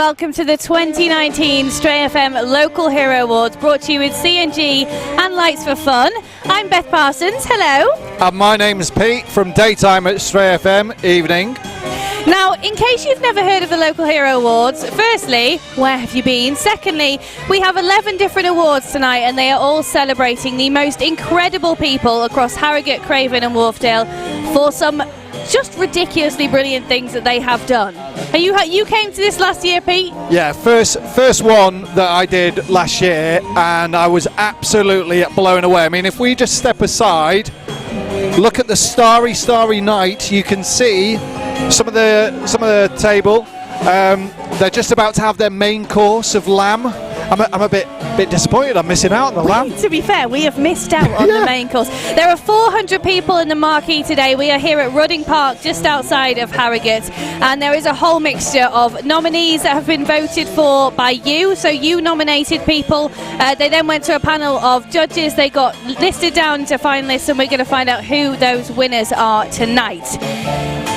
welcome to the 2019 Stray FM Local Hero Awards, brought to you with CNG and Lights for Fun. I'm Beth Parsons, hello. And my name is Pete from Daytime at Stray FM, evening. Now, in case you've never heard of the Local Hero Awards, firstly, where have you been? Secondly, we have 11 different awards tonight, and they are all celebrating the most incredible people across Harrogate, Craven and Wharfdale for some just ridiculously brilliant things that they have done. You came to this last year, Pete? Yeah, first one that I did last year, and I was absolutely blown away. I mean, if we just step aside, look at the starry night, you can see some of the table. They're just about to have their main course of lamb. I'm a bit disappointed I'm missing out on the lamb. To be fair, we have missed out on the main course. There are 400 people in the marquee today. We are here at Rudding Park, just outside of Harrogate, and there is a whole mixture of nominees that have been voted for by you. So you nominated people. They then went to a panel of judges. They got listed down to finalists, and we're going to find out who those winners are tonight.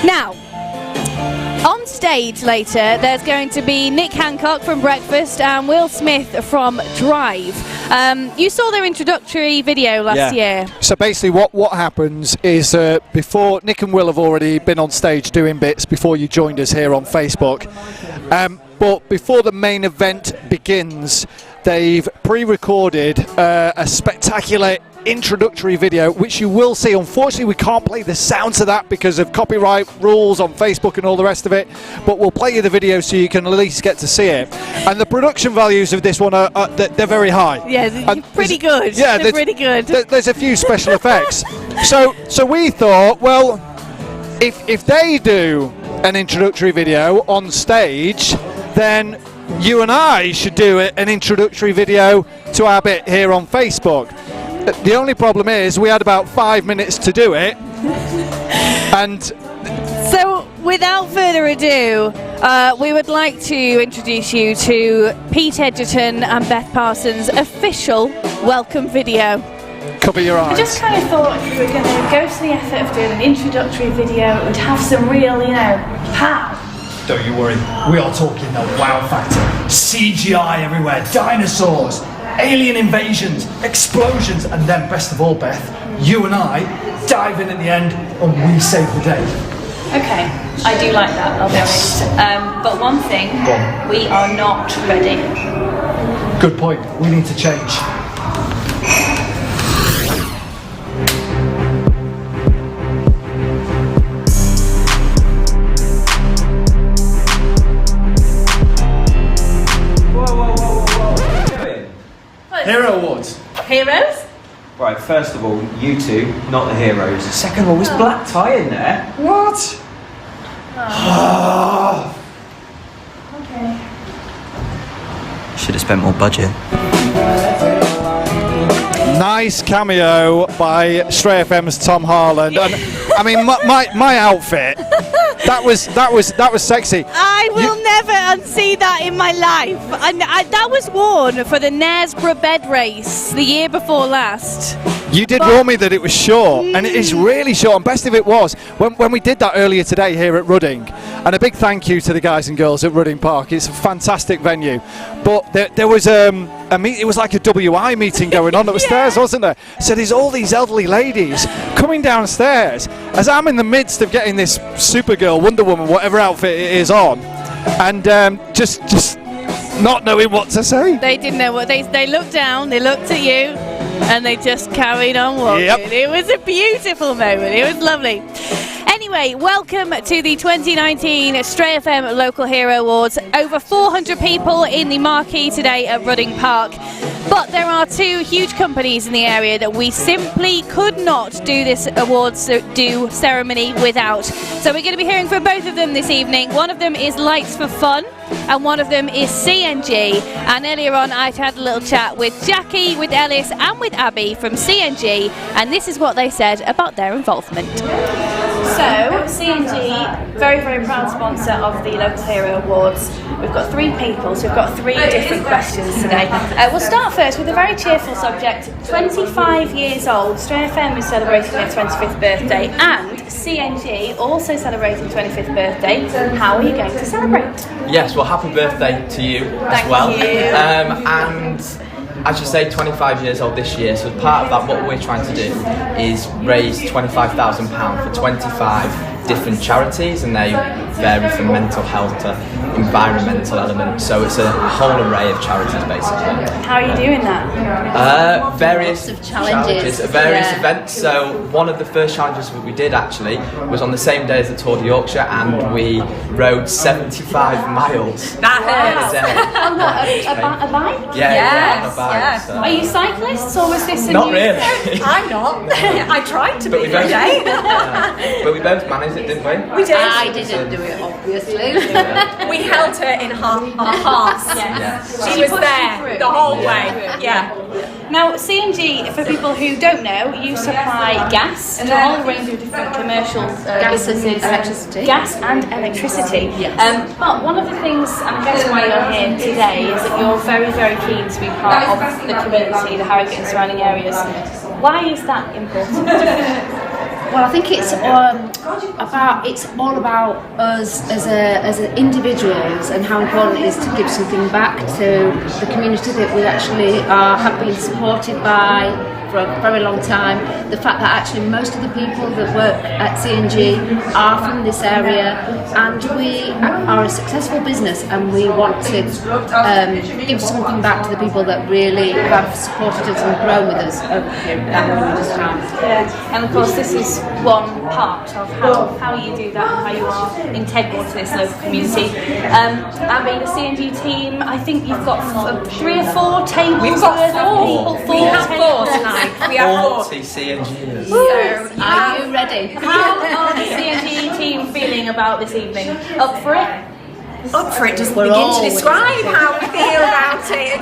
Now, on stage later, there's going to be Nick Hancock from Breakfast and Will Smith from Drive. You saw their introductory video last year. So basically what happens is before Nick and Will have already been on stage doing bits before you joined us here on Facebook. But before the main event begins, they've pre-recorded a spectacular introductory video, which you will see. Unfortunately, we can't play the sounds of that because of copyright rules on Facebook and all the rest of it, but we'll play you the video so you can at least get to see it. And the production values of this one are they're very high. Yeah, they're pretty good. Yeah, they're pretty good. There's a few special effects. So we thought, well, if they do an introductory video on stage, then you and I should do an introductory video to our bit here on Facebook. The only problem is we had about 5 minutes to do it, and so without further ado, we would like to introduce you to Pete Egerton and Beth Parsons' official welcome video. Cover your eyes. I just kind of thought if we were going to go to the effort of doing an introductory video, it would have some real, pow. Don't you worry, we are talking the wow factor. CGI everywhere, dinosaurs, alien invasions, explosions, and then best of all, Beth, you and I dive in at the end and we save the day. Okay, I do like that, I'll be honest. But one thing, we are not ready. Good point, we need to change. Hero Awards. Heroes? Right, first of all, you two, not the heroes. Second of all, there's black tie in there. What? Okay. Should have spent more budget. Nice cameo by Stray FM's Tom Harland. And I mean, my outfit. That was sexy. I will never unsee that in my life. And that was worn for the Knaresborough bed race the year before last. You did warn me that it was short, and it is really short, and best of it was, when we did that earlier today here at Rudding, and a big thank you to the guys and girls at Rudding Park, it's a fantastic venue, but there was a meet, it was like a WI meeting going on upstairs, wasn't there? So there's all these elderly ladies coming downstairs, as I'm in the midst of getting this Supergirl, Wonder Woman, whatever outfit it is on, and just not knowing what to say. They didn't know what they looked down, they looked at you, and they just carried on walking. Yep. It was a beautiful moment. It was lovely. Anyway, welcome to the 2019 Stray FM Local Hero Awards. Over 400 people in the marquee today at Rudding Park. But there are two huge companies in the area that we simply could not do this awards ceremony without. So we're going to be hearing from both of them this evening. One of them is Lights for Fun, and one of them is CNG. And earlier on I've had a little chat with Jackie, with Ellis and with Abby from CNG, and this is what they said about their involvement. So, CNG, very, very proud sponsor of the Local Hero Awards. We've got three people, so we've got three different questions today. We'll start first with a very cheerful subject. 25 years old, Stray FM is celebrating their 25th birthday, and CNG also celebrating 25th birthday. How are you going to celebrate? Yes, well, happy birthday to you Thank as well. you. And as you say, 25 years old this year, so part of that, what we're trying to do is raise £25,000 for 25 different charities, and they vary from mental health to environmental elements, so it's a whole array of charities basically. How are you doing that? Various Lots of challenges. at various Yeah. events. So one of the first challenges that we did actually was on the same day as the Tour de Yorkshire, and we rode 75 miles. That hurts. Oh, what, a bike? Yeah, on a bike, yes. so. Are you cyclists or was this a Not new... really. I'm not. I tried to But be we both, today. but we both managed it, didn't we? We did. I didn't do it, obviously. We held her in our hearts. Yeah. She was there the whole way. Yeah. Now, CNG, for people who don't know, you supply gas to a whole range of different commercial businesses. electricity. Gas and electricity. Yes. But one of the things, and I guess why you're here today, is that you're very, very keen to be part of the community, the Harrogate and surrounding areas. Why is that important? Well, I think it's all about us as individuals and how important it is to give something back to the community that we actually have been supported by for a very long time. The fact that actually most of the people that work at CNG are from this area, and we are a successful business, and we want to give something back to the people that really have supported us and grown with us over this time. And of course, this is one part of how you do that and how you are integral to this local community. Abby, the CNG team, I think you've got 3 or 4 tables. We've got worth of 4. people. We have 4 tables. tonight. We have 4. 40 CNGers. So, are you ready? How are the CNG team feeling about this evening? Up for it? Up for it, just We're begin to always describe how we feel about it.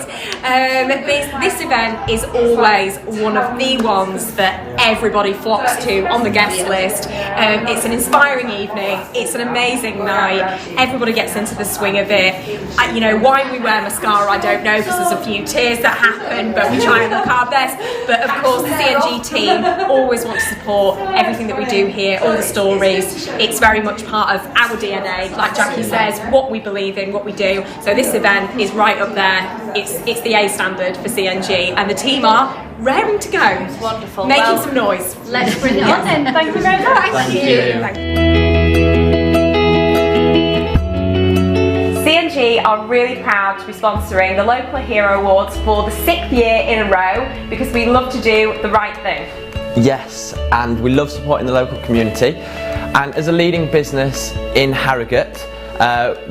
This event is always one of the ones that everybody flocks to on the guest list. It's an inspiring evening, it's an amazing night, everybody gets into the swing of it. Why we wear mascara I don't know, because there's a few tears that happen, but we try and look our best. But of course the CNG team always want to support everything that we do here, all the stories. It's very much part of our DNA, like Jackie says, what we believe in, what we do. So this event is right up there. It's the A standard for CNG, and the team are raring to go. Wonderful. Making some noise. Let's bring it on then. Thank you very much. Thank you. CNG are really proud to be sponsoring the Local Hero Awards for the 6th year in a row, because we love to do the right thing. Yes, and we love supporting the local community. And as a leading business in Harrogate,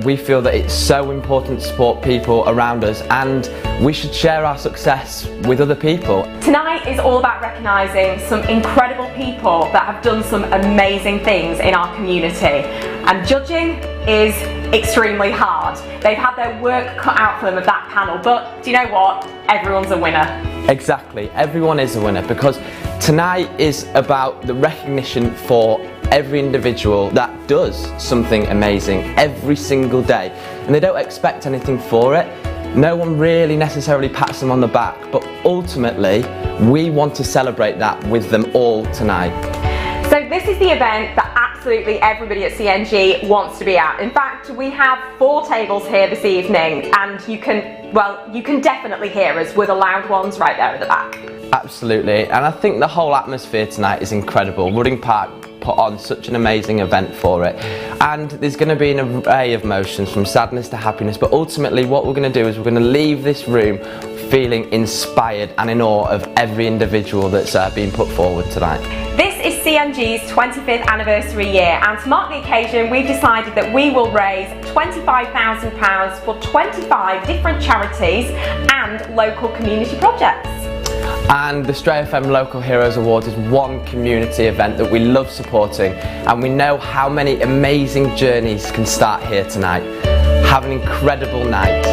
we feel that it's so important to support people around us, and we should share our success with other people. Tonight is all about recognising some incredible people that have done some amazing things in our community, and judging is extremely hard. They've had their work cut out for them of that panel, but do you know what? Everyone's a winner. Exactly, everyone is a winner, because tonight is about the recognition for every individual that does something amazing every single day, and they don't expect anything for it. No one really necessarily pats them on the back, but ultimately we want to celebrate that with them all tonight. So this is the event that absolutely everybody at CNG wants to be at. In fact, we have 4 tables here this evening, and you can definitely hear us with the loud ones right there at the back. Absolutely, and I think the whole atmosphere tonight is incredible. Rudding Park put on such an amazing event for it, and there's going to be an array of emotions from sadness to happiness, but ultimately what we're going to do is we're going to leave this room feeling inspired and in awe of every individual that's being put forward tonight. This is CNG's 25th anniversary year, and to mark the occasion we've decided that we will raise £25,000 for 25 different charities and local community projects. And the Stray FM Local Heroes Awards is one community event that we love supporting, and we know how many amazing journeys can start here tonight. Have an incredible night.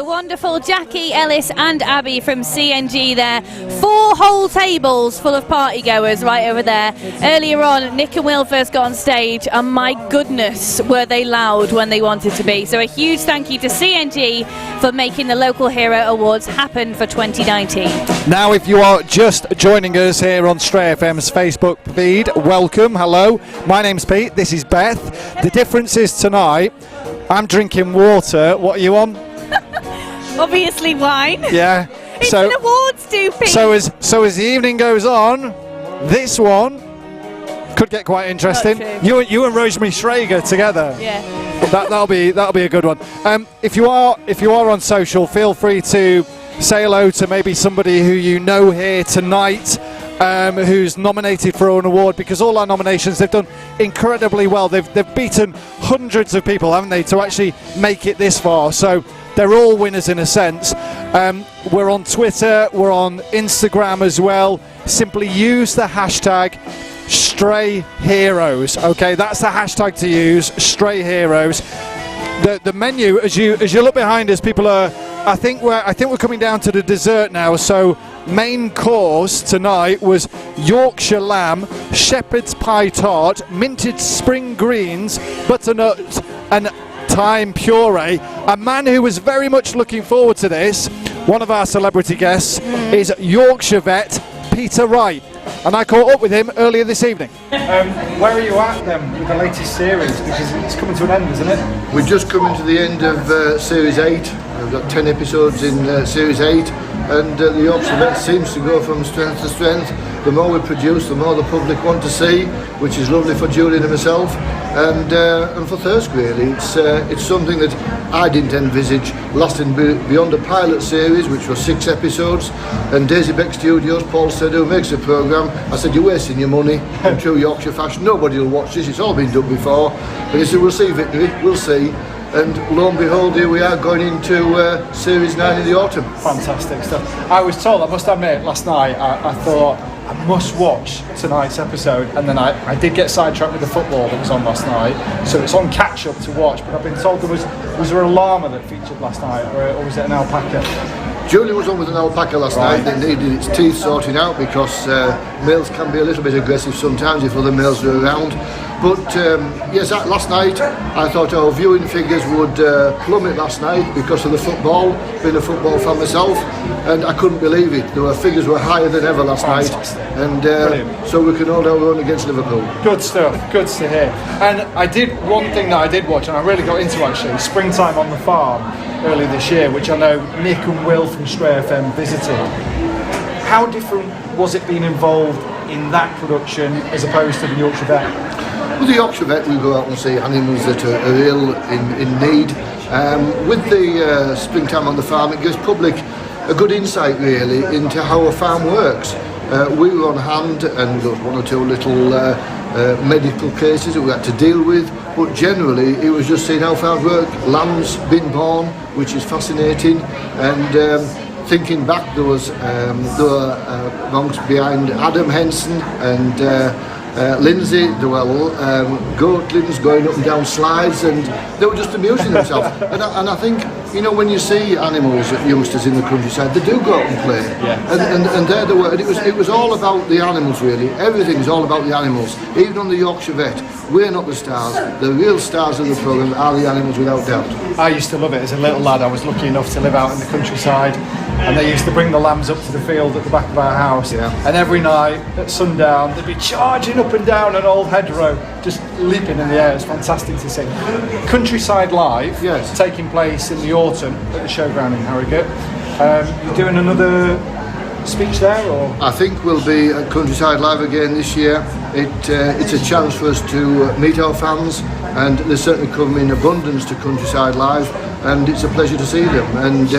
Wonderful Jackie, Ellis and Abby from CNG there. 4 4 whole tables full of party goers right over there. Earlier on, Nick and Will first got on stage, and my goodness, were they loud when they wanted to be. So a huge thank you to CNG for making the Local Hero Awards happen for 2019. Now, if you are just joining us here on Stray FM's Facebook feed, welcome, hello. My name's Pete, this is Beth. The difference is tonight, I'm drinking water. What are you on? Obviously wine. Yeah. It's an awards do, Pete. So as the evening goes on, this one could get quite interesting. You and Rosemary Schrager together. Yeah. That'll be a good one. If you are on social, feel free to say hello to maybe somebody who you know here tonight, who's nominated for an award, because all our nominations, they've done incredibly well. They've beaten hundreds of people, haven't they, to actually make it this far. So they're all winners in a sense. We're on Twitter, we're on Instagram as well. Simply use the hashtag Stray Heroes. Okay, that's the hashtag to use, Stray Heroes. The menu, as you look behind us, people are. I think we're coming down to the dessert now. So main course tonight was Yorkshire lamb, shepherd's pie tart, minted spring greens, butternut and thyme puree. A man who was very much looking forward to this, one of our celebrity guests, is Yorkshire vet Peter Wright. And I caught up with him earlier this evening. Where are you at then with the latest series? Because it's coming to an end, isn't it? We're just coming to the end of Series 8. We've got 10 episodes in Series 8, and the Yorkshire Vet seems to go from strength to strength. The more we produce, the more the public want to see, which is lovely for Julian and myself, and for Thirsk really. It's something that I didn't envisage lasting beyond a pilot series, which was 6 episodes, and Daisy Beck Studios, Paul said, who makes the programme, I said, you're wasting your money in true Yorkshire fashion, nobody will watch this, it's all been done before. But he said, we'll see, Victory, we'll see. And lo and behold, here we are going into Series 9 in the autumn. Fantastic stuff. I was told, I must admit, last night I thought I must watch tonight's episode, and then I did get sidetracked with the football that was on last night, so it's on catch up to watch. But I've been told was there a llama that featured last night, or was it an alpaca? Julie was on with an alpaca last night. They needed its teeth sorting out because males can be a little bit aggressive sometimes if other males are around. But yes, last night I thought our viewing figures would plummet last night because of the football, being a football fan myself, and I couldn't believe it. The figures were higher than ever last night, and so we can hold our own against Liverpool. Good stuff, good to hear. And one thing that I did watch, and I really got into actually, Springtime on the Farm earlier this year, which I know Nick and Will from Stray FM visited. How different was it being involved in that production as opposed to the Yorkshire Vet? With the Yorkshire Vet, we go out and see animals that are ill, in need. With the Springtime on the Farm, it gives public a good insight really into how a farm works. We were on hand, and there was 1 or 2 little medical cases that we had to deal with, but generally it was just seeing how farms work. Lambs been born, which is fascinating, and thinking back, there were monks behind Adam Henson and Lindsay. There were goatlings going up and down slides, and they were just amusing themselves. And I think, when you see animals, youngsters in the countryside, they do go out and play. Yeah. And there they were. And it was all about the animals really. Everything is all about the animals. Even on the Yorkshire Vet, we're not the stars. The real stars of the programme are the animals, without doubt. I used to love it as a little lad. I was lucky enough to live out in the countryside, and they used to bring the lambs up to the field at the back of our house, and every night at sundown they'd be charging up and down an old hedgerow, just leaping in the air. It's fantastic to see. Countryside Live, yes, taking place in the autumn at the showground in Harrogate. You're doing another speech there, or? I think we'll be at Countryside Live again this year. It's a chance for us to meet our fans, and they certainly come in abundance to Countryside Live, and it's a pleasure to see them, and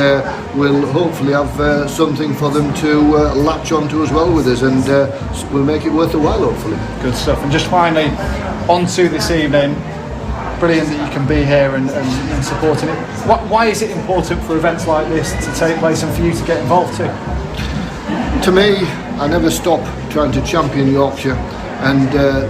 we'll hopefully have something for them to latch onto as well with us, and we'll make it worth the while, hopefully. Good stuff. And just finally, on to this evening. Brilliant that you can be here and supporting it. Why is it important for events like this to take place and for you to get involved too? To me, I never stop trying to champion Yorkshire, and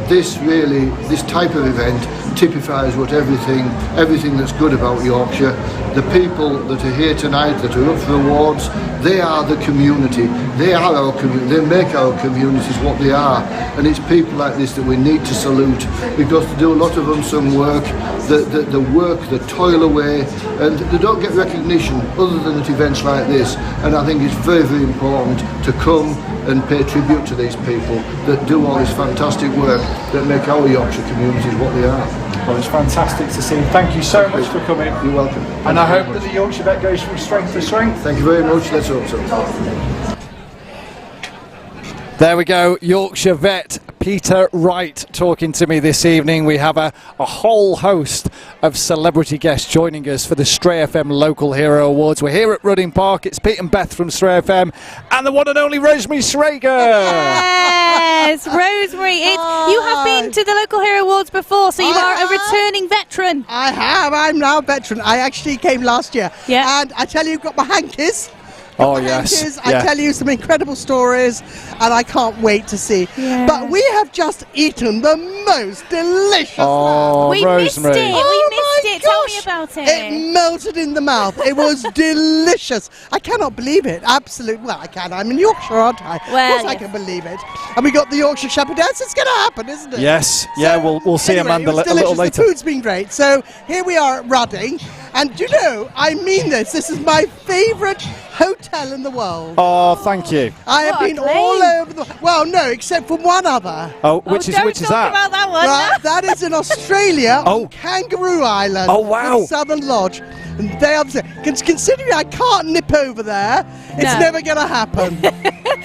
this type of event typifies what everything that's good about Yorkshire. The people that are here tonight, that are up for awards, they are the community. They are our community. They make our communities what they are. And it's people like this that we need to salute, because they do a lot of unsung work. The work, the toil away, and they don't get recognition other than at events like this. And I think it's very, very important to come and pay tribute to these people that do all this fantastic work that make our Yorkshire communities what they are. Well, it's fantastic to see. Thank you so much for coming. You're welcome. And I hope that the Yorkshire Vet goes from strength to strength. Thank you very much. Let's hope so. There we go, Yorkshire Vet Peter Wright talking to me this evening. We have a whole host of celebrity guests joining us for the Stray FM Local Hero Awards. We're here at Rudding Park. It's Pete and Beth from Stray FM and the one and only Rosemary Schrager. Yes, Rosemary. You have been to the Local Hero Awards before, so you are a returning veteran. I have. I'm now a veteran. I actually came last year. Yeah. And I tell you, you've got my hankies. Oh, yes. I tell you some incredible stories, and I can't wait to see. Yeah. But we have just eaten the most delicious. Oh, we Rosemary. missed it. Oh, we missed it. Tell me about it. It melted in the mouth. It was delicious. I cannot believe it. Absolutely. Well, I can. I'm in Yorkshire, aren't I? Well, of course I can believe it. And we got the Yorkshire Shepherd dance. It's going to happen, isn't it? Yes. Yeah, we'll see anyway, Amanda it was a little delicious. later. The food's been great. So here we are at Rudding. And you know, I mean this. This is my favourite hotel in the world. Oh, thank you. I have been all over the. Well, no, except for one other. Oh, which is don't that? talk about that one. Right, that is in Australia, Oh. on Kangaroo Island. Oh, wow. in Southern Lodge. And they are, considering I can't nip over there, it's No. never going to happen.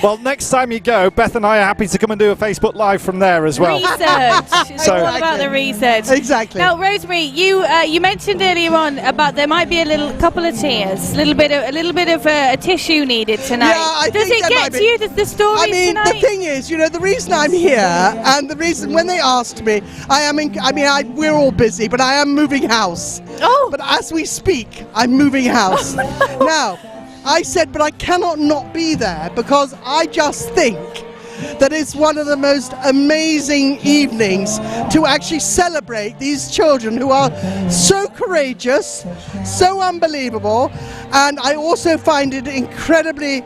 Well, next time you go, Beth and I are happy to come and do a Facebook Live from there as well. Research. It's So- all about the research. Exactly. Now, Rosemary, you mentioned earlier on about there might be a couple of tears, a little bit of a tissue needed tonight. Yeah, I Does think it that get might to be- you the stories I mean, tonight? the thing is, you know, the reason I'm here, and the reason when they asked me, we're all busy, but I am moving house. Oh. But as we speak, I'm moving house. Now, I said, but I cannot not be there because I just think that it's one of the most amazing evenings to actually celebrate these children who are so courageous, so unbelievable, and I also find it incredibly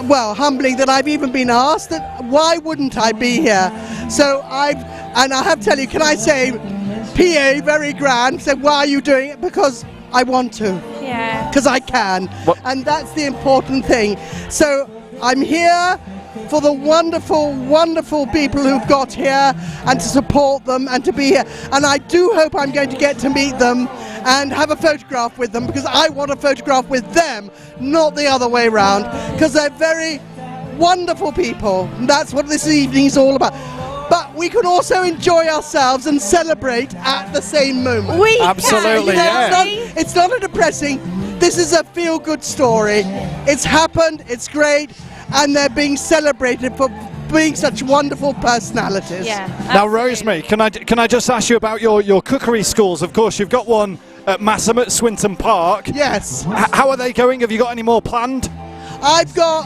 humbling that I've even been asked that why wouldn't I be here. So I have to tell you, can I say, PA very grand said, why are you doing it? Because I want to. Yeah. Because I can. What? And that's the important thing. So I'm here for the wonderful, wonderful people who've got here and to support them and to be here. And I do hope I'm going to get to meet them and have a photograph with them, because I want a photograph with them, not the other way around, because they're very wonderful people. And that's what this evening's all about. But we can also enjoy ourselves and celebrate at the same moment. We Absolutely, can, yeah. It's not a depressing, this is a feel-good story. It's happened, it's great, and they're being celebrated for being such wonderful personalities. Yeah. Now, absolutely. Rosemary, can I just ask you about your cookery schools? Of course, you've got one at Massam at Swinton Park. Yes. How are they going? Have you got any more planned? I've got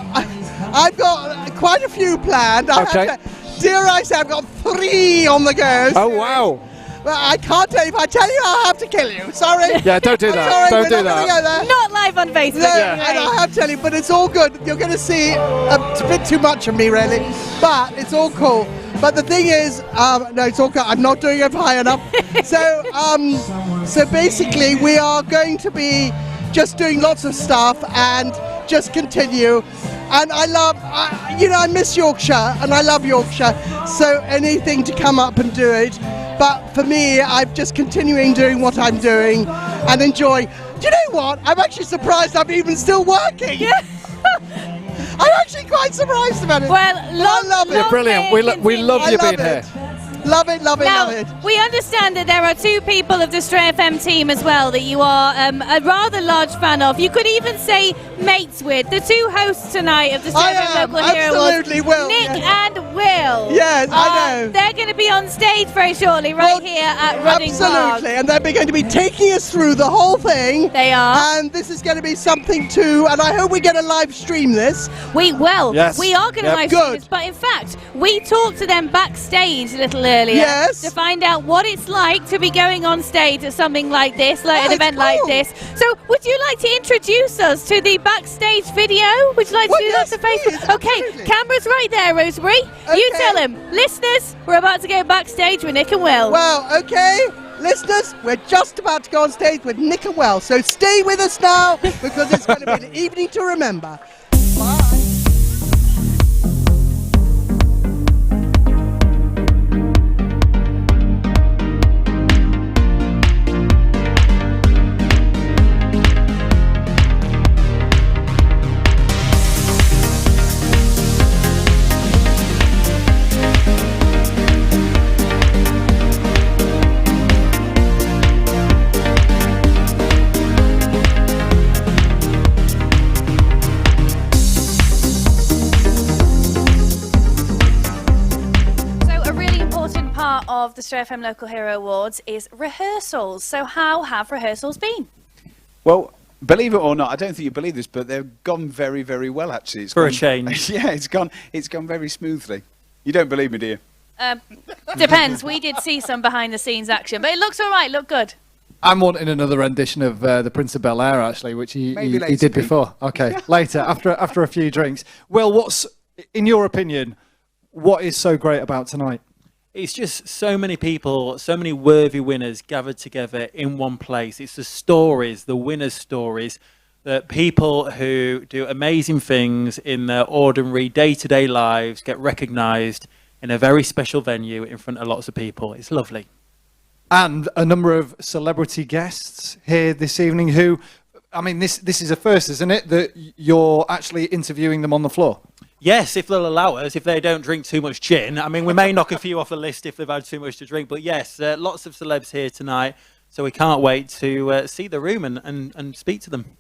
quite a few planned. Okay. Dare I say, I've got 3 on the go. Oh, wow. Well, I can't tell you. If I tell you, I'll have to kill you. Sorry. Yeah, don't do I'm that. sorry, Don't we're do not gonna that. go there. Not live on Facebook. No, Yeah. and I have to tell you, but it's all good. You're going to see a bit too much of me, really, but it's all cool. But the thing is, no, it's all cool. I'm not doing it high enough. So basically, we are going to be just doing lots of stuff and just continue. And I miss Yorkshire and I love Yorkshire. So anything to come up and do it. But for me, I'm just continuing doing what I'm doing and enjoy. Do you know what? I'm actually surprised I'm even still working. Yeah. I'm actually quite surprised about it. Well, I love it. You're brilliant. We love I you love being it. here. Love it, love it, Now, love it. we understand that there are 2 people of the Stray FM team as well that you are a rather large fan of. You could even say mates with. The 2 hosts tonight of the Stray I FM am, Local Hero absolutely, Awards, Will, Nick yes. and Will. Yes, I know. They're going to be on stage very shortly, right here at Rudding Park. Absolutely, and they're going to be taking us through the whole thing. They are. And this is going to be something too, and I hope we get to live stream this. We will. Yes. We are going to Yep. live stream Good. this, but in fact, we talked to them backstage a little earlier. earlier Yes. to find out what it's like to be going on stage at something like this, like an event like this. So, would you like to introduce us to the backstage video? Would you like to do that to Facebook? please, Okay, absolutely. camera's right there, Rosemary. You Okay. tell him. Listeners, we're about to go backstage with Nick and Will. Well, okay, listeners, we're just about to go on stage with Nick and Will, so stay with us now because it's going to be an evening to remember. Bye. Of the Stray FM Local Hero Awards is rehearsals. So how have rehearsals been? Well, believe it or not, I don't think you believe this, but they've gone very, very well actually. It's For gone, a change. Yeah, it's gone very smoothly. You don't believe me, do you? Depends. We did see some behind the scenes action, but it looks all right. Look good. I'm wanting another rendition of the Prince of Bel Air, actually, which he later, did Pete. before. Okay, later, after a few drinks. Well, what's, in your opinion, what is so great about tonight? It's just so many people, so many worthy winners gathered together in one place. It's the stories, the winners' stories, that people who do amazing things in their ordinary day-to-day lives get recognised in a very special venue in front of lots of people. It's lovely. And a number of celebrity guests here this evening who, I mean, this is a first, isn't it, that you're actually interviewing them on the floor? Yes, if they'll allow us, if they don't drink too much gin. I mean, we may knock a few off the list if they've had too much to drink. But yes, lots of celebs here tonight. So we can't wait to see the room and speak to them.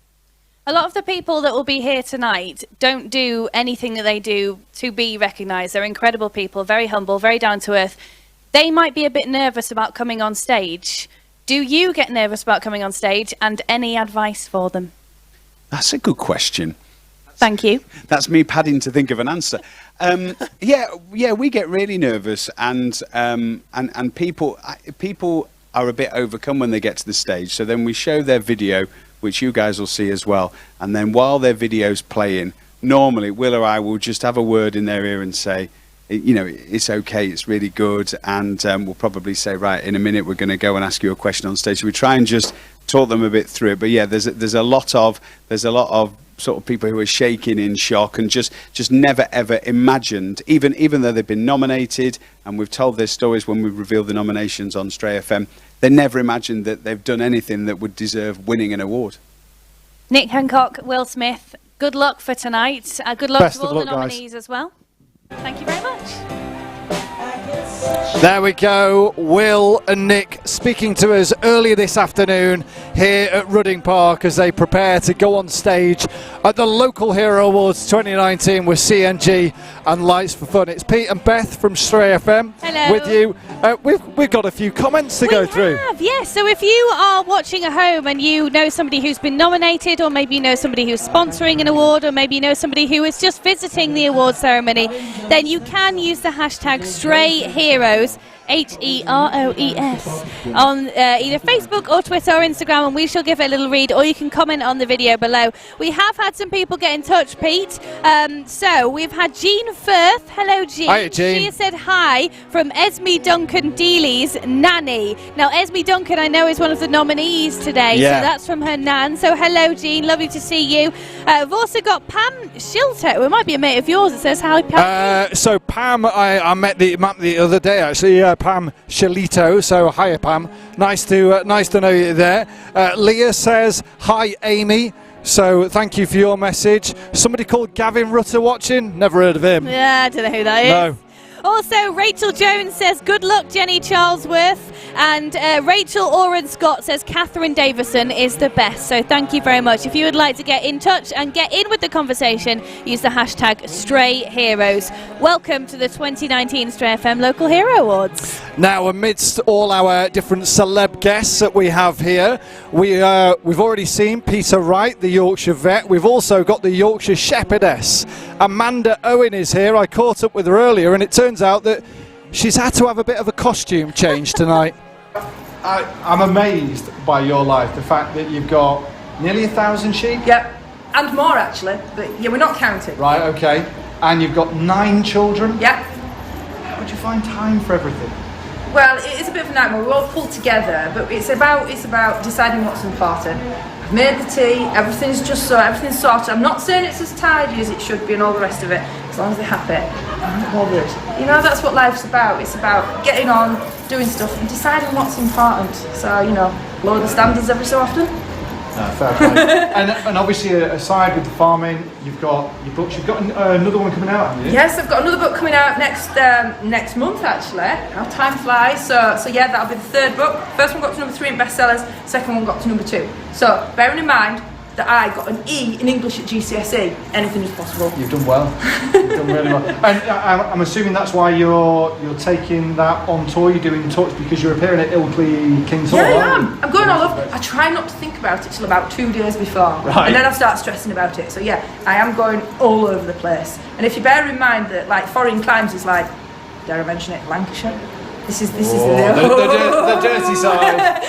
A lot of the people that will be here tonight don't do anything that they do to be recognised. They're incredible people, very humble, very down to earth. They might be a bit nervous about coming on stage. Do you get nervous about coming on stage, and any advice for them? That's a good question. Thank you. That's me padding to think of an answer. Yeah, we get really nervous, and people are a bit overcome when they get to the stage. So then we show their video, which you guys will see as well, and then while their video's playing, normally Will or I will just have a word in their ear and say, you know, it's okay, it's really good, and we'll probably say, right, in a minute we're going to go and ask you a question on stage. So we try and just talk them a bit through it. But yeah, there's a lot of sort of people who are shaking in shock and just never ever imagined, even though they've been nominated and we've told their stories when we've revealed the nominations on Stray FM, they never imagined that they've done anything that would deserve winning an award. Nick Hancock, Will Smith, good luck for tonight. Good luck Best to of all luck, the nominees as well. Thank you very much. There we go, Will and Nick speaking to us earlier this afternoon here at Rudding Park as they prepare to go on stage at the Local Hero Awards 2019 with CNG and Lights for Fun. It's Pete and Beth from Stray FM Hello. with you. We've got a few comments to go through. Yes. So if you are watching at home and you know somebody who's been nominated, or maybe you know somebody who's sponsoring an award, or maybe you know somebody who is just visiting the award ceremony, then you can use the hashtag StrayHeroes, HEROES, on either Facebook or Twitter or Instagram, and we shall give it a little read, or you can comment on the video below. We have had some people get in touch, Pete. So we've had Jean Firth. Hello, Jean. Hi, Jean. She has said hi from Esme Duncan Dealey's nanny. Now, Esme Duncan, I know, is one of the nominees today, Yeah. so that's from her nan. So hello, Jean. Lovely to see you. We've also got Pam Shilto. It might be a mate of yours. It says hi, Pam. So Pam, I met the other day actually. Pam Shalito. So hiya, Pam. Nice to know you there. Leah says hi, Amy. So thank you for your message. Somebody called Gavin Rutter watching. Never heard of him. Yeah, I don't know who that is. No. Also, Rachel Jones says, good luck, Jenny Charlesworth. And Rachel Oren Scott says, Catherine Davison is the best. So thank you very much. If you would like to get in touch and get in with the conversation, use the hashtag StrayHeroes. Welcome to the 2019 Stray FM Local Hero Awards. Now, amidst all our different celeb guests that we have here, we've already seen Peter Wright, the Yorkshire vet. We've also got the Yorkshire Shepherdess. Amanda Owen is here. I caught up with her earlier, and it turns out that she's had to have a bit of a costume change tonight. I'm amazed by your life, the fact that you've got nearly 1,000 sheep. Yep, and more actually, but yeah, we're not counting. Right, okay. And you've got 9 children. Yep. How would you find time for everything? Well, it is a bit of a nightmare. We're all pulled together, but it's about deciding what's important. I've made the tea. Everything's sorted. I'm not saying it's as tidy as it should be and all the rest of it. As long as they're happy, I'm not bothered. You know, that's what life's about. It's about getting on, doing stuff, and deciding what's important. So, you know, lower the standards every so often. Fair play. and obviously, aside with the farming, you've got your books. You've got another one coming out, haven't you? Yes, I've got another book coming out next month actually. How time flies. So yeah, that'll be the 3rd book. First one got to number 3 in bestsellers. Second one got to number 2. So bearing in mind that I got an E in English at GCSE, anything is possible. You've done well. You've done really well. And I'm assuming that's why you're taking that on tour. You're doing talks because you're appearing at Ilkley King's Hall. Yeah, I am. I'm going all over. I try not to think about it till about 2 days before, right. And then I start stressing about it. So yeah, I am going all over the place. And if you bear in mind that like foreign climes is like, dare I mention it, Lancashire. This is the dirty side.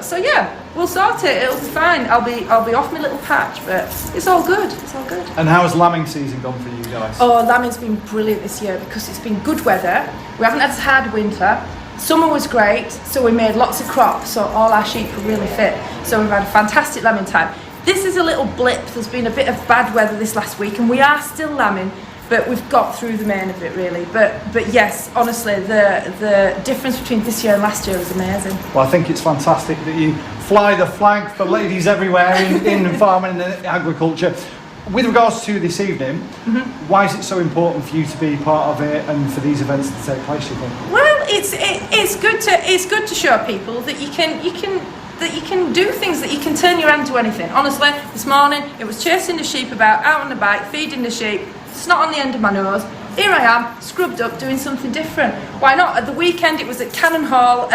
So yeah, we'll sort it. It'll be fine. I'll be off my little patch, but it's all good. It's all good. And how has lambing season gone for you guys? Oh, lambing's been brilliant this year because it's been good weather. We haven't had as hard a winter. Summer was great, so we made lots of crops, so all our sheep were really fit. So we've had a fantastic lambing time. This is a little blip. There's been a bit of bad weather this last week, and we are still lambing. But we've got through the main of it really. But yes, honestly, the difference between this year and last year is amazing. Well, I think it's fantastic that you fly the flag for ladies everywhere in farming and agriculture. With regards to this evening, why is it so important for you to be part of it and for these events to take place, you think? Well, it's good to show people that you can do things, that you can turn your hand to anything. Honestly, this morning it was chasing the sheep about, out on the bike, feeding the sheep. Snot on the end of my nose. Here I am, scrubbed up, doing something different. Why not? At the weekend, it was at Cannon Hall,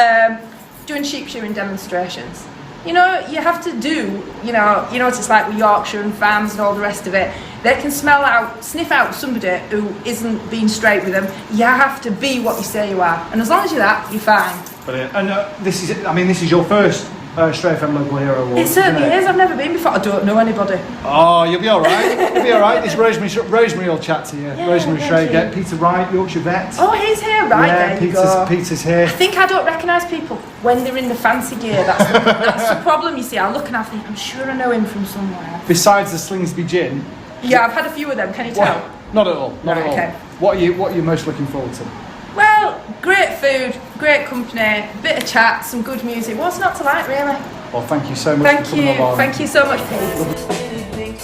doing sheep shearing demonstrations. You know, you have to do. You know what it's like with Yorkshire and farms and all the rest of it. They can sniff out somebody who isn't being straight with them. You have to be what you say you are, and as long as you're that, you're fine. Brilliant. And this is your first Stray FM Local Hero Award. It certainly is. I've never been before. I don't know anybody. Oh, you'll be all right. You'll be all right. It's Rosemary will chat to you. Yeah, Rosemary Shrey, Peter Wright, Yorkshire vet. Oh, he's here, right? Yeah, there Peter's here. I think I don't recognise people when they're in the fancy gear. That's the problem. You see, I look and I think I'm sure I know him from somewhere. Besides the Slingsby gin. Yeah, I've had a few of them. Can you tell? Not at all. Not at all. Okay. What are you most looking forward to? Well, great food, great company, bit of chat, some good music. What's not to like, really? Well, thank you so much for coming along. Thank you so much, Pete.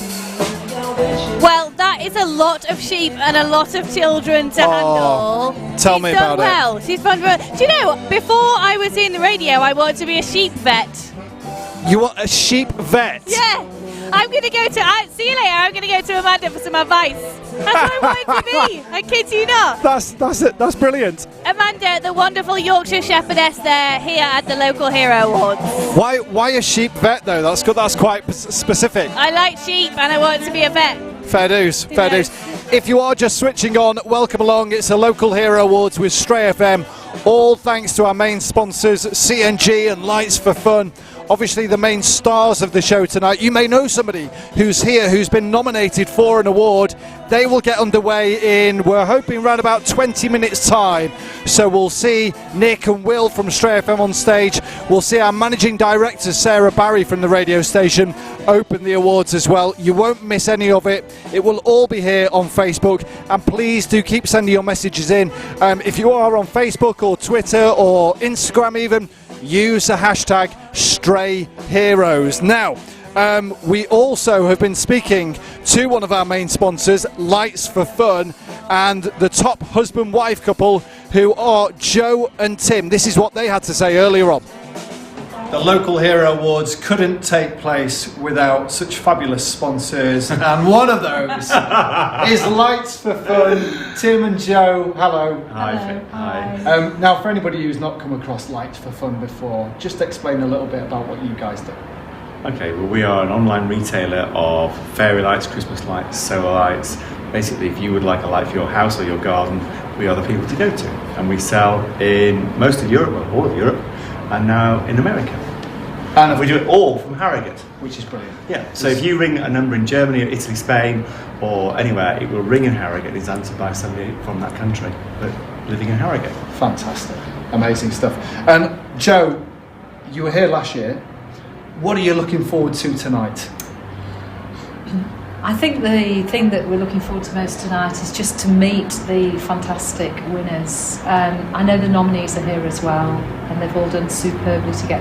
Well, that is a lot of sheep and a lot of children to handle. Tell me about it. She's done well. Do you know, before I was in the radio, I wanted to be a sheep vet. You want a sheep vet? Yeah. I'm going to go to... see you later. I'm going to go to Amanda for some advice. That's what I wanted to be. I kid you not. That's it. That's brilliant. Amanda, the wonderful Yorkshire Shepherdess there, here at the Local Hero Awards. Why a sheep vet, though? That's good. That's quite specific. I like sheep and I want to be a vet. Fair dues. Fair dues. If you are just switching on, welcome along. It's the Local Hero Awards with Stray FM. All thanks to our main sponsors, CNG and Lights for Fun. Obviously the main stars of the show tonight. You may know somebody who's here who's been nominated for an award. They will get underway in, we're hoping, around about 20 minutes time. So we'll see Nick and Will from Stray FM on stage. We'll see our managing director Sarah Barry from the radio station open the awards as well. You won't miss any of it. It will all be here on Facebook, and please do keep sending your messages in. If you are on Facebook or Twitter or Instagram even, use the hashtag Stray Heroes. Now, we also have been speaking to one of our main sponsors, Lights for Fun, and the top husband-wife couple who are Joe and Tim. This is what they had to say earlier on. The Local Hero Awards couldn't take place without such fabulous sponsors, and one of those is Lights for Fun. Tim and Joe, hello. Hi. Now, for anybody who's not come across Lights for Fun before, just explain a little bit about what you guys do. Okay, well, we are an online retailer of fairy lights, Christmas lights, solar lights. Basically, if you would like a light for your house or your garden, we are the people to go to. And we sell in most of Europe, well, all of Europe, and now in America. And we do it all from Harrogate. Which is brilliant. Yeah, so if you ring a number in Germany or Italy, Spain, or anywhere, it will ring in Harrogate and is answered by somebody from that country, but living in Harrogate. Fantastic. Amazing stuff. And Joe, you were here last year. What are you looking forward to tonight? I think the thing that we're looking forward to most tonight is just to meet the fantastic winners. I know the nominees are here as well, and they've all done superbly to get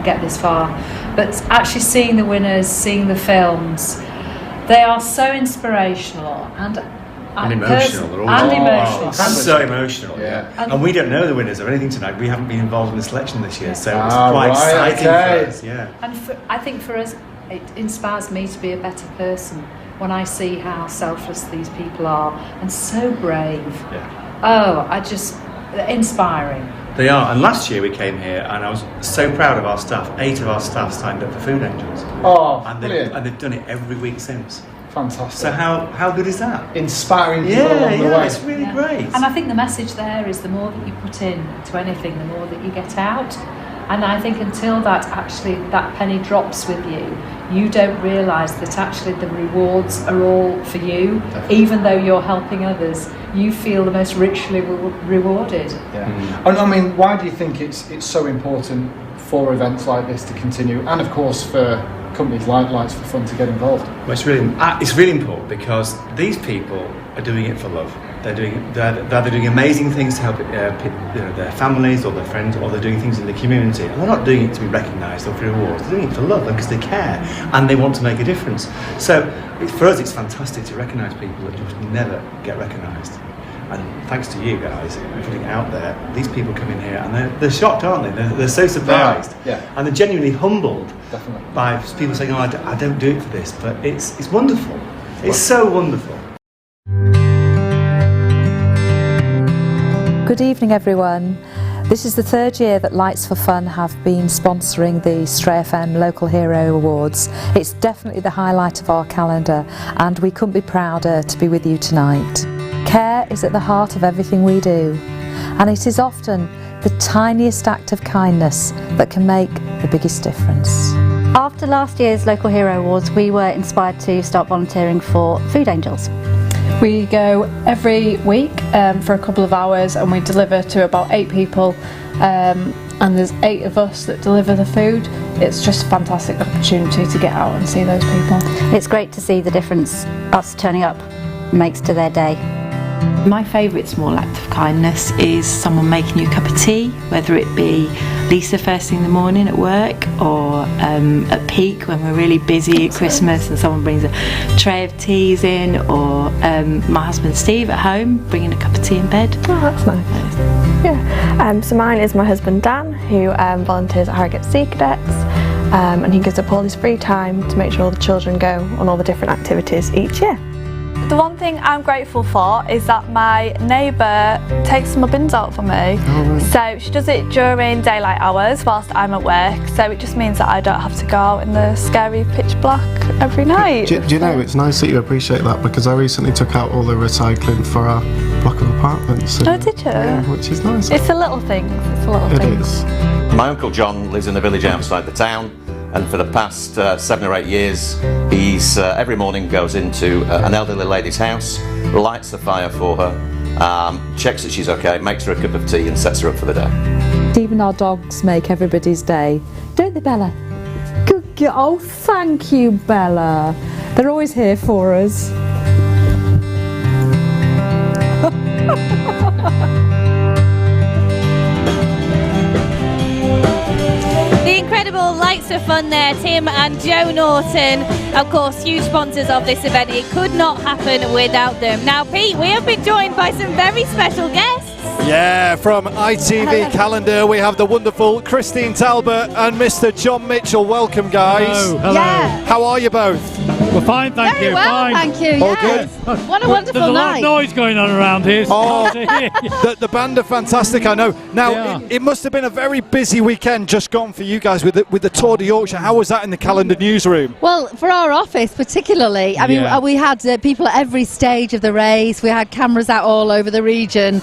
get this far. But actually seeing the winners, seeing the films, they are so inspirational and emotional. They're all emotional. So emotional. Yeah. And we don't know the winners or anything tonight. We haven't been involved in the selection this year, so it's quite exciting for us. Yeah. And I think for us, it inspires me to be a better person when I see how selfless these people are and so brave. Yeah. Oh, inspiring. They are. And last year we came here and I was so proud of our staff. 8 of our staff signed up for Food Angels. Oh, and brilliant. And they've done it every week since. Fantastic. So how good is that? Inspiring people along the way. It's really great. And I think the message there is the more that you put in to anything, the more that you get out. And I think until that penny drops with you, you don't realise that actually the rewards are all for you. Definitely. Even though you're helping others, you feel the most richly rewarded. Yeah. And I mean, why do you think it's so important for events like this to continue, and of course for companies like Lights for Fun to get involved? Well, it's really important because these people are doing it for love. They're doing amazing things to help their families or their friends, or they're doing things in the community, and they're not doing it to be recognised or for rewards. They're doing it for love because they care and they want to make a difference. So for us, it's fantastic to recognise people that just never get recognised. And thanks to you guys putting it out there, these people come in here and they're shocked, aren't they? They're so surprised. Yeah. And they're genuinely humbled. Definitely. By people saying, "Oh, I don't do it for this," but it's wonderful. It's so wonderful. Good evening, everyone. This is the 3rd year that Lights for Fun have been sponsoring the Stray FM Local Hero Awards. It's definitely the highlight of our calendar, and we couldn't be prouder to be with you tonight. Care is at the heart of everything we do, and it is often the tiniest act of kindness that can make the biggest difference. After last year's Local Hero Awards, we were inspired to start volunteering for Food Angels. We go every week for a couple of hours, and we deliver to about 8 people, and there's 8 of us that deliver the food. It's just a fantastic opportunity to get out and see those people. It's great to see the difference us turning up makes to their day. My favourite small act of kindness is someone making you a cup of tea, whether it be Lisa first thing in the morning at work, or at peak when we're really busy at Christmas and someone brings a tray of teas in, or my husband Steve at home bringing a cup of tea in bed. Oh, that's nice. Yeah. So mine is my husband Dan, who volunteers at Harrogate Sea Cadets, and he gives up all his free time to make sure all the children go on all the different activities each year. The one thing I'm grateful for is that my neighbour takes my bins out for me. So she does it during daylight hours whilst I'm at work, so it just means that I don't have to go out in the scary pitch black every night. Do you know, it's nice that you appreciate that, because I recently took out all the recycling for our block of apartments. Oh, did you? Yeah, which is nice. It's the little things, It is. My Uncle John lives in a village outside the town, and for the past 7 or 8 years he's every morning goes into an elderly lady's house, lights the fire for her, checks that she's okay, makes her a cup of tea and sets her up for the day. Even our dogs make everybody's day, don't they, Bella? Good girl. Oh, thank you, Bella. They're always here for us. The incredible Lights of Fun there, Tim and Joe Norton, of course, huge sponsors of this event. It could not happen without them. Now, Pete, we have been joined by some very special guests. Yeah, from ITV Calendar, we have the wonderful Christine Talbot and Mr. John Mitchell. Welcome, guys. Hello. Yeah. How are you both? We're fine, thank Very you. well, Fine. thank you. All Yes. What a wonderful There's a lot night. of noise going on around here. So Oh, it's hard to hear. the band are fantastic, I know. Now, it must have been a very busy weekend just gone for you guys with the Tour de Yorkshire. How was that in the Calendar newsroom? Well, for our office particularly, I mean, Yeah. we had people at every stage of the race. We had cameras out all over the region.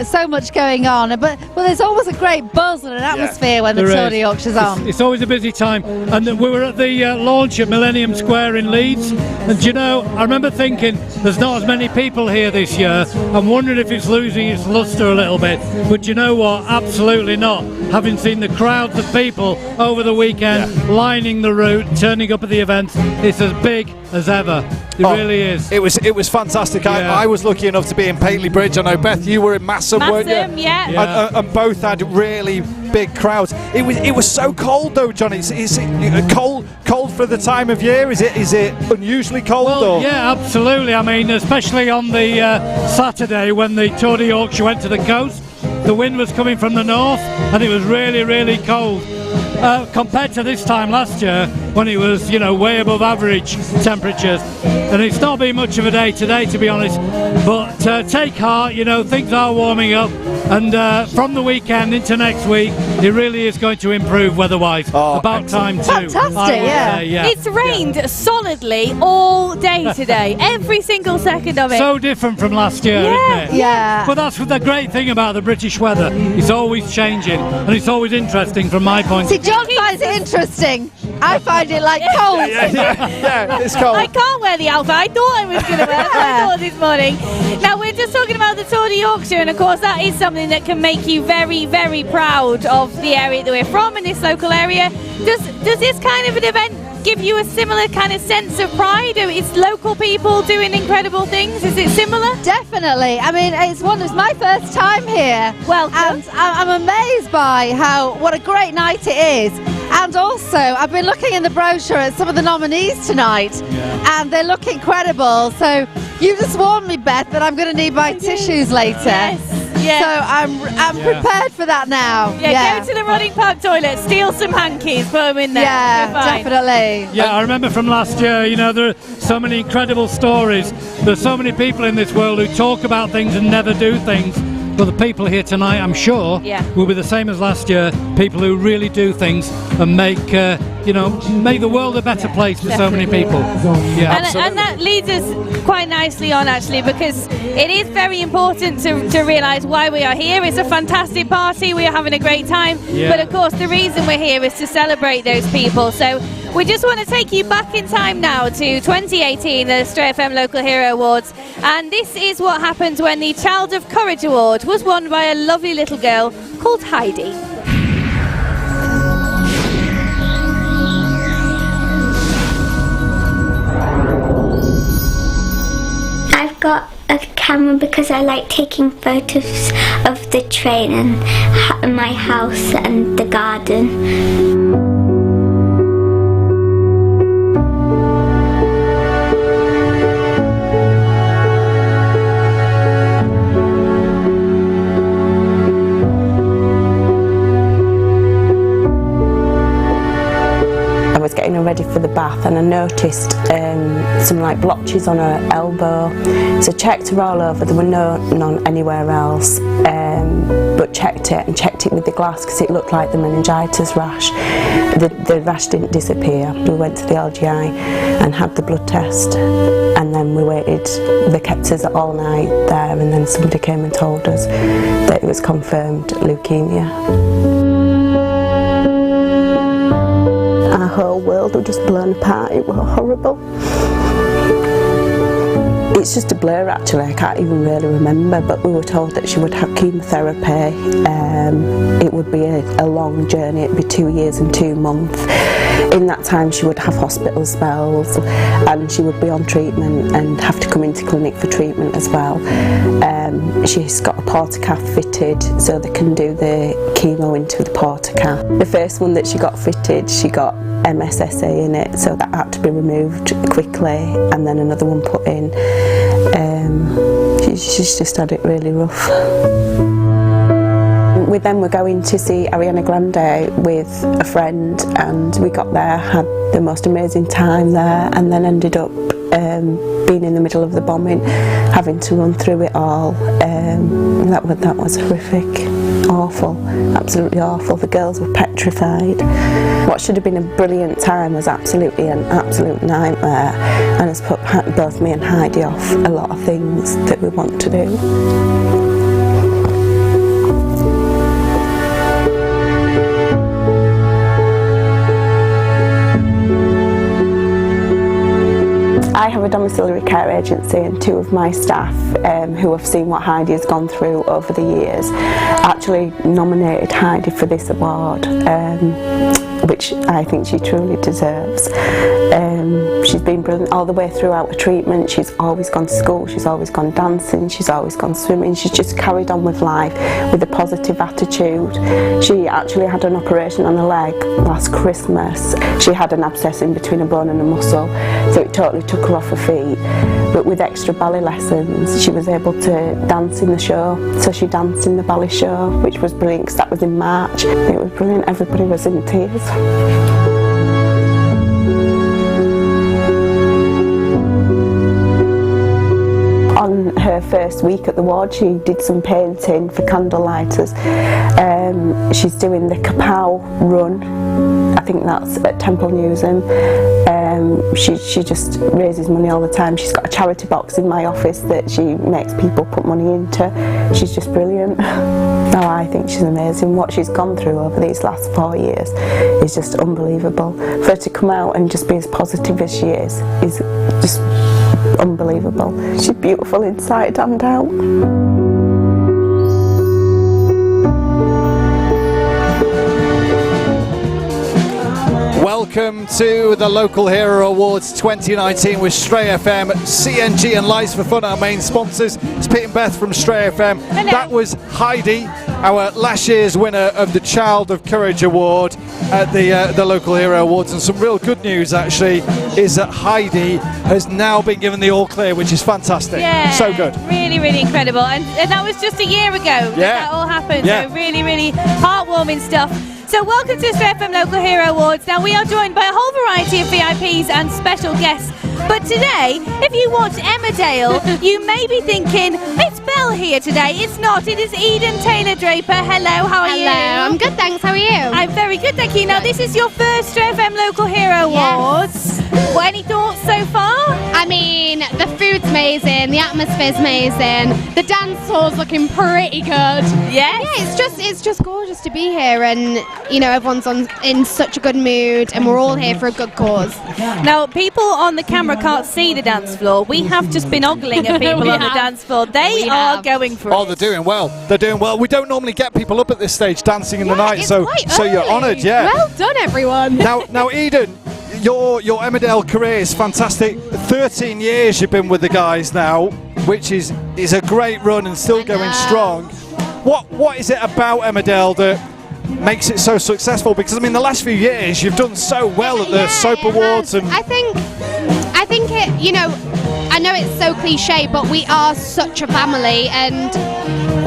So much going on. But there's always a great buzz and an atmosphere when the There Tour is. de Yorkshire's on. It's always a busy time. And we were at the launch at Millennium Square in Leeds. And you know, I remember thinking there's not as many people here this year. I'm wondering if it's losing its lustre a little bit. But you know what? Absolutely not. Having seen the crowds of people over the weekend lining the route, turning up at the event, it's as big as ever. It really is. It was fantastic. Yeah. I was lucky enough to be in Paisley Bridge. I know, Beth, you were in Massam, weren't you? Massam, yeah. And both had really big crowds. It was so cold though, John. Is it cold for the time of year? Is it unusually cold? Well, or? yeah, absolutely. I mean, especially on the Saturday when the Tour de Yorkshire went to the coast, the wind was coming from the north and it was really, really cold. Compared to this time last year when it was, you know, way above average temperatures. And it's not been much of a day today, to be honest. But take heart, you know, things are warming up. And from the weekend into next week, it really is going to improve weather-wise. About time too. Fantastic, I would yeah. say, yeah. It's rained solidly all day today, every single second of it. So different from last year, Yeah, isn't it? yeah. But that's the great thing about the British weather. It's always changing, and it's always interesting from my point See, of view. John finds it interesting. I find it like cold. Yeah, it's cold. I can't wear the outfit. I thought I was going to wear it this morning. Now, we're just talking about the Tour de Yorkshire, and of course, that is something that can make you very, very proud of the area that we're from in this local area. Does this kind of an event give you a similar kind of sense of pride? It's local people doing incredible things. Is it similar? Definitely. I mean, it's my first time here. Welcome. And I'm amazed by what a great night it is. And also, I've been looking in the brochure at some of the nominees tonight, and they look incredible. So you just warned me, Beth, that I'm going to need my tissues later. Yeah. So I'm prepared for that now. Yeah, go to the running park toilet, steal some hankies, put them in there. Yeah, You're fine. definitely. Yeah, I remember from last year, you know, there are so many incredible stories. There's so many people in this world who talk about things and never do things. But the people here tonight, I'm sure, will be the same as last year. People who really do things and make the world a better place for so many people. Yeah, And that leads us quite nicely on, actually, because it is very important to realise why we are here. It's a fantastic party. We are having a great time. Yeah. But of course, the reason we're here is to celebrate those people. So we just want to take you back in time now to 2018, the Stray FM Local Hero Awards. And this is what happened when the Child of Courage Award was won by a lovely little girl called Heidi. I've got a camera because I like taking photos of the train and my house and the garden. I was getting her ready for the bath and I noticed some like blotches on her elbow, so checked her all over. There were none anywhere else, but checked it with the glass because it looked like the meningitis rash. The rash didn't disappear. We went to the LGI and had the blood test, and then we waited. They kept us all night there, and then somebody came and told us that it was confirmed leukemia. Our whole world was just blown apart. It was horrible. It's just a blur actually, I can't even really remember, but we were told that she would have chemotherapy. It would be a long journey, it'd be 2 years and 2 months. In that time she would have hospital spells and she would be on treatment and have to come into clinic for treatment as well. She's got a portacath fitted so they can do the chemo into the portacath. The first one that she got fitted, she got MSSA in it, so that had to be removed quickly and then another one put in. She's just had it really rough. we then were going to see Ariana Grande with a friend, and we got there, had the most amazing time there, and then ended up being in the middle of the bombing, having to run through it all. That was horrific, awful, absolutely awful. The girls were petrified. What should have been a brilliant time was absolutely an absolute nightmare, and has put both me and Heidi off a lot of things that we want to do. I have a domiciliary care agency, and two of my staff who have seen what Heidi has gone through over the years actually nominated Heidi for this award, which I think she truly deserves. She's been brilliant all the way throughout her treatment. She's always gone to school, she's always gone dancing, she's always gone swimming. She's just carried on with life with a positive attitude. She actually had an operation on her leg last Christmas. She had an abscess in between a bone and a muscle, so it totally took her off her feet. But with extra ballet lessons, she was able to dance in the show. So she danced in the ballet show, which was brilliant because that was in March. It was brilliant, everybody was in tears. On her first week at the ward, she did some painting for candlelighters. She's doing the Kapow run, I think that's at Temple Newsham. She just raises money all the time. She's got a charity box in my office that she makes people put money into. She's just brilliant. No, I think she's amazing. What she's gone through over these last 4 years is just unbelievable. For her to come out and just be as positive as she is just unbelievable. She's beautiful inside and out. Welcome to the Local Hero Awards 2019 with Stray FM, CNG and Lights for Fun, our main sponsors. It's Pete and Beth from Stray FM. Hello. That was Heidi, our last year's winner of the Child of Courage Award at the Local Hero Awards. And some real good news, actually, is that Heidi has now been given the all clear, which is fantastic. Yeah, so good. Really, really incredible. And that was just a year ago that all happened. Yeah. So really, really heartwarming stuff. So welcome to Stray FM Local Hero Awards. Now we are joined by a whole variety of VIPs and special guests. But today, if you watch Emmerdale, you may be thinking, it's Belle here today. It's not. It is Eden Taylor-Draper. Hello, how are you? Hello, I'm good, thanks. How are you? I'm very good, thank you. Now, this is your first Stray FM Local Hero Awards. Well, any thoughts so far? I mean, the food's amazing, the atmosphere's amazing, the dance hall's looking pretty good. Yes. Yeah, it's just gorgeous to be here, and you know, everyone's in such a good mood, and we're all here for a good cause. Now, people on the camera can't see the dance floor. We have just been ogling at people on the dance floor. They are going for it. Oh, they're doing well. They're doing well. We don't normally get people up at this stage dancing in the night, so you're honoured. Yeah. Well done, everyone. Now, Eden, your Emmerdale career is fantastic. 13 years you've been with the guys now, which is a great run and still going strong. What is it about Emmerdale that makes it so successful? Because I mean, the last few years you've done so well at the soap awards, and I think it. You know, I know it's so cliche, but we are such a family, and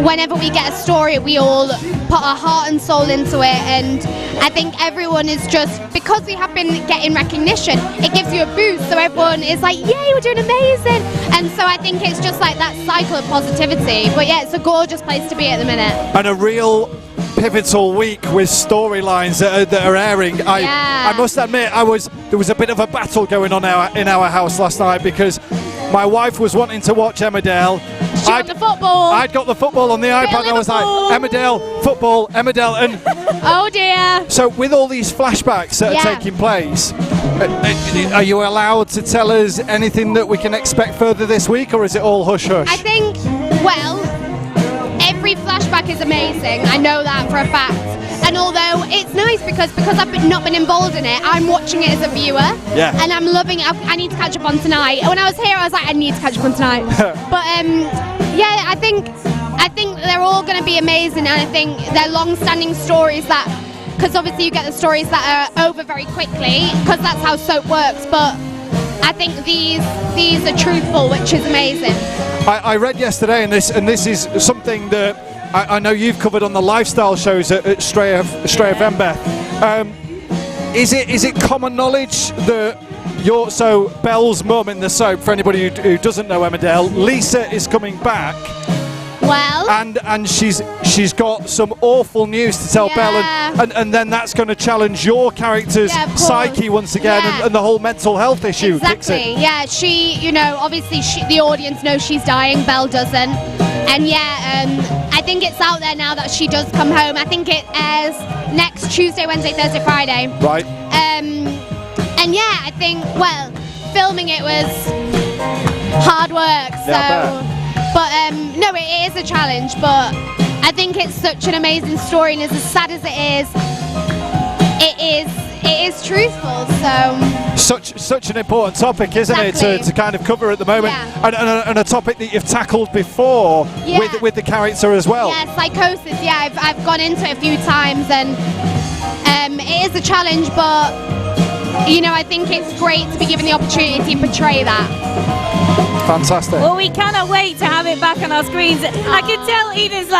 whenever we get a story, we all put our heart and soul into it, and I think everyone is just, because we have been getting recognition, it gives you a boost, so everyone is like, yay, we're doing amazing, and so I think it's just like that cycle of positivity. But yeah, it's a gorgeous place to be at the minute. and a real pivotal week with storylines that are airing. I must admit, there was a bit of a battle going on in our house last night, because my wife was wanting to watch Emmerdale. I'd the football. I'd got the football on the iPad, and I was like, Emmerdale, football, Emmerdale, and oh dear. So with all these flashbacks that are taking place, are you allowed to tell us anything that we can expect further this week, or is it all hush-hush? I think, well, every flashback is amazing. I know that for a fact. And although it's nice because I've not been involved in it, I'm watching it as a viewer. Yeah. And I'm loving it. I need to catch up on tonight. When I was here, I was like, I need to catch up on tonight. But yeah, I think they're all going to be amazing, and I think they're long-standing stories that, because obviously you get the stories that are over very quickly, because that's how soap works. But I think these are truthful, which is amazing. I read yesterday, and this is something that I know you've covered on the lifestyle shows at Stray FM, Beth. Is it common knowledge that Belle's mum in the soap, for anybody who doesn't know Emmerdale, Lisa is coming back? Well, and she's got some awful news to tell Belle, and then that's going to challenge your character's psyche once again, and the whole mental health issue kicks in. Exactly. Yeah, she, obviously the audience knows she's dying. Belle doesn't, and I think it's out there now that she does come home. I think it airs next Tuesday, Wednesday, Thursday, Friday. Right. And I think filming it was hard work. So. But no, it is a challenge, but I think it's such an amazing story, and as sad as it is truthful. So such an important topic, isn't it, to kind of cover at the moment, and a topic that you've tackled before with the character as well. Yeah, psychosis. Yeah, I've gone into it a few times, and it is a challenge, but I think it's great to be given the opportunity to portray that. Fantastic. Well, we cannot wait to have it back on our screens. I can tell Edith's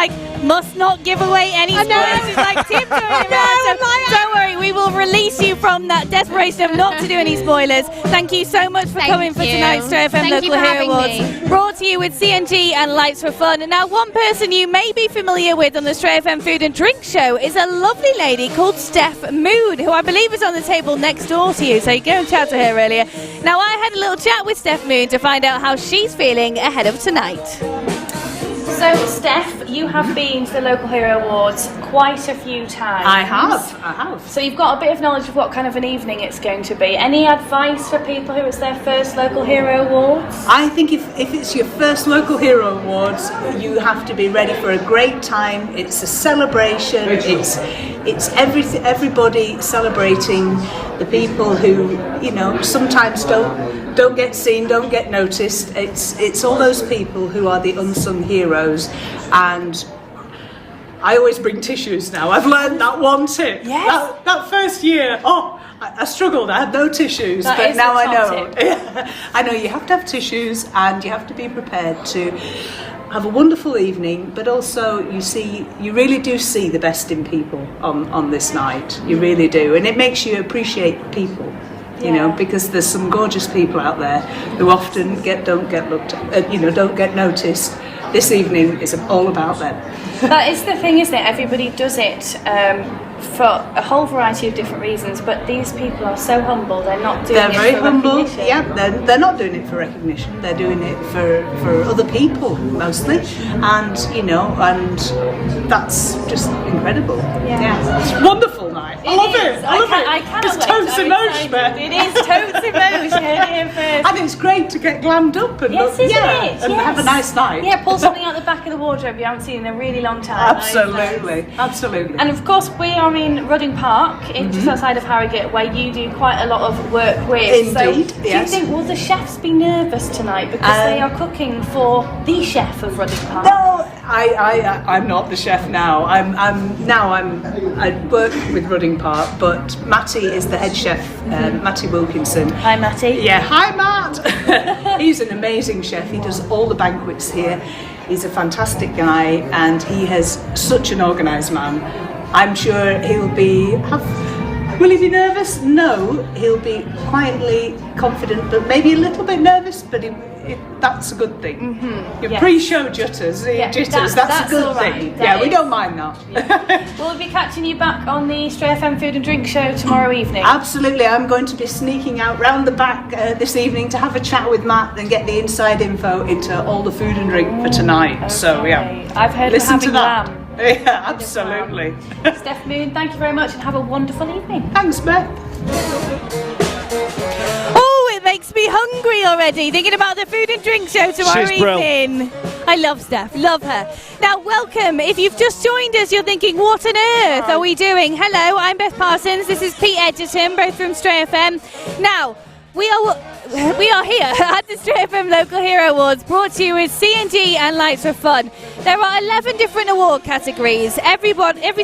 must not give away any spoilers. She's tiptoeing around. Don't worry, we will release you from that desperation of not to do any spoilers. Thank you so much for coming for tonight's Stray FM Local Hero Awards. Brought to you with CNG and Lights for Fun. And now one person you may be familiar with on the Stray FM Food and Drink Show is a lovely lady called Steph Mood, who I believe is on the table next door to you. So you go and chat to her earlier. Now, I had a little chat with Steph Mood to find out how she's feeling ahead of tonight. So, Steph, you have been to the Local Hero Awards quite a few times. I have. So you've got a bit of knowledge of what kind of an evening it's going to be. Any advice for people who it's their first Local Hero Awards? I think if it's your first Local Hero Awards, you have to be ready for a great time. It's a celebration. It's everybody celebrating the people who, sometimes don't get seen, don't get noticed. It's all those people who are the unsung heroes, and I always bring tissues now. I've learned that one tip. Yes. That first year, I struggled. I had no tissues, but now I know. I know you have to have tissues, and you have to be prepared to have a wonderful evening, but also you really do see the best in people on this night. You really do, and it makes you appreciate people. Because there's some gorgeous people out there who often don't get noticed. This evening is all about them. That is the thing, isn't it? Everybody does it for a whole variety of different reasons, but these people are so humble. They're not doing it for recognition. They're very humble. Yeah, they're not doing it for recognition. They're doing it for other people mostly, and and that's just incredible. Yeah, it's a wonderful night. I love it. I cannot wait. It's totes emotion. It is totes emotion here first. And it's great to get glammed up and have a nice night. Yeah, pull something out the back of the wardrobe you haven't seen in a really long time. Absolutely. And of course, we are in Rudding Park, just outside of Harrogate, where you do quite a lot of work with. Indeed, so, do you think, will the chefs be nervous tonight because they are cooking for the chef of Rudding Park? No, I'm not the chef now. I work with Rudding Park, but Matty is the head chef, Matty Wilkinson. Hi, Matty. Yeah, hi, Matt. He's an amazing chef. He does all the banquets here. He's a fantastic guy, and he has such an organised man. I'm sure will he be nervous? No, he'll be quietly confident, but maybe a little bit nervous, but that's a good thing. Your pre-show jitters, that's a good thing. We don't mind that. Will we be catching you back on the Stray FM Food and Drink Show tomorrow evening? Absolutely. I'm going to be sneaking out round the back this evening to have a chat with Matt and get the inside info into all the food and drink for tonight. Okay. So I've heard listen of having to that. lamb. Yeah, absolutely. Steph Moon, thank you very much, and have a wonderful evening. Thanks, Beth. Oh, it makes me hungry already, thinking about the food and drink show tomorrow evening. I love Steph, love her. Now, welcome. If you've just joined us, you're thinking, what on earth are we doing? Hello, I'm Beth Parsons. This is Pete Egerton, both from Stray FM. Now, we are here at the Stray FM Local Hero Awards, brought to you with CNG and Lights for Fun. There are 11 different award categories. Every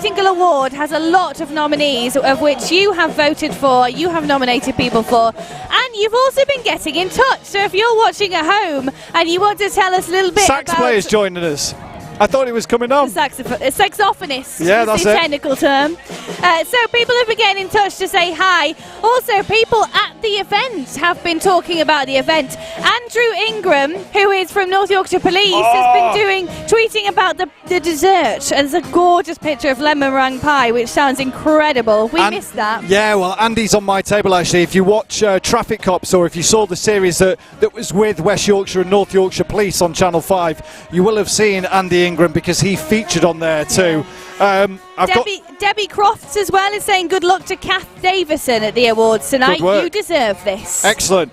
single award has a lot of nominees, of which you have voted for, you have nominated people for, and you've also been getting in touch. So if you're watching at home and you want to tell us a little bit Sax players joining us. I thought he was coming on. A saxophonist. Yeah, is that's the it. technical term. So people have been getting in touch to say hi. Also, people at the event have been talking about the event. Andrew Ingram, who is from North Yorkshire Police, has been tweeting about the dessert. There's a gorgeous picture of lemon meringue pie, which sounds incredible. We missed that. Yeah, well, Andy's on my table actually. If you watch Traffic Cops, or if you saw the series that was with West Yorkshire and North Yorkshire Police on Channel 5, you will have seen Andy Ingram because he featured on there too. Debbie Crofts as well is saying good luck to Kath Davison at the awards tonight. You deserve this. Excellent.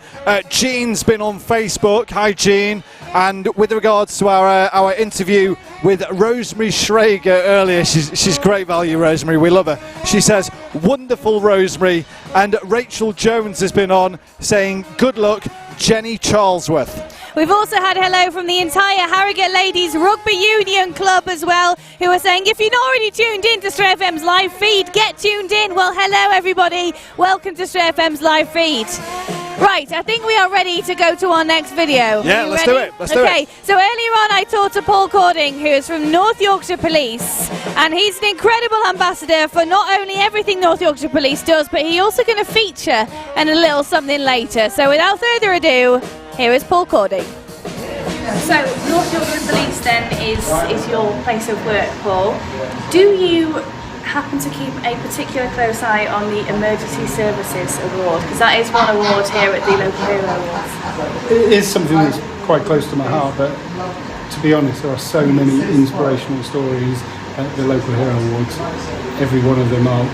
Jean's been on Facebook. Hi, Jean. And with regards to our interview with Rosemary Schrager earlier, she's great value, Rosemary. We love her. She says, wonderful, Rosemary. And Rachel Jones has been on saying, good luck, Jenny Charlesworth. We've also had hello from the entire Harrogate Ladies Rugby Union Club as well, who are saying, if you're not already tuned in to Stray FM's live feed, get tuned in. Well, hello everybody. Welcome to Stray FM's live feed. Right, I think we are ready to go to our next video. Yeah, let's do it. Okay, so earlier on I talked to Paul Cording, who is from North Yorkshire Police, and he's an incredible ambassador for not only everything North Yorkshire Police does, but he's also going to feature in a little something later. So without further ado, here is Paul Cording. So North Yorkshire Police then is your place of work, Paul. Do you happen to keep a particular close eye on the Emergency Services Award? Because that is one award here at the Local Hero Awards. It is something that's quite close to my heart, but to be honest, there are so many inspirational stories at the Local Hero Awards. Every one of them are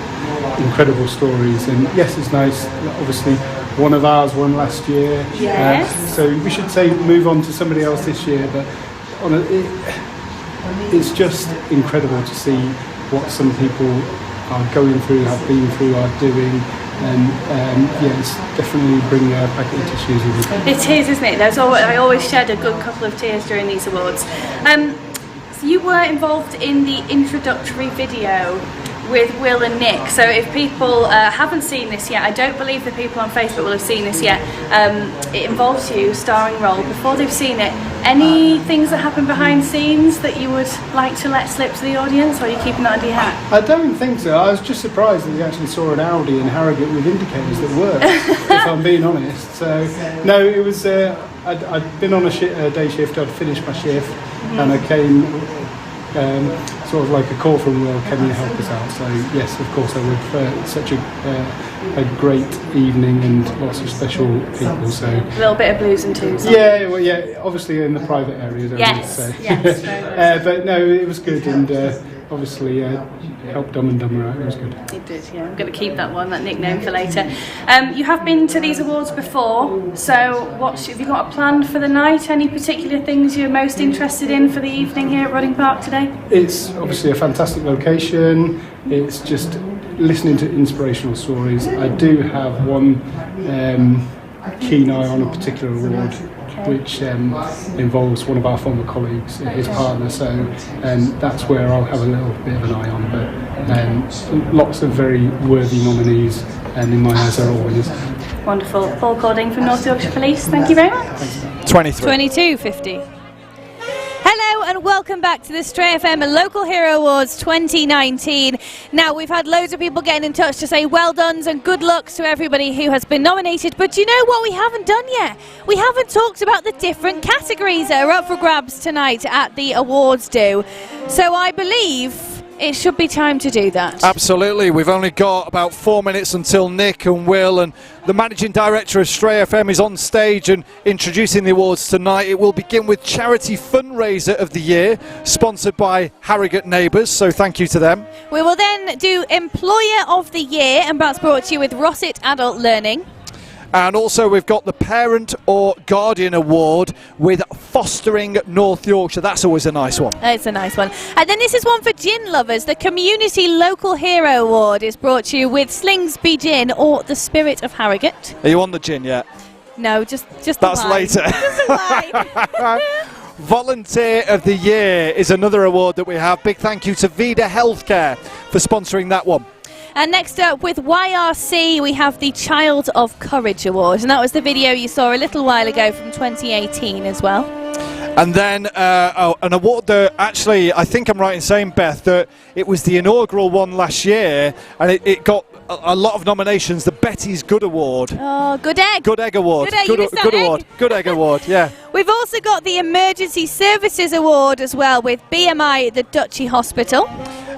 incredible stories, and yes, it's nice. Obviously, one of ours won last year. Yes. So we should say move on to somebody else this year, but it's just incredible to see what some people are going through, have been through, are doing, and it's definitely bringing a packet of tissues with it. It is, isn't it? I always shed a good couple of tears during these awards. So you were involved in the introductory video with Will and Nick. So if people haven't seen this yet, I don't believe the people on Facebook will have seen this yet. It involves you, starring role. Before they've seen it, any things that happen behind scenes that you would like to let slip to the audience, or are you keeping that under your hat? I don't think so. I was just surprised that we actually saw an Audi in Harrogate with indicators that worked, if I'm being honest. So, no, it was, I'd been on a day shift, I'd finished my shift, and I came, sort of like a call from Will, can you help us out? So yes, of course I would. Such a great evening and lots of special people. So a little bit of blues and twos. Yeah, well, yeah, obviously in the private areas. Yes, yes. But no, it was good, and obviously helped Dumb and Dumber out. It was good. It did, yeah. I'm going to keep that nickname for later. You have been to these awards before, so have you got a plan for the night? Any particular things you're most interested in for the evening here at Rudding Park today? It's obviously a fantastic location. It's just listening to inspirational stories. I do have one keen eye on a particular award, which involves one of our former colleagues, his partner, so that's where I'll have a little bit of an eye on, but lots of very worthy nominees, and in my eyes they're all winners. Wonderful. Paul Cording from North Yorkshire Police, thank you very much. 22.50. Hello and welcome back to the Stray FM Local Hero Awards 2019. Now, we've had loads of people getting in touch to say well done and good luck to everybody who has been nominated, but you know what we haven't done yet? We haven't talked about the different categories that are up for grabs tonight at the awards do. So I believe it should be time to do that. Absolutely. We've only got about 4 minutes until Nick and Will and the managing director of Stray FM is on stage and introducing the awards tonight. It will begin with Charity Fundraiser of the Year, sponsored by Harrogate Neighbours, so thank you to them. We will then do Employer of the Year, and that's brought to you with Rossett Adult Learning. And also we've got the Parent or Guardian Award with Fostering North Yorkshire. That's always a nice one. It's a nice one. And then this is one for gin lovers. The Community Local Hero Award is brought to you with Slingsby Gin or the Spirit of Harrogate. Are you on the gin yet? No, just that's the wine. Later. Just the wine. Volunteer of the Year is another award that we have. Big thank you to Vida Healthcare for sponsoring that one. And next up with YRC, we have the Child of Courage Award. And that was the video you saw a little while ago from 2018 as well. And then an award that actually, I think I'm right in saying, Beth, that it was the inaugural one last year, and it got a lot of nominations. The Betty's Good Award. Oh, Good Egg. Good Egg Award. Good Egg, you missed that egg. Award. Good Egg Award, yeah. We've also got the Emergency Services Award as well with BMI, the Duchy Hospital.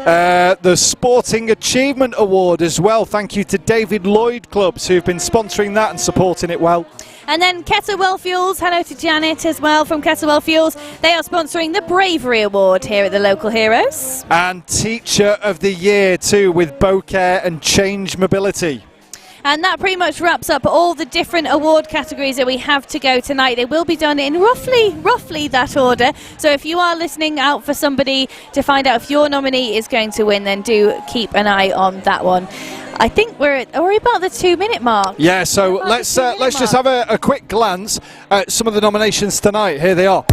The Sporting Achievement Award as well. Thank you to David Lloyd Clubs who've been sponsoring that and supporting it well. And then Kettlewell Fuels, hello to Janet as well from Kettlewell Fuels. They are sponsoring the Bravery Award here at the Local Heroes. And Teacher of the Year too with Bowcare and Change Mobility. And that pretty much wraps up all the different award categories that we have to go tonight. They will be done in roughly that order. So if you are listening out for somebody to find out if your nominee is going to win, then do keep an eye on that one. I think we're about the 2-minute mark. Yeah, so let's just have a quick glance at some of the nominations tonight. Here they are.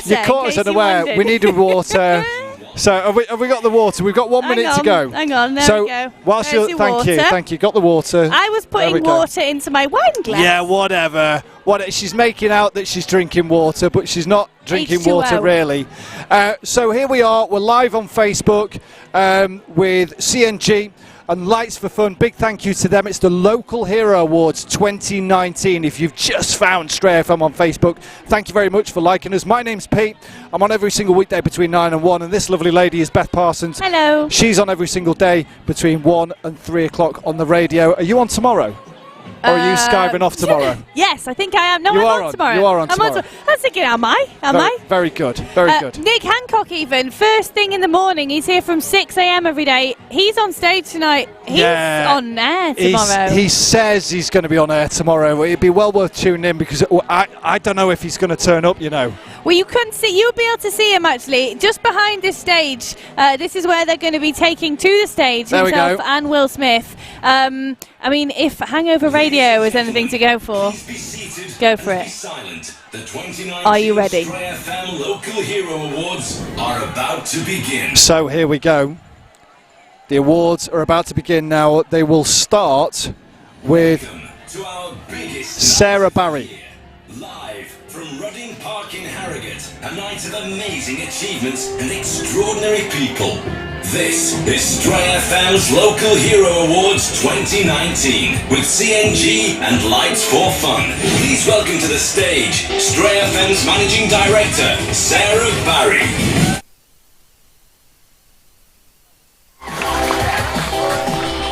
water. You caught us unaware. We needed water. So have we got the water? We've got 1 minute to go. Hang on, there we go. Whilst There's you're, your thank you. Got the water. I was putting water into my wine glass. Yeah, whatever. She's making out that she's drinking water, but she's not drinking H2O. water really. So here we are. We're live on Facebook with CNG and Lights for Fun. Big thank you to them. It's the Local Hero Awards 2019. If you've just found Stray FM on Facebook, thank you very much for liking us. My name's Pete. I'm on every single weekday between 9 and 1, and this lovely lady is Beth Parsons. Hello. She's on every single day between 1 and 3 o'clock on the radio. Are you on tomorrow? Or are you skiving off tomorrow? Yes, I think I am. No, You I'm are on on. tomorrow. You are on I'm tomorrow. I was thinking, am I? Very good. Very good. Nick Hancock, even first thing in the morning, he's here from 6 a.m. every day. He's on stage tonight. He's on air tomorrow. He says he's going to be on air tomorrow. It'd be well worth tuning in because I don't know if he's going to turn up, you know. Well, you couldn't see. You'll be able to see him actually just behind this stage. This is where they're going to be taking to the stage There we himself go. and Will Smith. I mean, if Hangover Radio is anything to go for it. Are you ready? Stray FM Local Hero Awards are about to begin. So here we go. The awards are about to begin now. They will start with Sarah Barry. Live from Rudding Park in Harrogate, a night of amazing achievements and extraordinary people. This is Stray FM's Local Hero Awards 2019 with CNG and Lights for Fun. Please welcome to the stage Stray FM's Managing Director, Sarah Barry.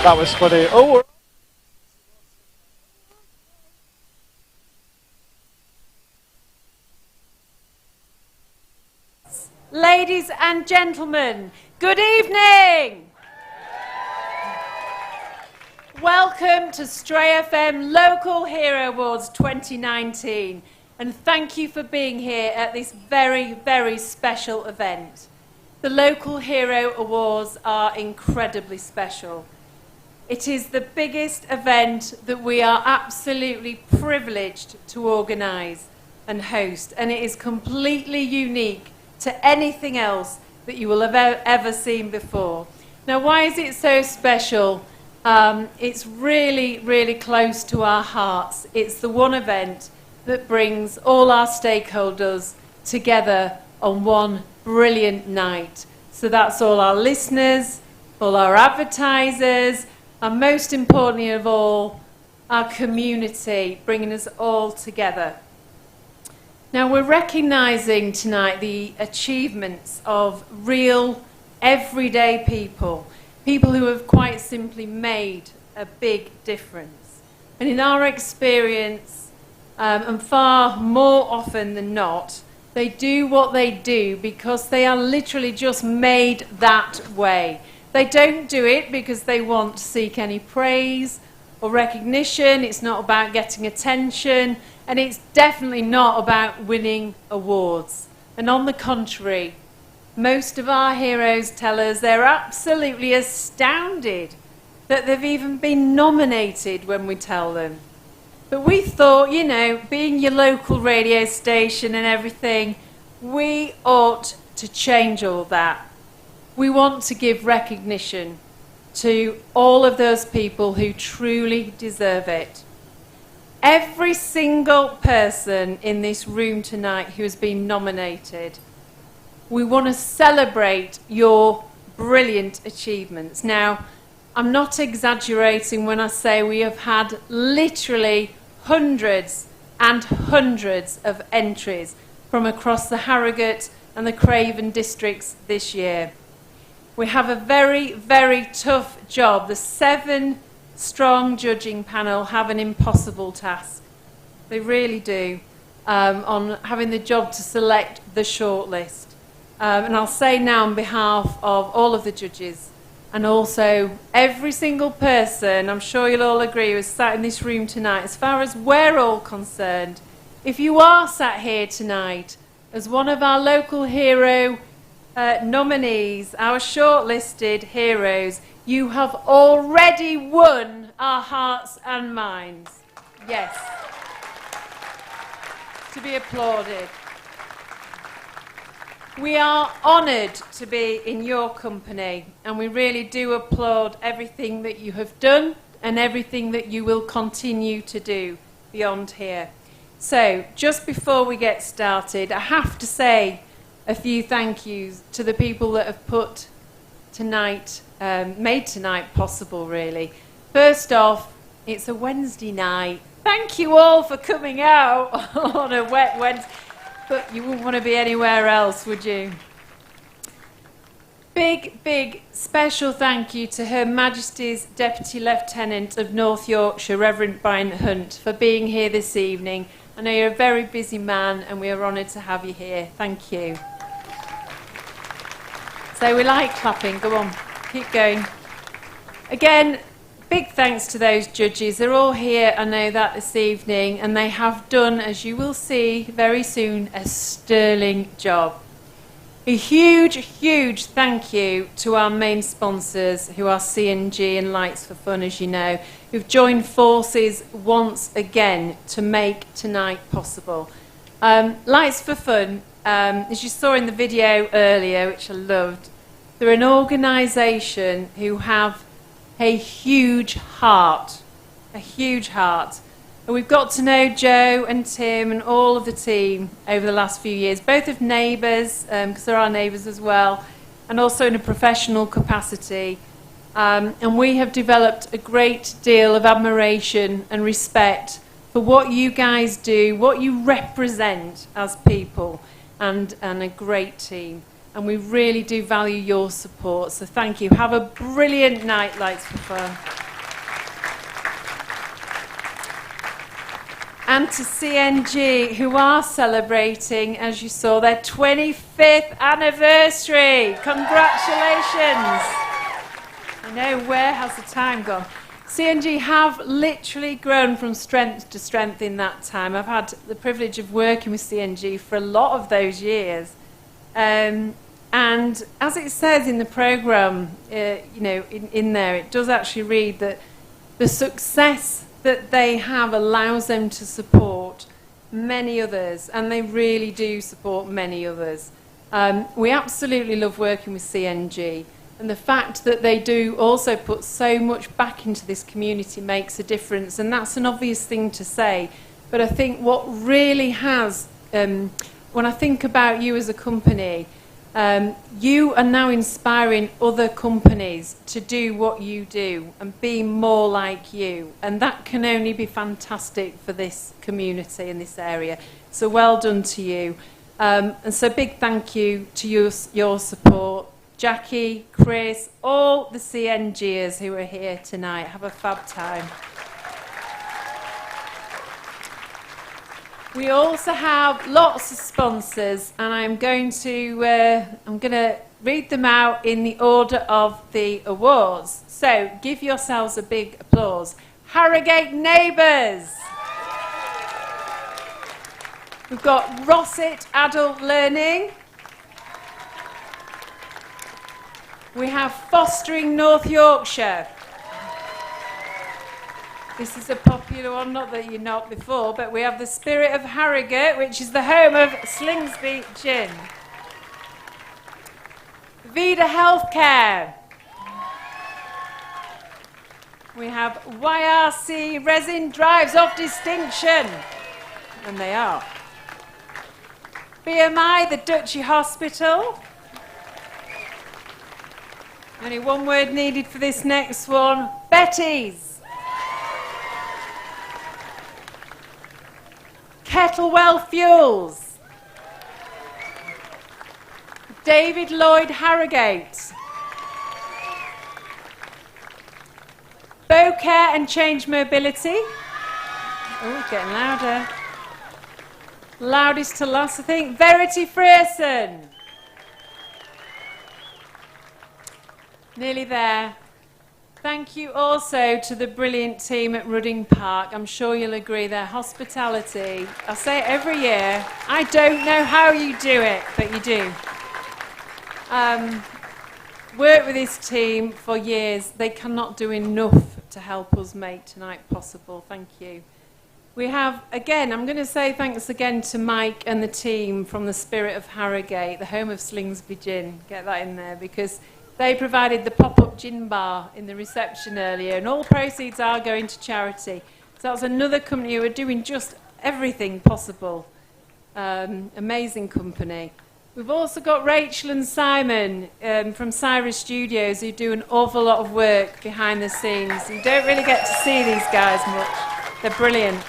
That was funny. Oh. Ladies and gentlemen, good evening. Welcome to Stray FM Local Hero Awards 2019, and thank you for being here at this very, very special event. The Local Hero Awards are incredibly special. It is the biggest event that we are absolutely privileged to organise and host, and it is completely unique to anything else that you will have ever seen before. Now, why is it so special? It's really, really close to our hearts. It's the one event that brings all our stakeholders together on one brilliant night. So that's all our listeners, all our advertisers, and most importantly of all, our community, bringing us all together. Now, we're recognising tonight the achievements of real, everyday people, people who have quite simply made a big difference. And in our experience, and far more often than not, they do what they do because they are literally just made that way. They don't do it because they want to seek any praise or recognition. It's not about getting attention. And it's definitely not about winning awards. And on the contrary, most of our heroes tell us they're absolutely astounded that they've even been nominated when we tell them. But we thought, you know, being your local radio station and everything, we ought to change all that. We want to give recognition to all of those people who truly deserve it. Every single person in this room tonight who has been nominated, we want to celebrate your brilliant achievements. Now, I'm not exaggerating when I say we have had literally hundreds and hundreds of entries from across the Harrogate and the Craven districts this year. We have a very, very tough job. The 7 strong judging panel have an impossible task. They really do, on having the job to select the shortlist. And I'll say now on behalf of all of the judges and also every single person, I'm sure you'll all agree, who's sat in this room tonight, as far as we're all concerned, if you are sat here tonight as one of our local hero nominees, our shortlisted heroes, you have already won our hearts and minds. Yes. To be applauded. We are honoured to be in your company, and we really do applaud everything that you have done and everything that you will continue to do beyond here. So, just before we get started, I have to say a few thank yous to the people that have put tonight, made tonight possible, really. First off, it's a Wednesday night. Thank you all for coming out on a wet Wednesday. But you wouldn't want to be anywhere else, would you? Big special thank you to Her Majesty's Deputy Lieutenant of North Yorkshire, Reverend Brian Hunt, for being here this evening. I know you're a very busy man and we are honoured to have you here. Thank you. So we like clapping. Go on, keep going. Again, big thanks to those judges. They're all here, I know that, this evening, and they have done, as you will see very soon, a sterling job. A huge thank you to our main sponsors, who are CNG and Lights for Fun, as you know, who've joined forces once again to make tonight possible. Lights for Fun, as you saw in the video earlier, which I loved, they're an organisation who have a huge heart. And we've got to know Joe and Tim and all of the team over the last few years, both of neighbours, because there are neighbours as well, and also in a professional capacity. And we have developed a great deal of admiration and respect for what you guys do, what you represent as people, and a great team. And we really do value your support, so thank you. Have a brilliant night, Lights for Fun. And to CNG, who are celebrating, as you saw, their 25th anniversary. Congratulations. I know, where has the time gone? CNG have literally grown from strength to strength in that time. I've had the privilege of working with CNG for a lot of those years. And as it says in the programme, in there, it does actually read that the success that they have allows them to support many others, and they really do support many others. We absolutely love working with CNG, and the fact that they do also put so much back into this community makes a difference, and that's an obvious thing to say. But I think what really has, when I think about you as a company, you are now inspiring other companies to do what you do and be more like you, and that can only be fantastic for this community in this area. So well done to you, and so big thank you to your support, Jackie, Chris, all the CNGers who are here tonight. Have a fab time. We also have lots of sponsors, and I'm going to read them out in the order of the awards. So give yourselves a big applause. Harrogate Neighbours. We've got Rossett Adult Learning. We have Fostering North Yorkshire. This is a popular one, not that you're not before, but we have the Spirit of Harrogate, which is the home of Slingsby Gin. Vida Healthcare. We have YRC Resin Drives of Distinction. And they are. BMI, the Duchy Hospital. Only one word needed for this next one. Betty's. Kettlewell Fuels. David Lloyd Harrogate. Bowcare and Change Mobility. Oh, getting louder. Loudest to last, I think. Verity Frierson. Nearly there. Thank you also to the brilliant team at Rudding Park. I'm sure you'll agree, their hospitality, I say it every year, I don't know how you do it, but you do. Worked with this team for years. They cannot do enough to help us make tonight possible. Thank you. We have, again, I'm going to say thanks again to Mike and the team from the Spirit of Harrogate, the home of Slingsby Gin. Get that in there, because they provided the pop-up gin bar in the reception earlier, and all proceeds are going to charity. So that's another company who are doing just everything possible. Amazing company. We've also got Rachel and Simon from Cyrus Studios, who do an awful lot of work behind the scenes. You don't really get to see these guys much. They're brilliant.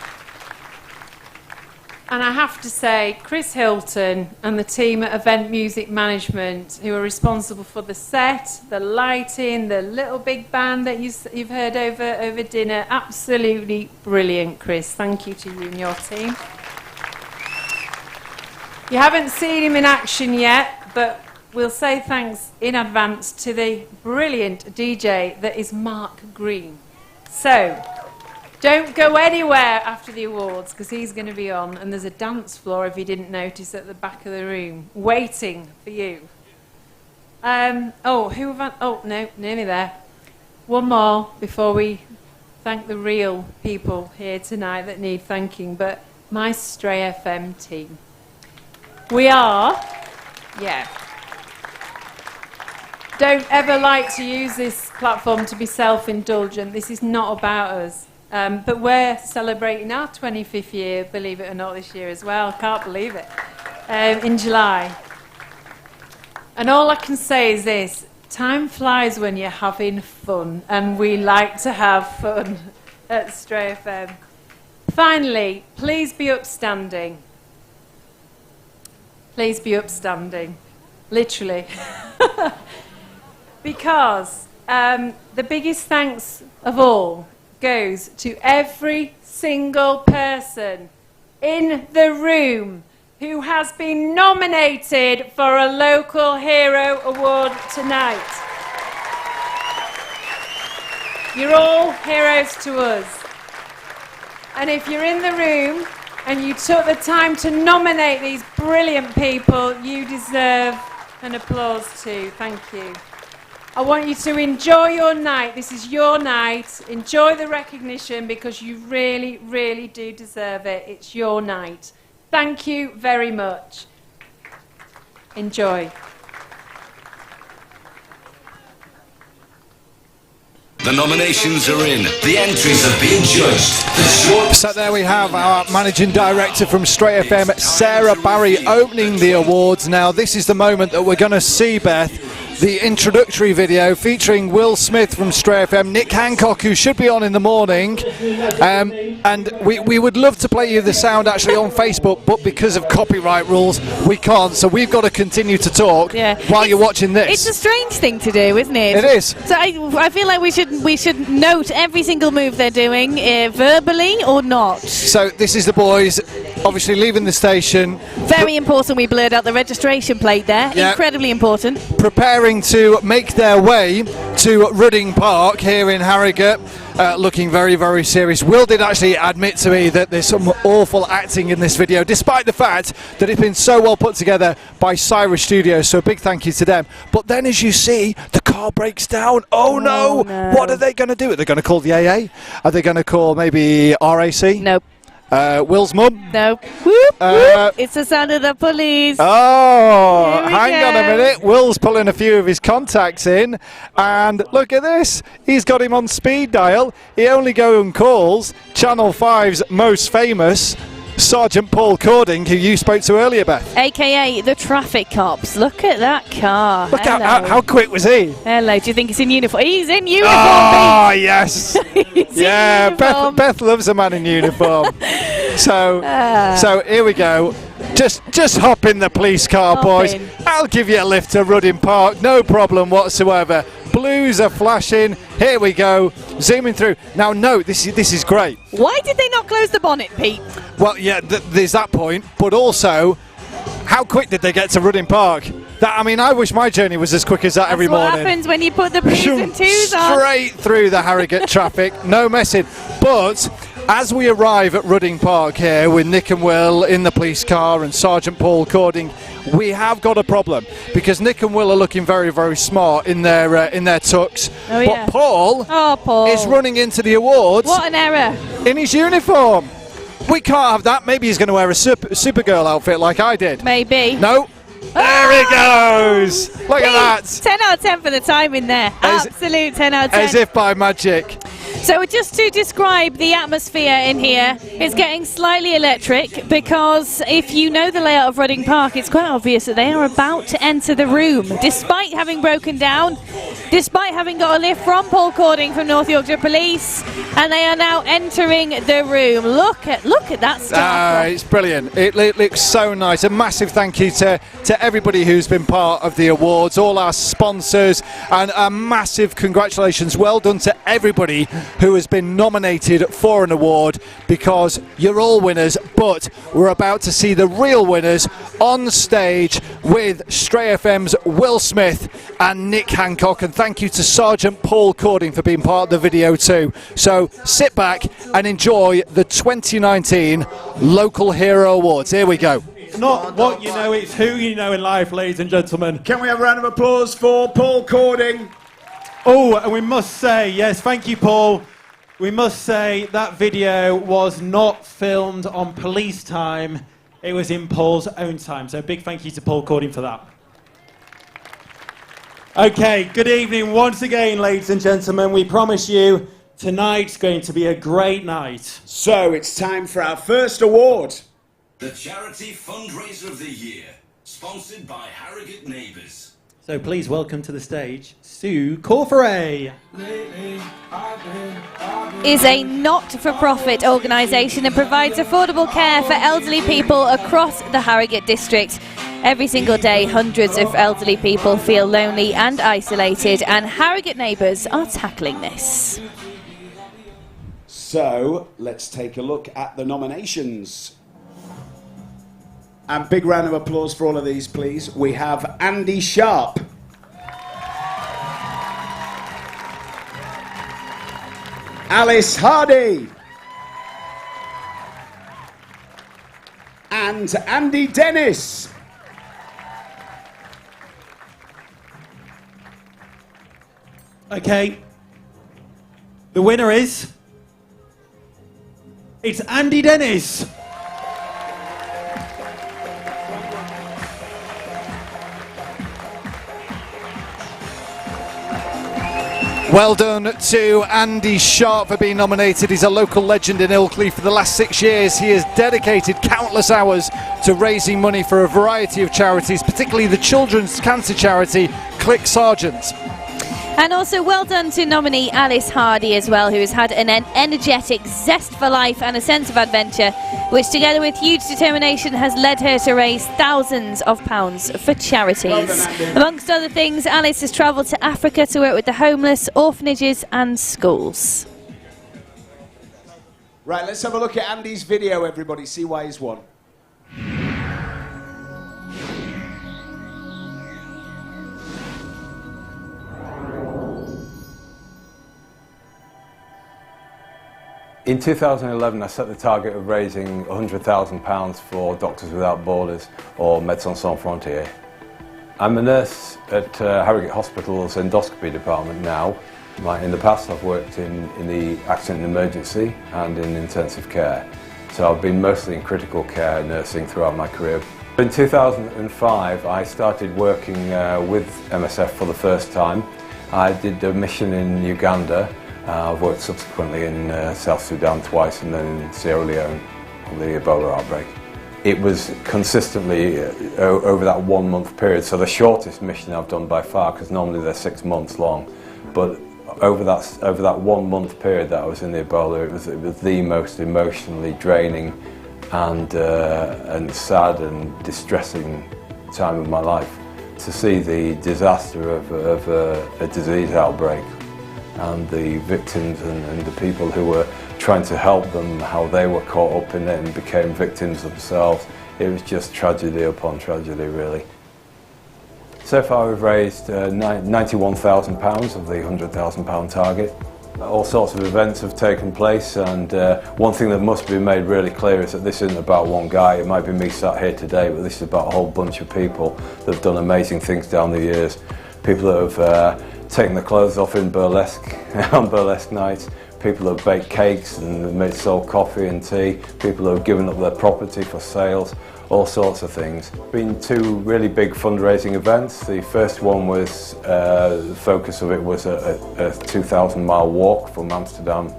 And I have to say, Chris Hilton and the team at Event Music Management, who are responsible for the set, the lighting, the little big band that you've heard over dinner. Absolutely brilliant, Chris. Thank you to you and your team. You haven't seen him in action yet, but we'll say thanks in advance to the brilliant DJ that is Mark Green. So, don't go anywhere after the awards, because he's going to be on, and there's a dance floor, if you didn't notice, at the back of the room, waiting for you. No, nearly there. One more before we thank the real people here tonight that need thanking, but my Stray FM team. We are, don't ever like to use this platform to be self-indulgent. This is not about us. But we're celebrating our 25th year, believe it or not, this year as well. Can't believe it. In July. And all I can say is this: time flies when you're having fun, and we like to have fun at Stray FM. Finally, please be upstanding. Please be upstanding. Literally. Because the biggest thanks of all goes to every single person in the room who has been nominated for a Local Hero Award tonight. You're all heroes to us. And if you're in the room and you took the time to nominate these brilliant people, you deserve an applause too. Thank you. I want you to enjoy your night. This is your night. Enjoy the recognition, because you really, really do deserve it. It's your night. Thank you very much. Enjoy. The nominations are in. The entries have been judged. So there we have our managing director from Stray FM, Sarah Barry, opening the awards. Now this is the moment that we're going to see, Beth, the introductory video featuring Will Smith from Stray FM, Nick Hancock, who should be on in the morning, and we would love to play you the sound actually on Facebook, but because of copyright rules we can't, so we've got to continue to talk while you're watching this. It's a strange thing to do, isn't it? It is. So I feel like we should note every single move they're doing, verbally or not. So this is the boys obviously leaving the station. Very important we blurred out the registration plate there. Yeah. Incredibly important. Preparing to make their way to Rudding Park here in Harrogate, looking very, very serious. Will did actually admit to me that there's some awful acting in this video, despite the fact that it's been so well put together by Cyrus Studios, so a big thank you to them. But then as you see, the car breaks down. Oh no! What are they going to do? Are they going to call the AA? Are they going to call maybe RAC? Nope. Will's mum? No. Whoop, whoop. It's the sound of the police. Oh, hang on a minute. Will's pulling a few of his contacts in, and look at this. He's got him on speed dial. He only goes and calls Channel 5's most famous Sergeant Paul Cording, who you spoke to earlier, Beth. AKA the traffic cops. Look at that car. Look how quick was he? Hello, do you think he's in uniform? He's in uniform. Oh, yes. Yeah, Beth loves a man in uniform. So here we go. Just hop in the police car, boys. I'll give you a lift to Rudding Park, no problem whatsoever. Blues are flashing. Here we go, zooming through. Now, note, this is great. Why did they not close the bonnet, Pete? Well, yeah, there's that point, but also, how quick did they get to Rudding Park? I wish my journey was as quick as that every morning. That's what happens when you put the B's and 2s on. Straight through the Harrogate traffic, no messing. But as we arrive at Rudding Park here with Nick and Will in the police car and Sergeant Paul Cording, we have got a problem, because Nick and Will are looking very, very smart in their tux. Oh, yeah. But Paul is running into the awards. What an error. In his uniform. We can't have that. Maybe he's going to wear a Supergirl outfit like I did. Maybe. No. There he goes. Look at that. 10 out of 10 for the timing there. Absolute 10 out of 10. As if by magic. So just to describe the atmosphere in here, it's getting slightly electric because if you know the layout of Rudding Park, it's quite obvious that they are about to enter the room. Despite having broken down, despite having got a lift from Paul Cording from North Yorkshire Police, and they are now entering the room. Look at that stuff. It's brilliant. It looks so nice. A massive thank you to everybody who's been part of the awards, all our sponsors, and a massive congratulations. Well done to everybody who has been nominated for an award, because you're all winners, but we're about to see the real winners on stage with Stray FM's Will Smith and Nick Hancock, and thank you to Sergeant Paul Cording for being part of the video too. So sit back and enjoy the 2019 Local Hero Awards. Here we go. It's not what you know, it's who you know in life, ladies and gentlemen. Can we have a round of applause for Paul Cording? Oh, and we must say, yes, thank you, Paul. We must say that video was not filmed on police time. It was in Paul's own time. So a big thank you to Paul Cording for that. Okay, good evening once again, ladies and gentlemen. We promise you tonight's going to be a great night. So it's time for our first award. The Charity Fundraiser of the Year, sponsored by Harrogate Neighbours. So please welcome to the stage, Sue Corferay. Is a not-for-profit organisation and provides affordable care for elderly people across the Harrogate district. Every single day, hundreds of elderly people feel lonely and isolated, and Harrogate Neighbours are tackling this. So let's take a look at the nominations. And big round of applause for all of these, please. We have Andy Sharp. Alice Hardy. And Andy Dennis. Okay. The winner is... It's Andy Dennis. Well done to Andy Sharp for being nominated. He's a local legend in Ilkley. For the last 6 years, he has dedicated countless hours to raising money for a variety of charities, particularly the children's cancer charity, Click Sargent. And also well done to nominee Alice Hardy as well, who has had an energetic zest for life and a sense of adventure, which together with huge determination has led her to raise thousands of pounds for charities. Amongst other things, Alice has travelled to Africa to work with the homeless, orphanages and schools. Right, let's have a look at Andy's video, everybody, see why he's won. In 2011, I set the target of raising £100,000 for Doctors Without Borders, or Médecins Sans Frontières. I'm a nurse at Harrogate Hospital's endoscopy department now. In the past, I've worked in the accident and emergency and in intensive care. So I've been mostly in critical care nursing throughout my career. In 2005, I started working with MSF for the first time. I did a mission in Uganda. I've worked subsequently in South Sudan twice and then in Sierra Leone on the Ebola outbreak. It was consistently over that 1 month period, so the shortest mission I've done by far, because normally they're 6 months long. But over that 1 month period that I was in the Ebola, it was the most emotionally draining and sad and distressing time of my life. To see the disaster of a disease outbreak, and the victims and the people who were trying to help them, how they were caught up in it and became victims themselves. It was just tragedy upon tragedy, really. So far we've raised £91,000 of the £100,000 target. All sorts of events have taken place, and one thing that must be made really clear is that this isn't about one guy. It might be me sat here today, but this is about a whole bunch of people that have done amazing things down the years. People that have taken the clothes off in burlesque, on burlesque nights, people who have baked cakes and sold coffee and tea, people who have given up their property for sales, all sorts of things. Been 2 really big fundraising events. The first one was, the focus of it was a 2,000-mile walk from Amsterdam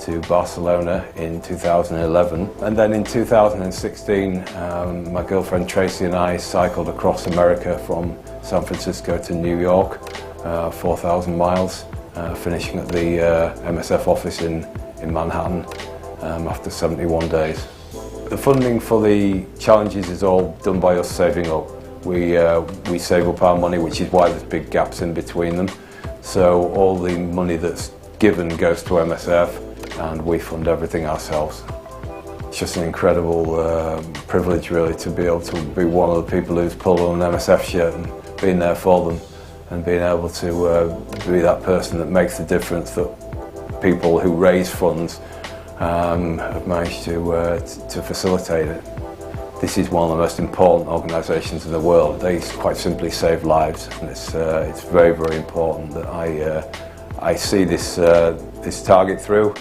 to Barcelona in 2011. And then in 2016, my girlfriend Tracy and I cycled across America from San Francisco to New York, 4,000 miles, finishing at the MSF office in Manhattan after 71 days. The funding for the challenges is all done by us saving up. We save up our money, which is why there's big gaps in between them. So all the money that's given goes to MSF, and we fund everything ourselves. It's just an incredible privilege, really, to be able to be one of the people who's pulled on an MSF shirt and been there for them, and being able to be that person that makes the difference, that people who raise funds have managed to facilitate it. This is one of the most important organisations in the world. They quite simply save lives, and it's very, very important that I see this target through,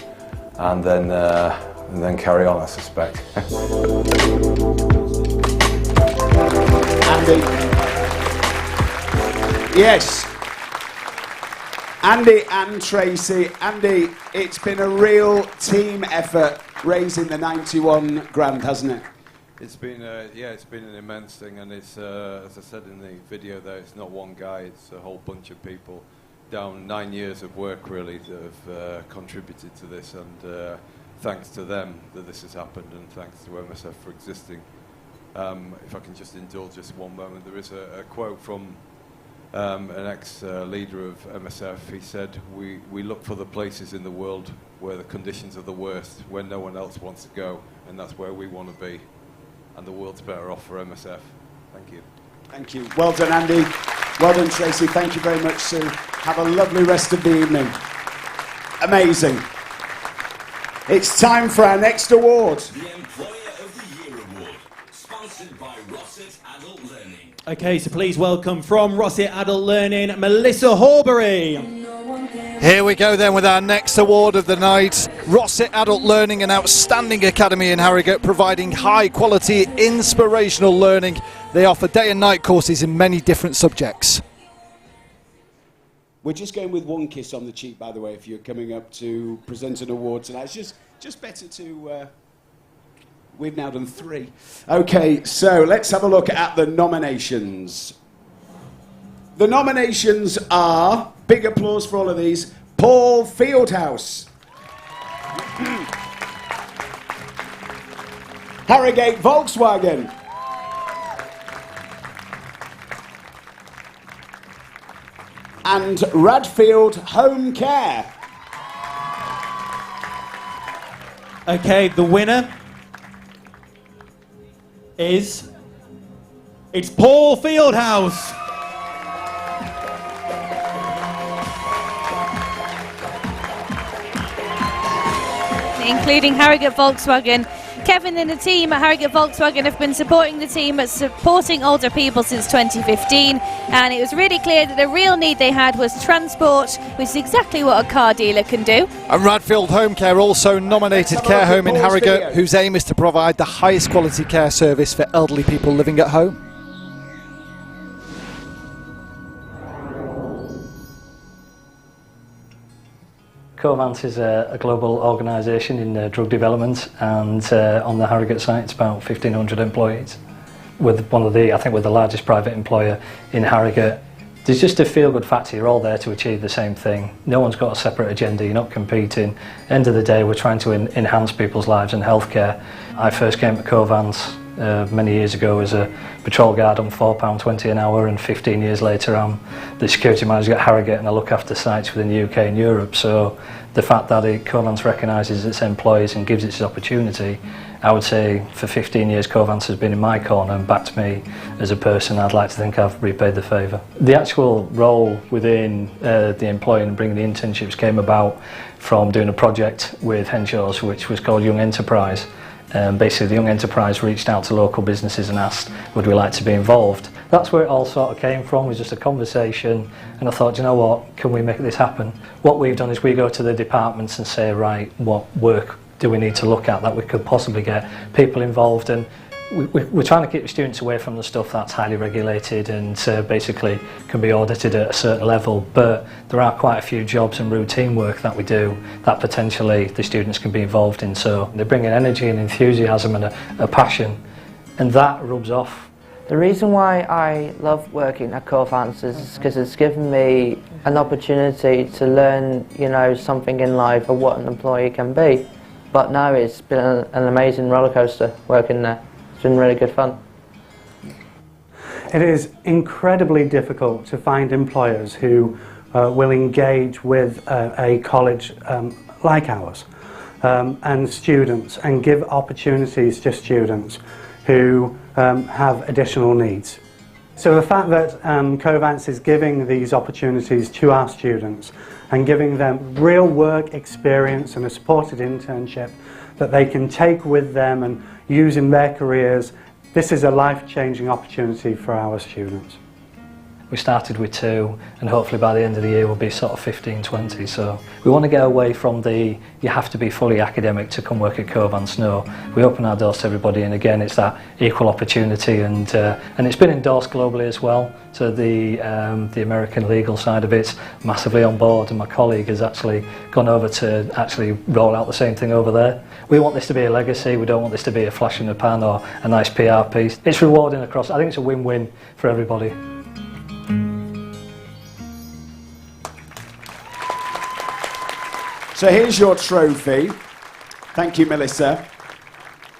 and then carry on, I suspect. Andy. Yes. Andy and Tracy. Andy, it's been a real team effort raising the 91 grand, hasn't it? It's been it's been an immense thing, and it's as I said in the video there, it's not one guy, it's a whole bunch of people. Down 9 years of work, really, that have contributed to this, and thanks to them that this has happened, and thanks to MSF for existing. If I can just indulge just one moment, there is a quote from an ex-leader of MSF. He said, we look for the places in the world where the conditions are the worst, where no one else wants to go, and that's where we want to be. And the world's better off for MSF. Thank you. Thank you. Well done, Andy. Well done, Tracy. Thank you very much, Sue. Have a lovely rest of the evening. Amazing. It's time for our next award. The Employer of the Year Award, sponsored by Rossett Adult Learning. Okay, so please welcome from Rossett Adult Learning, Melissa Horbury. Here we go then with our next award of the night. Rossett Adult Learning, an outstanding academy in Harrogate, providing high quality inspirational learning. They offer day and night courses in many different subjects. We're just going with one kiss on the cheek, by the way, if you're coming up to present an award tonight. It's just better to... we've now done 3. Okay, so let's have a look at the nominations. The nominations are, big applause for all of these, Paul Fieldhouse, Harrogate Volkswagen, and Radfield Home Care. Okay, the winner is... It's Paul Fieldhouse. Including Harrogate Volkswagen. Kevin and the team at Harrogate Volkswagen have been supporting the team at supporting older people since 2015, and it was really clear that the real need they had was transport, which is exactly what a car dealer can do. And Radfield Home Care also nominated care home in Harrogate, whose aim is to provide the highest quality care service for elderly people living at home. Covance is a global organisation in drug development, and on the Harrogate site it's about 1,500 employees. With one of the, I think we're the largest private employer in Harrogate. There's just a feel-good factor, you're all there to achieve the same thing. No one's got a separate agenda, you're not competing. End of the day, we're trying to enhance people's lives and healthcare. I first came to Covance many years ago as a patrol guard on £4.20 an hour, and 15 years later I'm the security manager at Harrogate, and I look after sites within the UK and Europe. So the fact that Covance recognises its employees and gives its opportunity, I would say for 15 years Covance has been in my corner and backed me as a person. I'd like to think I've repaid the favour. The actual role within the employee and bringing the internships came about from doing a project with Henshaw's which was called Young Enterprise. Basically the Young Enterprise reached out to local businesses and asked would we like to be involved, that's where it all sort of came from, was just a conversation, and I thought, you know what, can we make this happen? What we've done is we go to the departments and say, right, what work do we need to look at that we could possibly get people involved in? We're trying to keep the students away from the stuff that's highly regulated and basically can be audited at a certain level, but there are quite a few jobs and routine work that we do that potentially the students can be involved in, so they bring in energy and enthusiasm and a passion, and that rubs off. The reason why I love working at Covans is because it's given me an opportunity to learn, you know, something in life of what an employee can be, but now it's been an amazing roller coaster working there. It's been really good fun. It is incredibly difficult to find employers who will engage with a college like ours and students and give opportunities to students who have additional needs. So the fact that Covans is giving these opportunities to our students and giving them real work experience and a supported internship that they can take with them and use in their careers, this is a life-changing opportunity for our students. We started with 2 and hopefully by the end of the year we'll be sort of 15, 20, so we want to get away from the you have to be fully academic to come work at Covans. No, we open our doors to everybody, and again it's that equal opportunity, and it's been endorsed globally as well, so the American legal side of it's massively on board, and my colleague has actually gone over to actually roll out the same thing over there. We want this to be a legacy, we don't want this to be a flash in the pan or a nice PR piece. It's rewarding across, I think it's a win-win for everybody. So here's your trophy. Thank you, Melissa.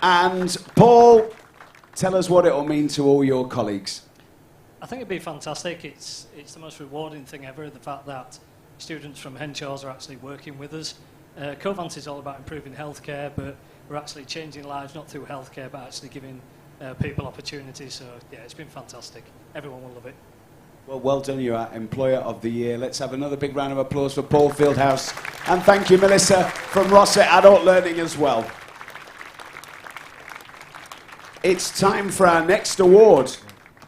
And Paul, tell us what it will mean to all your colleagues. I think it'd be fantastic. It's the most rewarding thing ever, the fact that students from Henshaws are actually working with us. Covans is all about improving healthcare, but we're actually changing lives, not through healthcare, but actually giving people opportunities. So yeah, it's been fantastic. Everyone will love it. Well done, you're our Employer of the Year. Let's have another big round of applause for Paul Fieldhouse. And thank you, Melissa, from Rossett Adult Learning as well. It's time for our next award.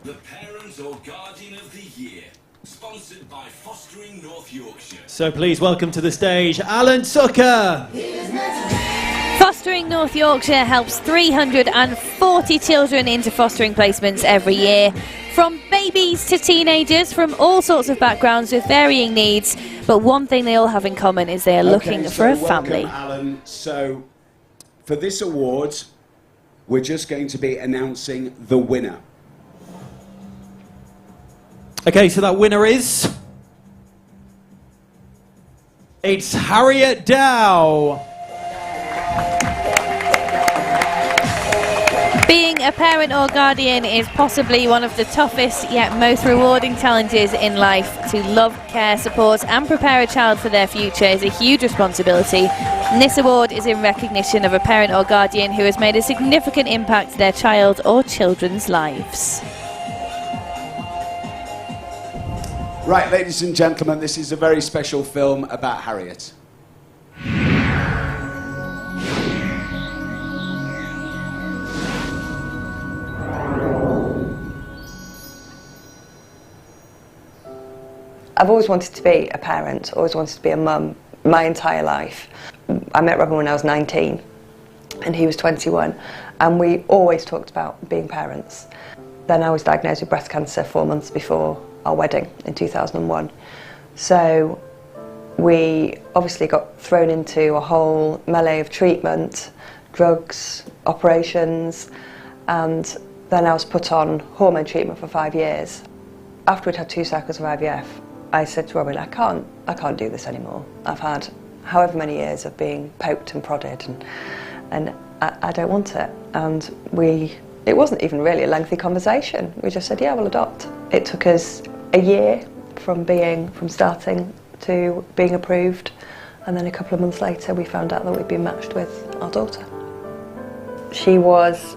The Parent or Guardian of the Year, sponsored by Fostering North Yorkshire. So please welcome to the stage Alan Tucker. Fostering North Yorkshire helps 340 children into fostering placements every year, from babies to teenagers from all sorts of backgrounds with varying needs, but one thing they all have in common is they are looking for a family. Alan. So for this award, we're just going to be announcing the winner. Okay, so that winner is... It's Harriet Dow. Being a parent or guardian is possibly one of the toughest yet most rewarding challenges in life. To love, care, support and prepare a child for their future is a huge responsibility, and this award is in recognition of a parent or guardian who has made a significant impact to their child or children's lives. Right, ladies and gentlemen, this is a very special film about Harriet. I've always wanted to be a parent, always wanted to be a mum my entire life. I met Robin when I was 19 and he was 21, and we always talked about being parents. Then I was diagnosed with breast cancer 4 months before our wedding in 2001. So we obviously got thrown into a whole melee of treatment, drugs, operations, and then I was put on hormone treatment for 5 years. After we'd had 2 cycles of IVF, I said to Robin, I can't do this anymore. I've had however many years of being poked and prodded, and I don't want it. And it wasn't even really a lengthy conversation. We just said, yeah, we'll adopt. It took us a year from starting to being approved, and then a couple of months later we found out that we'd been matched with our daughter. She was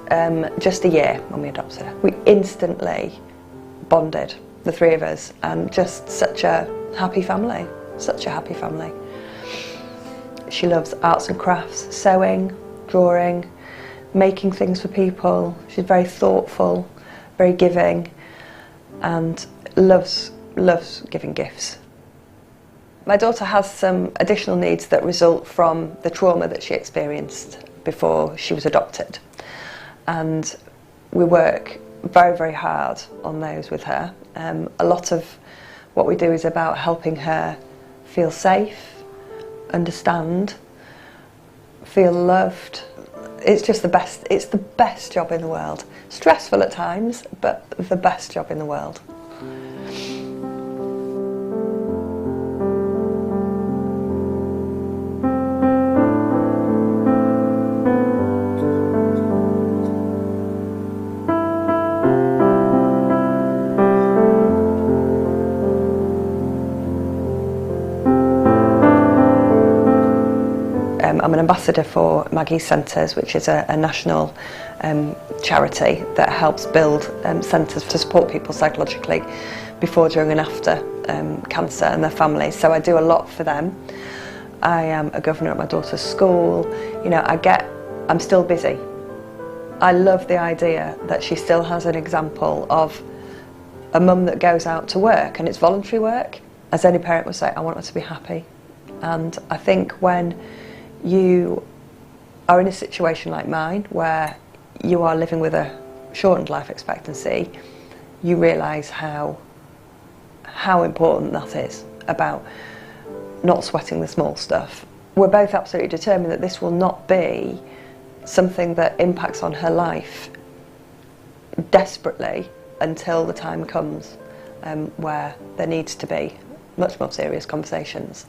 just a year when we adopted her. We instantly bonded, the three of us, and just such a happy family, such a happy family. She loves arts and crafts, sewing, drawing, making things for people. She's very thoughtful, very giving, and loves giving gifts. My daughter has some additional needs that result from the trauma that she experienced before she was adopted, and we work very, very hard on those with her. A lot of what we do is about helping her feel safe, understand, feel loved. It's just the best. It's the best job in the world. Stressful at times, but the best job in the world. I'm an ambassador for Maggie's Centres, which is a national charity that helps build centres to support people psychologically before, during and after cancer and their families. So I do a lot for them. I am a governor at my daughter's school. You know, I'm still busy. I love the idea that she still has an example of a mum that goes out to work, and it's voluntary work. As any parent would say, I want her to be happy. And I think when you are in a situation like mine, where you are living with a shortened life expectancy, you realise how important that is, about not sweating the small stuff. We're both absolutely determined that this will not be something that impacts on her life desperately until the time comes where there needs to be much more serious conversations,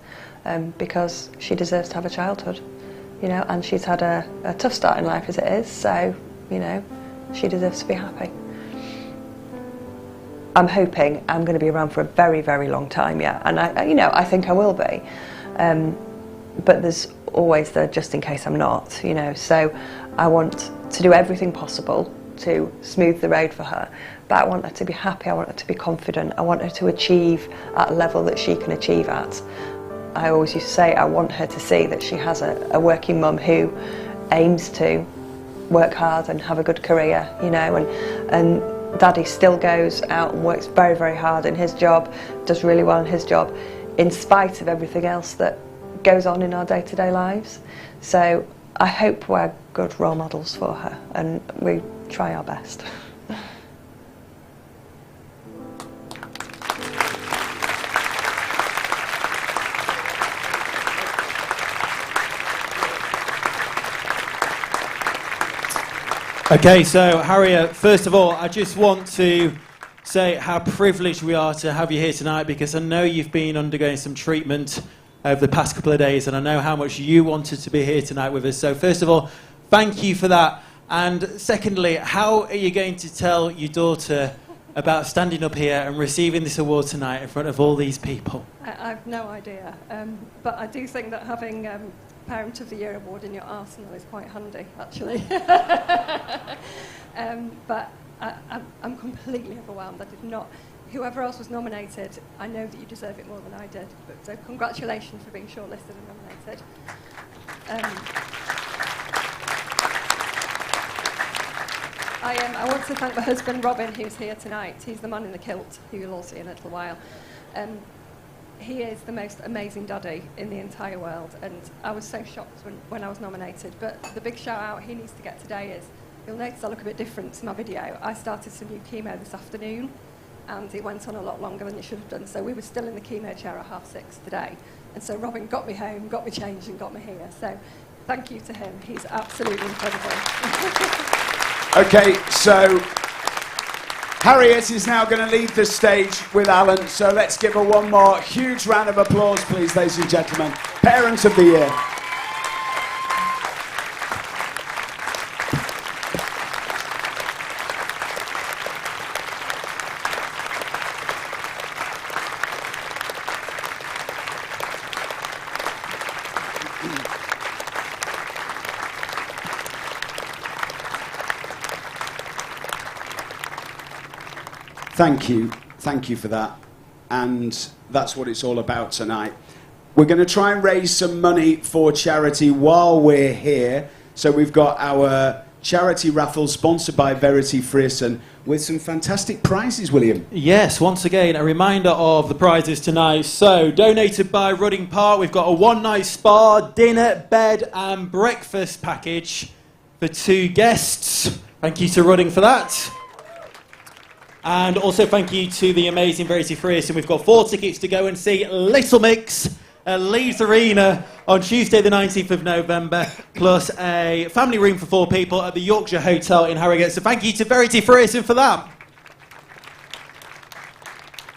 because she deserves to have a childhood, you know, and she's had a tough start in life as it is, so, you know, she deserves to be happy. I'm hoping I'm going to be around for a very, very long time yet, and I think I will be, but there's always the just in case I'm not, you know, so I want to do everything possible to smooth the road for her, but I want her to be happy, I want her to be confident, I want her to achieve at a level that she can achieve at. I always used to say I want her to see that she has a working mum who aims to work hard and have a good career, you know, and Daddy still goes out and works very, very hard in his job, does really well in his job, in spite of everything else that goes on in our day-to-day lives. So I hope we're good role models for her, and we try our best. Okay, so Harriet, first of all, I just want to say how privileged we are to have you here tonight, because I know you've been undergoing some treatment over the past couple of days, and I know how much you wanted to be here tonight with us. So first of all, thank you for that. And secondly, how are you going to tell your daughter about standing up here and receiving this award tonight in front of all these people? I've no idea, but I do think that having Parent of the Year award in your arsenal is quite handy, actually. But I'm completely overwhelmed. I did not. Whoever else was nominated, I know that you deserve it more than I did. But so congratulations for being shortlisted and nominated. I want to thank my husband Robin, who's here tonight. He's the man in the kilt, who you'll all see in a little while. He is the most amazing daddy in the entire world, and I was so shocked when I was nominated. But the big shout out he needs to get today is, you'll notice I look a bit different to my video. I started some new chemo this afternoon, and it went on a lot longer than it should have done, so we were still in the chemo chair at 6:30 today. And so Robin got me home, got me changed, and got me here. So thank you to him. He's absolutely incredible. Okay, so Harriet is now going to leave the stage with Alan, so let's give her one more huge round of applause, please, ladies and gentlemen. Parent of the Year. Thank you for that, and that's what it's all about tonight. We're going to try and raise some money for charity while we're here. So we've got our charity raffle sponsored by Verity Frierson with some fantastic prizes, William. Yes, once again, a reminder of the prizes tonight. So, donated by Rudding Park, we've got a one-night spa, dinner, bed and breakfast package for 2 guests. Thank you to Rudding for that. And also thank you to the amazing Verity Frierson. We've got 4 tickets to go and see Little Mix at Leeds Arena on Tuesday the 19th of November, plus a family room for 4 people at the Yorkshire Hotel in Harrogate. So thank you to Verity Frierson for that.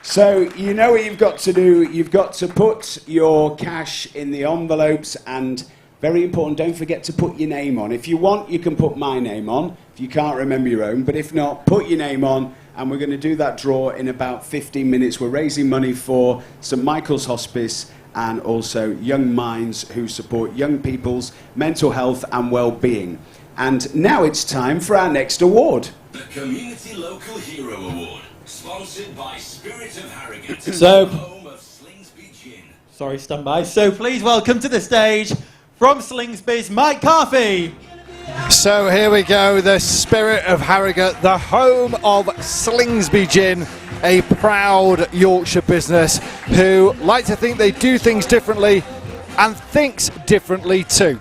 So you know what you've got to do. You've got to put your cash in the envelopes, and very important, don't forget to put your name on. If you want, you can put my name on, if you can't remember your own, but if not, put your name on, and we're going to do that draw in about 15 minutes. We're raising money for St Michael's Hospice and also Young Minds, who support young people's mental health and well-being. And now it's time for our next award. The Community Local Hero Award, sponsored by Spirit of Harrogate, So, home of Slingsby Gin. sorry, stand by. So please welcome to the stage, from Slingsby's, Mike Carthy. So here we go, the Spirit of Harrogate, the home of Slingsby Gin, a proud Yorkshire business who like to think they do things differently and thinks differently too.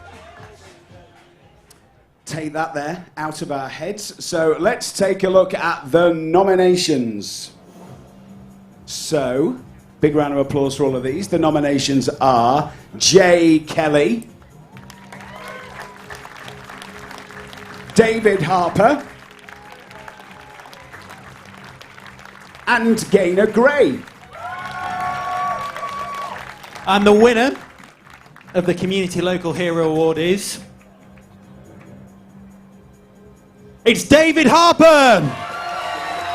Take that there out of our heads. So let's take a look at the nominations. So, big round of applause for all of these. The nominations are Jay Kelly, David Harper, and Gaynor Gray. And the winner of the Community Local Hero Award is... it's David Harper!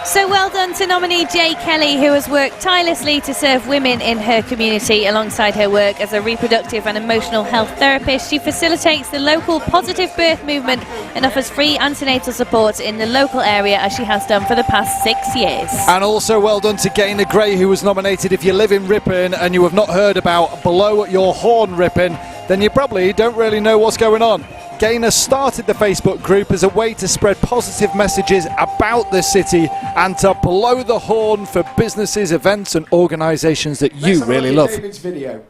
So well done to nominee Jay Kelly, who has worked tirelessly to serve women in her community. Alongside her work as a reproductive and emotional health therapist, she facilitates the local positive birth movement and offers free antenatal support in the local area, as she has done for the past 6 years. And also well done to Gaynor Gray, who was nominated. If you live in Ripon and you have not heard about Blow Your Horn Ripon, then you probably don't really know what's going on. Gaynor started the Facebook group as a way to spread positive messages about the city and to blow the horn for businesses, events and organisations that you really love. David's video.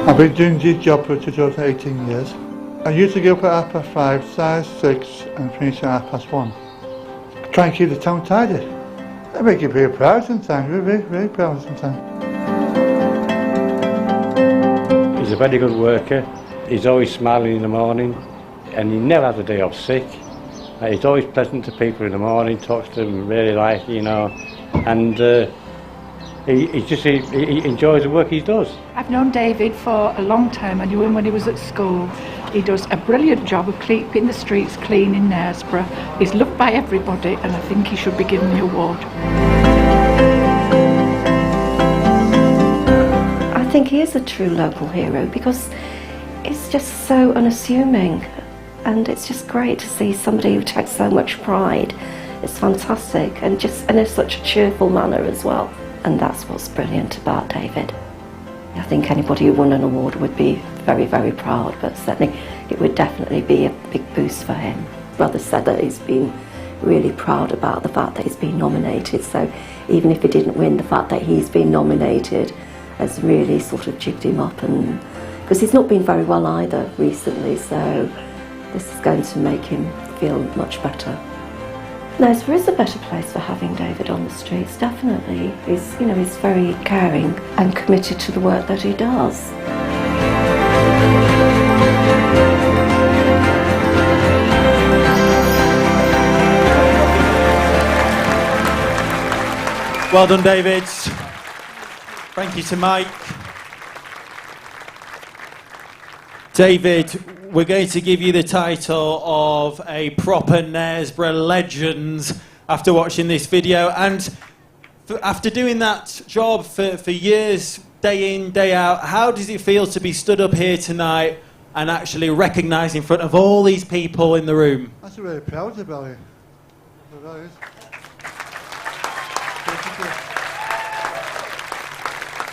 I've been doing this job for just over 18 years. I used to get up at 5:30, size 6 and finish at 1:30. Try and keep the town tidy. I make you very proud sometimes, very proud sometimes. He's a very good worker. He's always smiling in the morning and he never has a day off sick. He's always pleasant to people in the morning, talks to them really like, you know, and he enjoys the work he does. I've known David for a long time. I knew him when he was at school. He does a brilliant job of keeping the streets clean in Knaresborough. He's loved by everybody and I think he should be given the award. I think he is a true local hero because he's just so unassuming, and it's just great to see somebody who takes so much pride. It's fantastic, and in such a cheerful manner as well. And that's what's brilliant about David. I think anybody who won an award would be very, very proud, but certainly it would definitely be a big boost for him. Brother said that he's been really proud about the fact that he's been nominated, so even if he didn't win, the fact that he's been nominated has really sort of jigged him up, and because he's not been very well either recently, so this is going to make him feel much better. Knaresborough is a better place for having David on the streets, definitely. He's very caring and committed to the work that he does. Well done, David. Thank you to Mike. David, we're going to give you the title of a proper Knaresborough legend after watching this video, and after doing that job for years, day in, day out, how does it feel to be stood up here tonight and actually recognise in front of all these people in the room. That's really proud about it.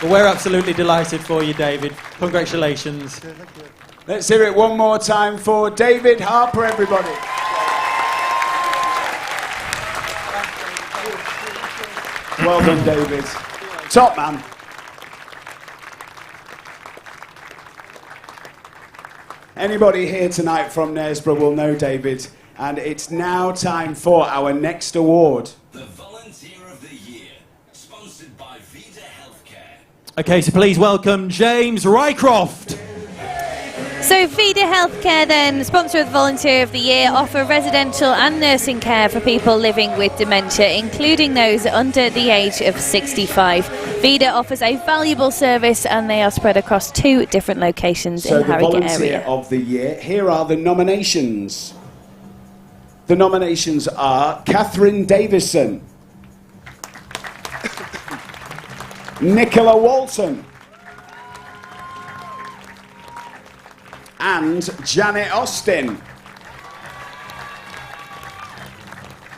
Well, we're absolutely delighted for you, David. Congratulations. Let's hear it one more time for David Harper, everybody. Well done, David. Top man. Anybody here tonight from Knaresborough will know David, and it's now time for our next award. The Volunteer of the Year, sponsored by Vida Healthcare. Okay, so please welcome James Rycroft. So Vida Healthcare then, sponsor of the Volunteer of the Year, offer residential and nursing care for people living with dementia, including those under the age of 65. Vida offers a valuable service and they are spread across 2 different locations in the Harrogate area. So the Volunteer of the Year, here are the nominations. The nominations are Catherine Davison, Nicola Walton, and Janet Austin.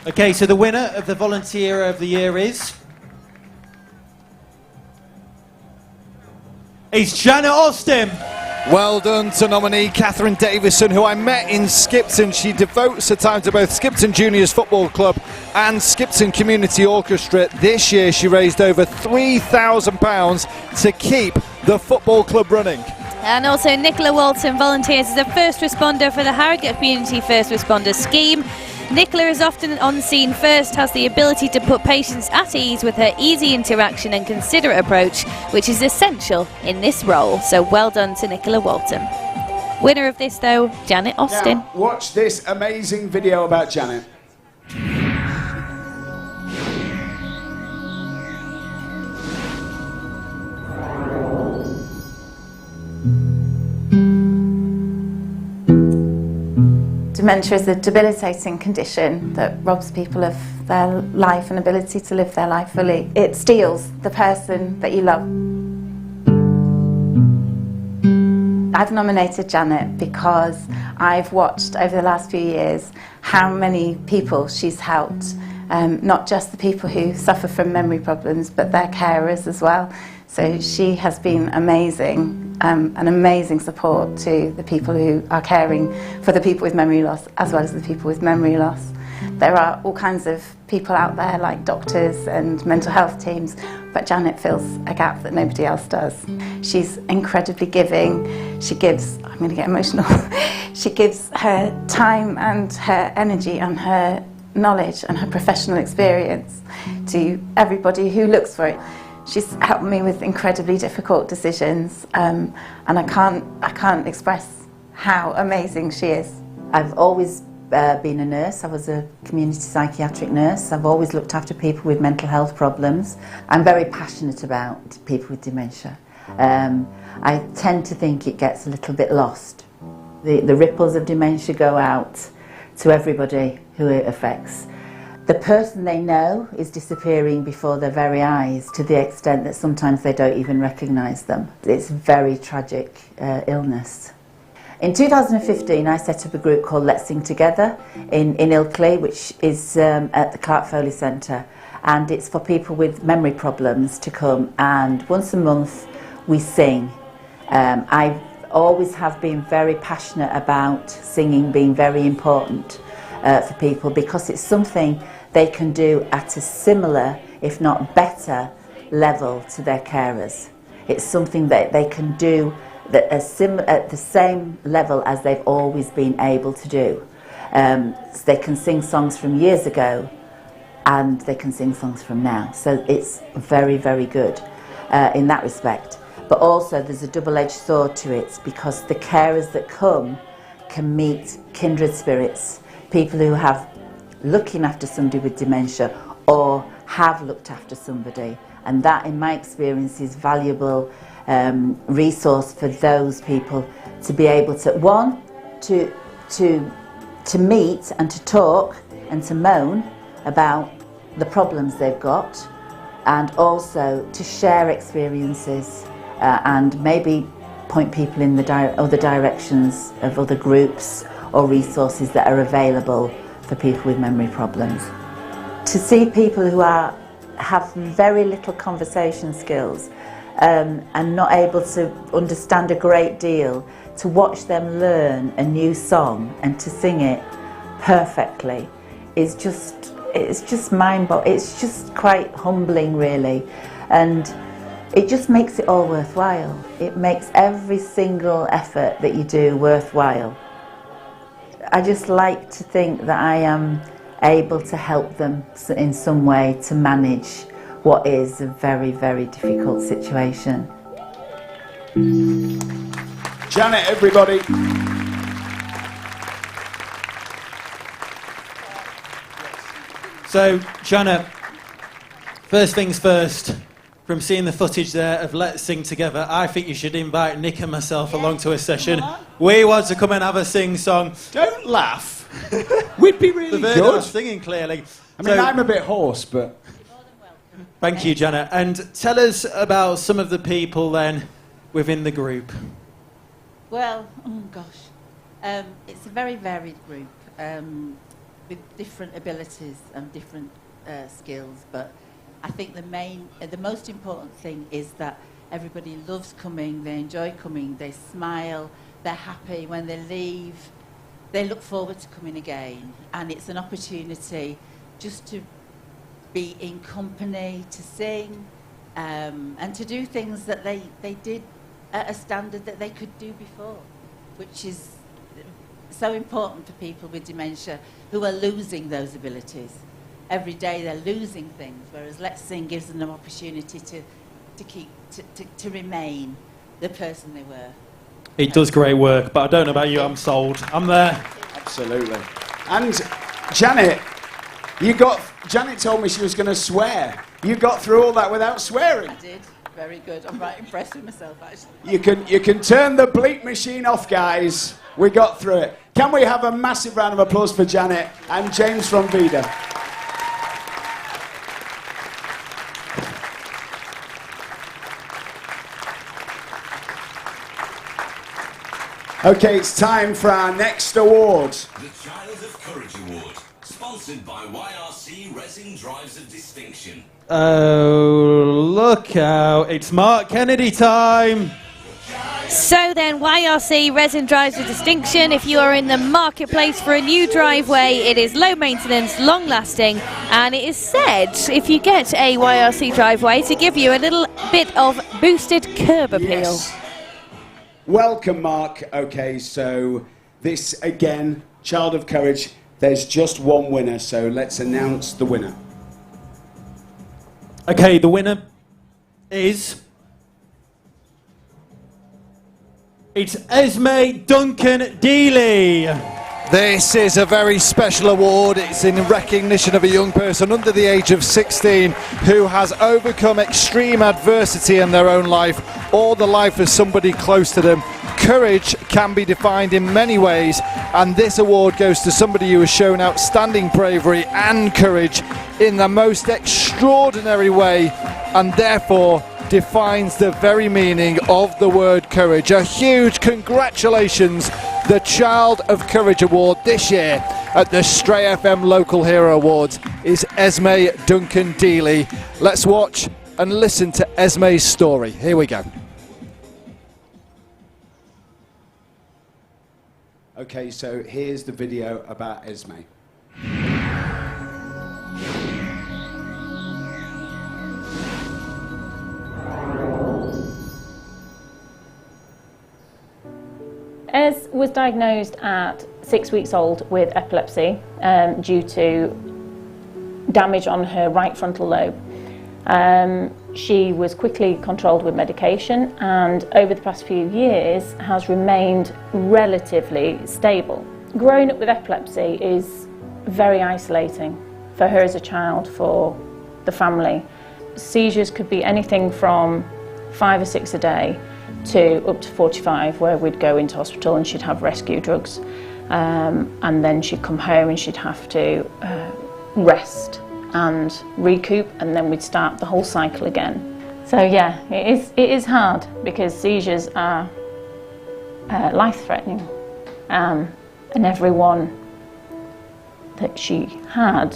Okay, so the winner of the Volunteer of the Year is Janet Austin. Well done to nominee Catherine Davison, who I met in Skipton. She devotes her time to both Skipton Juniors Football Club and Skipton Community Orchestra. This year she raised over £3,000 to keep the football club running. And also Nicola Walton volunteers as a first responder for the Harrogate Community First Responder Scheme. Nicola is often on scene first, has the ability to put patients at ease with her easy interaction and considerate approach, which is essential in this role. So well done to Nicola Walton. Winner of this though, Janet Austin. Now, watch this amazing video about Janet. Dementia is a debilitating condition that robs people of their life and ability to live their life fully. It steals the person that you love. I've nominated Janet because I've watched over the last few years how many people she's helped, not just the people who suffer from memory problems, but their carers as well. So she has been amazing. An amazing support to the people who are caring for the people with memory loss as well as the people with memory loss. There are all kinds of people out there like doctors and mental health teams, but Janet fills a gap that nobody else does. She's incredibly giving. She gives, I'm going to get emotional, she gives her time and her energy and her knowledge and her professional experience to everybody who looks for it. She's helped me with incredibly difficult decisions, and I can't express how amazing she is. I've always been a nurse. I was a community psychiatric nurse. I've always looked after people with mental health problems. I'm very passionate about people with dementia. I tend to think it gets a little bit lost. The ripples of dementia go out to everybody who it affects. The person they know is disappearing before their very eyes to the extent that sometimes they don't even recognise them. It's a very tragic illness. In 2015 I set up a group called Let's Sing Together in Ilkley, which is at the Clark Foley Centre, and it's for people with memory problems to come, and once a month we sing. I always have been very passionate about singing being very important for people, because it's something they can do at a similar, if not better, level to their carers. It's something that they can do that at the same level as they've always been able to do. So they can sing songs from years ago and they can sing songs from now. So it's very, very good in that respect. But also there's a double-edged sword to it, because the carers that come can meet kindred spirits, people who have looking after somebody with dementia or have looked after somebody, and that in my experience is valuable resource for those people to be able to, one, to meet and to talk and to moan about the problems they've got, and also to share experiences and maybe point people in the other directions of other groups or resources that are available for people with memory problems. To see people who have very little conversation skills and not able to understand a great deal, to watch them learn a new song and to sing it perfectly is just, it's just mind-boggling. It's just quite humbling, really, and it just makes it all worthwhile. It makes every single effort that you do worthwhile. I just like to think that I am able to help them in some way to manage what is a very, very difficult situation. Janet, everybody. So, Janet, first things first, from seeing the footage there of Let's Sing Together, I think you should invite Nick and myself along to a session. We want to come and have a sing song. Don't laugh. We'd be really good. Singing, clearly. I mean, I'm a bit hoarse, but... Thank you, Janet. And tell us about some of the people, then, within the group. Well, oh gosh, it's a very varied group with different abilities and different skills, but I think the most important thing is that everybody loves coming, they enjoy coming, they smile, they're happy when they leave, they look forward to coming again, and it's an opportunity just to be in company, to sing, and to do things that they did at a standard that they could do before, which is so important for people with dementia who are losing those abilities. Every day they're losing things, whereas Let's Sing gives them an opportunity to remain the person they were. It does great work, but I don't know about you, I'm sold. I'm there. Absolutely. And Janet, Janet told me she was going to swear. You got through all that without swearing. I did. Very good. I'm right impressed with myself, actually. You can turn the bleep machine off, guys. We got through it. Can we have a massive round of applause for Janet and James from Vida? Okay, it's time for our next award. The Child of Courage Award, sponsored by YRC Resin Drives of Distinction. Oh, look out. It's Mark Kennedy time. So then, YRC Resin Drives with Distinction. If you are in the marketplace for a new driveway, it is low maintenance, long lasting, and it is said, if you get a YRC driveway, to give you a little bit of boosted curb appeal. Yes. Welcome, Mark. Okay, so this, again, Child of Courage, there's just one winner, so let's announce the winner. Okay, the winner is... It's Esme Duncan Dealey. This is a very special award. It's in recognition of a young person under the age of 16 who has overcome extreme adversity in their own life or the life of somebody close to them. Courage can be defined in many ways, and this award goes to somebody who has shown outstanding bravery and courage in the most extraordinary way, and therefore defines the very meaning of the word courage. A huge congratulations. The Child of Courage Award this year at the Stray FM Local Hero Awards is Esme Duncan Dealey. Let's watch and listen to Esme's story. Here we go. Okay, so here's the video about Esme. Ez was diagnosed at 6 weeks old with epilepsy due to damage on her right frontal lobe. She was quickly controlled with medication and over the past few years has remained relatively stable. Growing up with epilepsy is very isolating for her as a child, for the family. Seizures could be anything from 5 or 6 a day to up to 45, where we'd go into hospital and she'd have rescue drugs, and then she'd come home and she'd have to rest and recoup, and then we'd start the whole cycle again. So yeah, it is hard because seizures are life-threatening, and everyone that she had,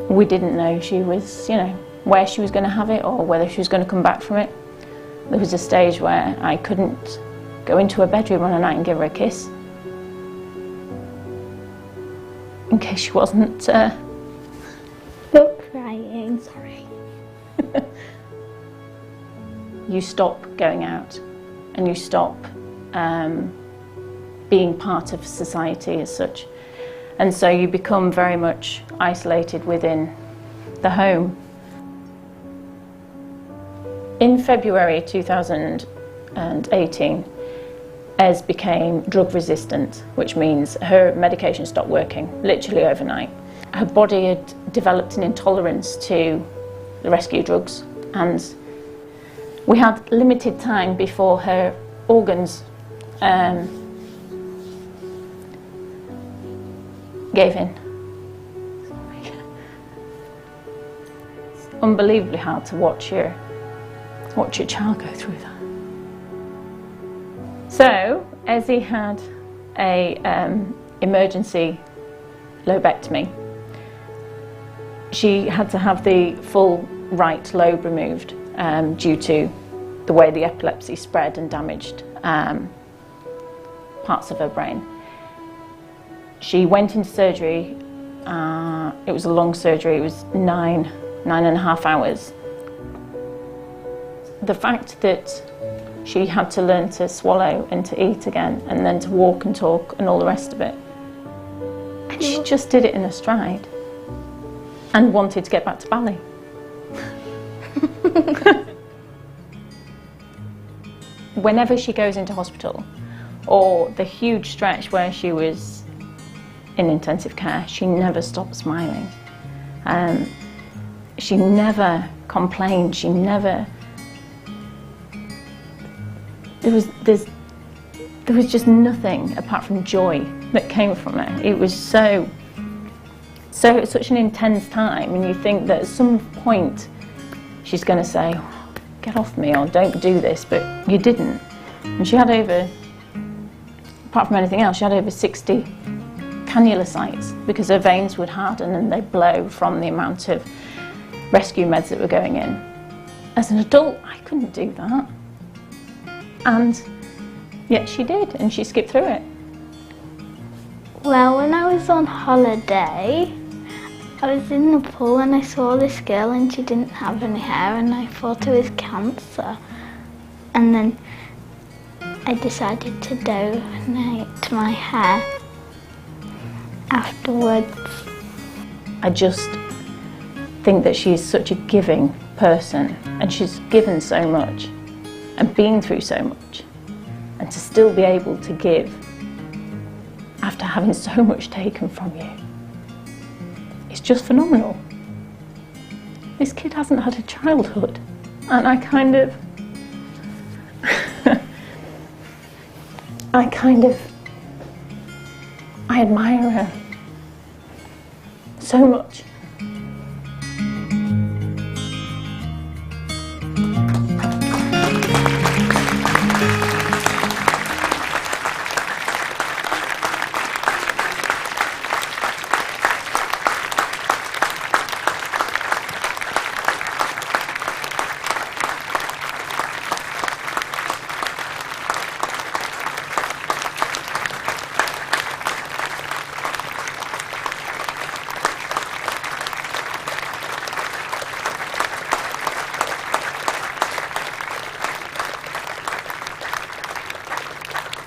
we didn't know she was, you know, where she was going to have it or whether she was going to come back from it. There was a stage where I couldn't go into her bedroom on a night and give her a kiss, in case she wasn't Stop crying. Sorry. You stop going out and you stop being part of society as such, and so you become very much isolated within the home. In February 2018, Ez became drug resistant, which means her medication stopped working literally overnight. Her body had developed an intolerance to the rescue drugs, and we had limited time before her organs gave in. It's unbelievably hard to watch your child go through that. So, Ezzy had a emergency lobectomy. She had to have the full right lobe removed due to the way the epilepsy spread and damaged parts of her brain. She went into surgery. It was a long surgery. It was nine and a half hours. The fact that she had to learn to swallow and to eat again, and then to walk and talk and all the rest of it. And she just did it in a stride and wanted to get back to Bali. Whenever she goes into hospital, or the huge stretch where she was in intensive care, she never stopped smiling. She never complained, she never... There was just nothing apart from joy that came from her. It was such an intense time, and you think that at some point she's going to say, get off me, or don't do this, but you didn't. And she had over, apart from anything else, she had over 60 cannula sites because her veins would harden and they'd blow from the amount of rescue meds that were going in. As an adult, I couldn't do that. And yet she did, and she skipped through it. Well, when I was on holiday, I was in the pool and I saw this girl and she didn't have any hair, and I thought it was cancer. And then I decided to donate my hair afterwards. I just think that she is such a giving person, and she's given so much and been through so much, and to still be able to give after having so much taken from you, it's just phenomenal. This kid hasn't had a childhood, and I admire her so much.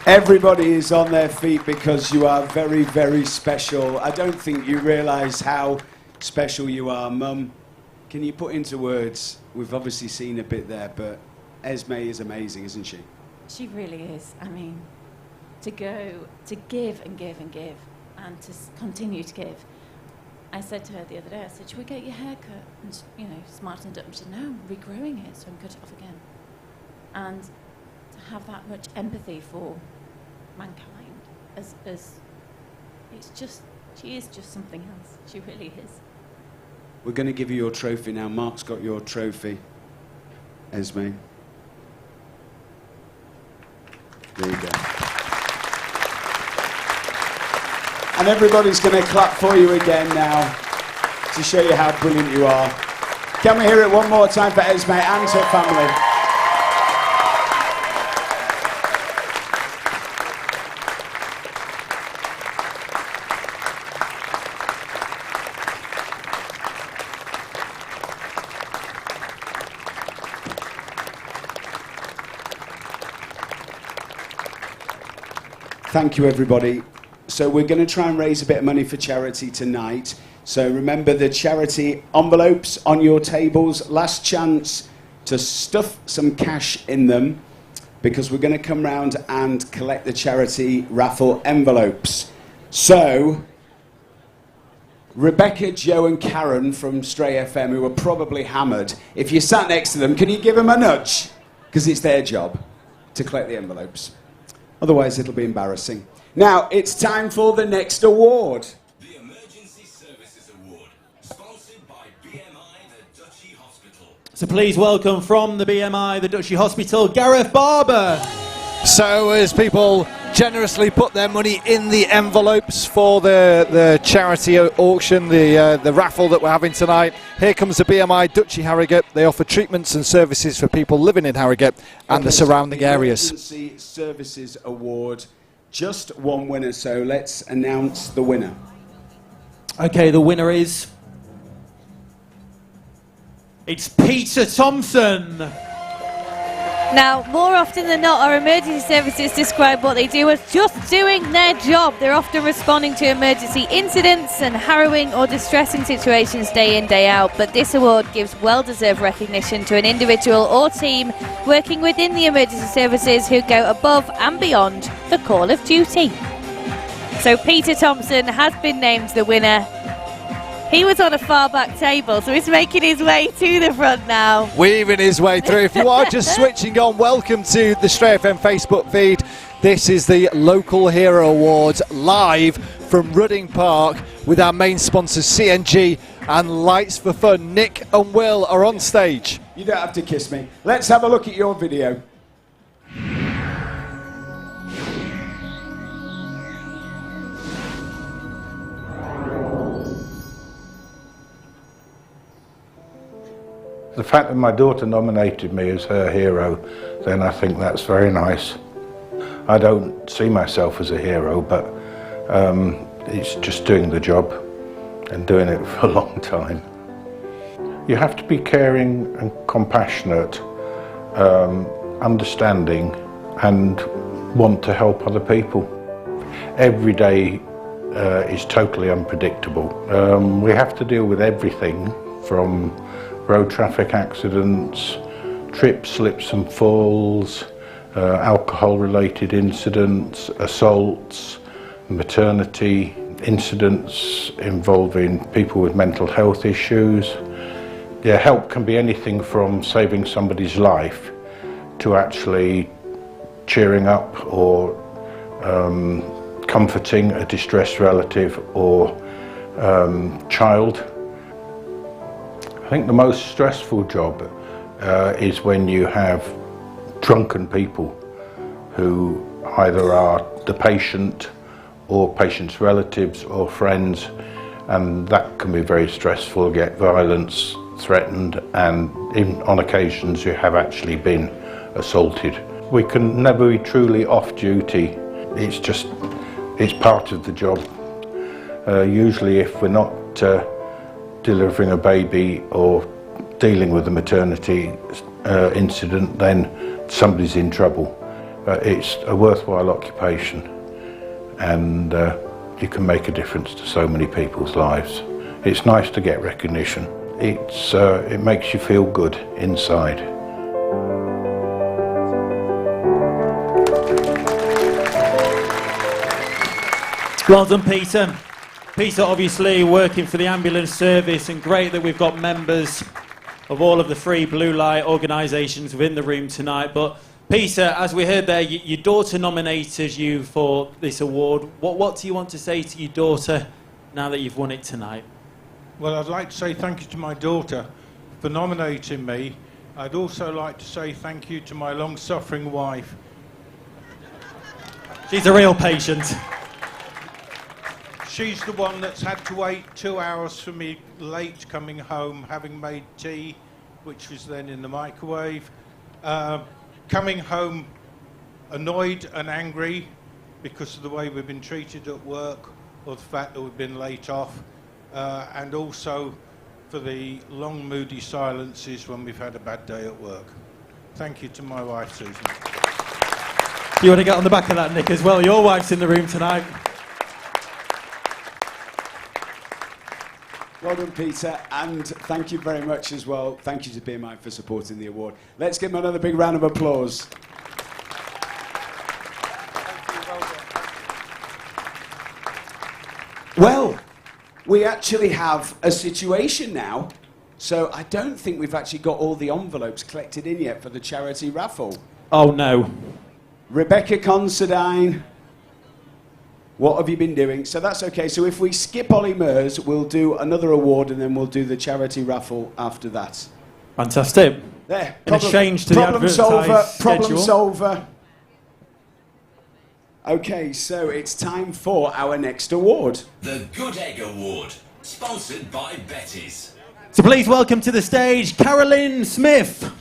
Everybody is on their feet because you are very, very special. I don't think you realise how special you are, Mum. Can you put into words? We've obviously seen a bit there, but Esme is amazing, isn't she? She really is. I mean, to go, to give and give and give, and to continue to give. I said to her the other day, I said, should we get your hair cut and, you know, smartened up? And she said, no, I'm regrowing it, so I'm cut it off again. And to have that much empathy for mankind, as it's just, she is just something else. She really is. We're going to give you your trophy now. Mark's got your trophy, Esme. There you go. And everybody's going to clap for you again now to show you how brilliant you are. Can we hear it one more time for Esme and her family? Thank you, everybody. So we're going to try and raise a bit of money for charity tonight. So remember the charity envelopes on your tables. Last chance to stuff some cash in them, because we're going to come round and collect the charity raffle envelopes. So Rebecca, Joe and Karen from Stray FM, who are probably hammered, if you sat next to them, can you give them a nudge? Because it's their job to collect the envelopes. Otherwise, it'll be embarrassing. Now, it's time for the next award. The Emergency Services Award, sponsored by BMI, the Duchy Hospital. So please welcome from the BMI, the Duchy Hospital, Gareth Barber. So as people generously put their money in the envelopes for the charity auction, the raffle that we're having tonight, here comes the BMI Duchy Harrogate. They offer treatments and services for people living in Harrogate and the surrounding areas. Emergency Services Award, just one winner, so let's announce the winner. Okay, the winner is... It's Peter Thompson. Now, more often than not, our emergency services describe what they do as just doing their job. They're often responding to emergency incidents and harrowing or distressing situations day in, day out. But this award gives well-deserved recognition to an individual or team working within the emergency services who go above and beyond the call of duty. So Peter Thompson has been named the winner. He was on a far back table, so he's making his way to the front now. Weaving his way through. If you are just switching on, welcome to the Stray FM Facebook feed. This is the Local Hero Awards live from Rudding Park with our main sponsors CNG and Lights for Fun. Nick and Will are on stage. You don't have to kiss me. Let's have a look at your video. The fact that my daughter nominated me as her hero, then I think that's very nice. I don't see myself as a hero, but it's just doing the job and doing it for a long time. You have to be caring and compassionate, understanding, and want to help other people. Every day is totally unpredictable. We have to deal with everything from road traffic accidents, trips, slips and falls, alcohol-related incidents, assaults, maternity incidents involving people with mental health issues. Yeah, help can be anything from saving somebody's life to actually cheering up or comforting a distressed relative or child. I think the most stressful job is when you have drunken people who either are the patient or patient's relatives or friends, and that can be very stressful, get violence, threatened, and on occasions you have actually been assaulted. We can never be truly off duty. It's part of the job. Usually if we're not delivering a baby or dealing with a maternity incident, then somebody's in trouble. It's a worthwhile occupation, and you can make a difference to so many people's lives. It's nice to get recognition. It makes you feel good inside. Well done, Peter. Peter obviously working for the ambulance service, and great that we've got members of all of the free blue light organisations within the room tonight. But Peter, as we heard there, your daughter nominated you for this award. What do you want to say to your daughter now that you've won it tonight? Well, I'd like to say thank you to my daughter for nominating me. I'd also like to say thank you to my long-suffering wife. She's a real patient. She's the one that's had to wait 2 hours for me late coming home, having made tea, which was then in the microwave. Coming home annoyed and angry because of the way we've been treated at work or the fact that we've been late off, and also for the long moody silences when we've had a bad day at work. Thank you to my wife, Susan. You want to get on the back of that, Nick, as well? Your wife's in the room tonight. Well done, Peter, and thank you very much as well. Thank you to BMI for supporting the award. Let's give them another big round of applause. Well, we actually have a situation now, so I don't think we've actually got all the envelopes collected in yet for the charity raffle. Oh, no. Rebecca Considine, what have you been doing? So that's okay. So if we skip Ollie Mers, we'll do another award and then we'll do the charity raffle after that. Fantastic. There. And a change to the problem solver. Problem schedule. solver. Okay, so it's time for our next award. The Good Egg Award, sponsored by Betty's. So please welcome to the stage Carolyn Smith.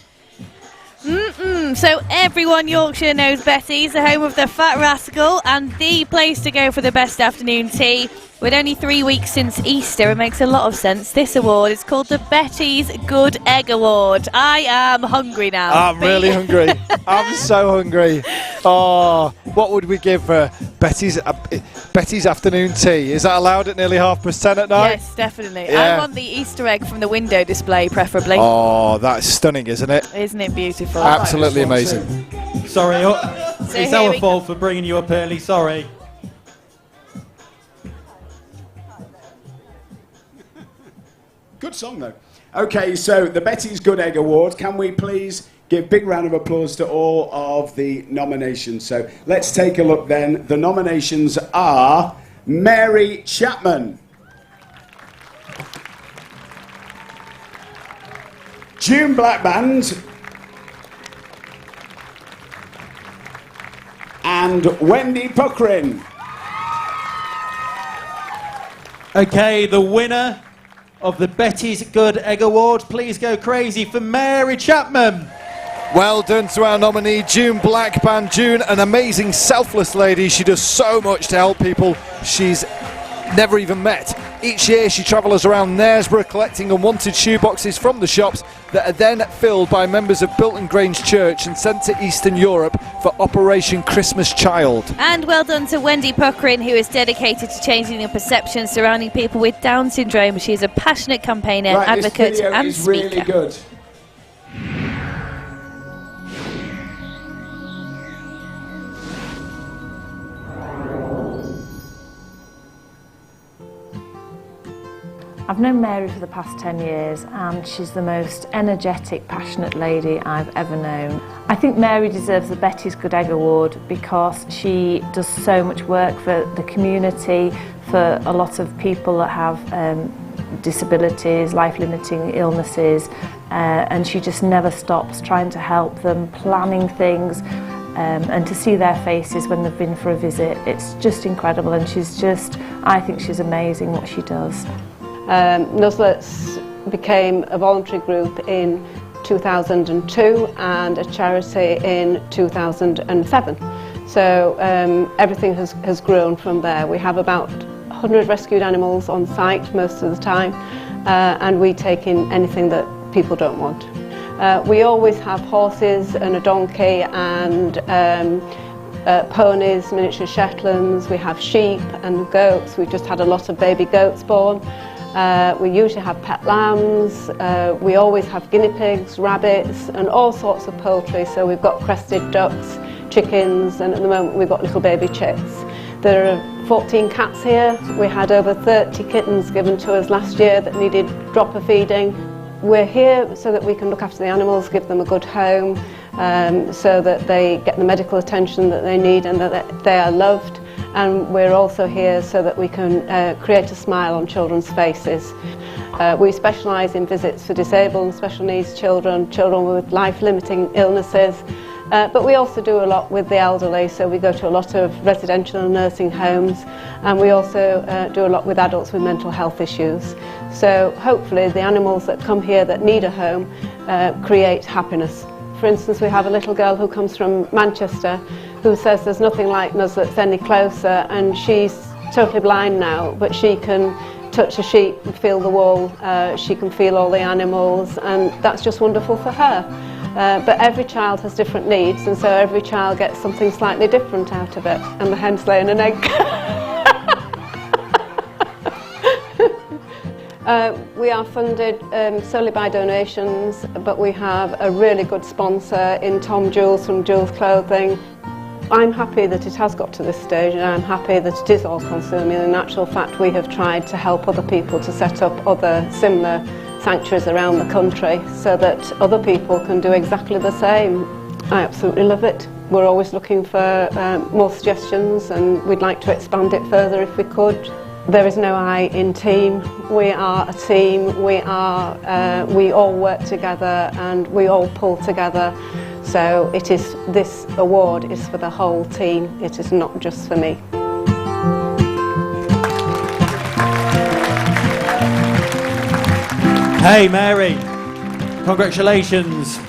So everyone Yorkshire knows Betty's, the home of the Fat Rascal and the place to go for the best afternoon tea. With only 3 weeks since Easter, it makes a lot of sense. This award is called the Betty's Good Egg Award. I am hungry now. I'm really hungry. I'm so hungry. Oh, what would we give for Betty's afternoon tea? Is that allowed at nearly 10:30 at night? Yes, definitely. Yeah. I want the Easter egg from the window display, preferably. Oh, that's stunning, isn't it? Isn't it beautiful? Absolutely amazing. Sorry, So it's here our we fault for bringing you up early. Sorry. Good song, though. Okay, so the Betty's Good Egg Award. Can we please give a big round of applause to all of the nominations? So let's take a look then. The nominations are Mary Chapman, June Blackband, and Wendy Puckrin. Okay, the winner of the Betty's Good Egg Award, please go crazy for Mary Chapman. Well done to our nominee, June Blackband. June, an amazing, selfless lady. She does so much to help people she's never even met. Each year she travels around Knaresborough collecting unwanted shoeboxes from the shops that are then filled by members of Bilton Grange Church and sent to Eastern Europe for Operation Christmas Child. And well done to Wendy Puckrin, who is dedicated to changing the perception surrounding people with Down syndrome. She is a passionate campaigner, advocate this video and is speaker. really good. I've known Mary for the past 10 years and she's the most energetic, passionate lady I've ever known. I think Mary deserves the Betty's Good Egg Award because she does so much work for the community, for a lot of people that have disabilities, life-limiting illnesses, and she just never stops trying to help them, planning things, and to see their faces when they've been for a visit, it's just incredible, and I think she's amazing what she does. Nuslets became a voluntary group in 2002 and a charity in 2007. So everything has grown from there. We have about 100 rescued animals on site most of the time, and we take in anything that people don't want. We always have horses and a donkey and ponies, miniature Shetlands. We have sheep and goats. We've just had a lot of baby goats born. We usually have pet lambs, we always have guinea pigs, rabbits and all sorts of poultry, so we've got crested ducks, chickens, and at the moment we've got little baby chicks. There are 14 cats here. We had over 30 kittens given to us last year that needed dropper feeding. We're here so that we can look after the animals, give them a good home, so that they get the medical attention that they need and that they are loved. And we're also here so that we can create a smile on children's faces. We specialise in visits for disabled and special needs children, children with life-limiting illnesses, But we also do a lot with the elderly, so we go to a lot of residential and nursing homes, and we also do a lot with adults with mental health issues. So hopefully the animals that come here that need a home create happiness. For instance, we have a little girl who comes from Manchester who says there's nothing like us that's any closer, and she's totally blind now, but she can touch a sheep and feel the wool, she can feel all the animals, and that's just wonderful for her. But every child has different needs, and so every child gets something slightly different out of it, and the hen's laying an egg. We are funded solely by donations, but we have a really good sponsor in Tom Jules from Jules Clothing. I'm happy that it has got to this stage, and I'm happy that it is all consuming. In actual fact, we have tried to help other people to set up other similar sanctuaries around the country so that other people can do exactly the same. I absolutely love it. We're always looking for more suggestions, and we'd like to expand it further if we could. There is no I in team. We are a team. We all work together and we all pull together. So it is, this award is for the whole team. It is not just for me. Hey Mary, congratulations.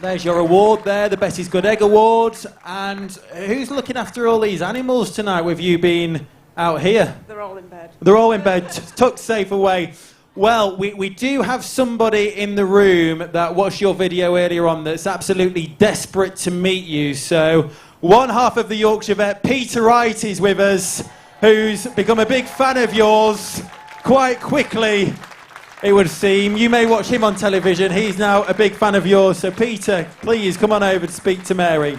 There's your award there, the Betty's Good Egg Award. And who's looking after all these animals tonight with you being out here? They're all in bed. They're all in bed, tucked safe away. Well, we do have somebody in the room that watched your video earlier on that's absolutely desperate to meet you. So one half of the Yorkshire vet, Peter Wright, is with us, who's become a big fan of yours quite quickly, it would seem. You may watch him on television. He's now a big fan of yours. So Peter, please come on over to speak to Mary.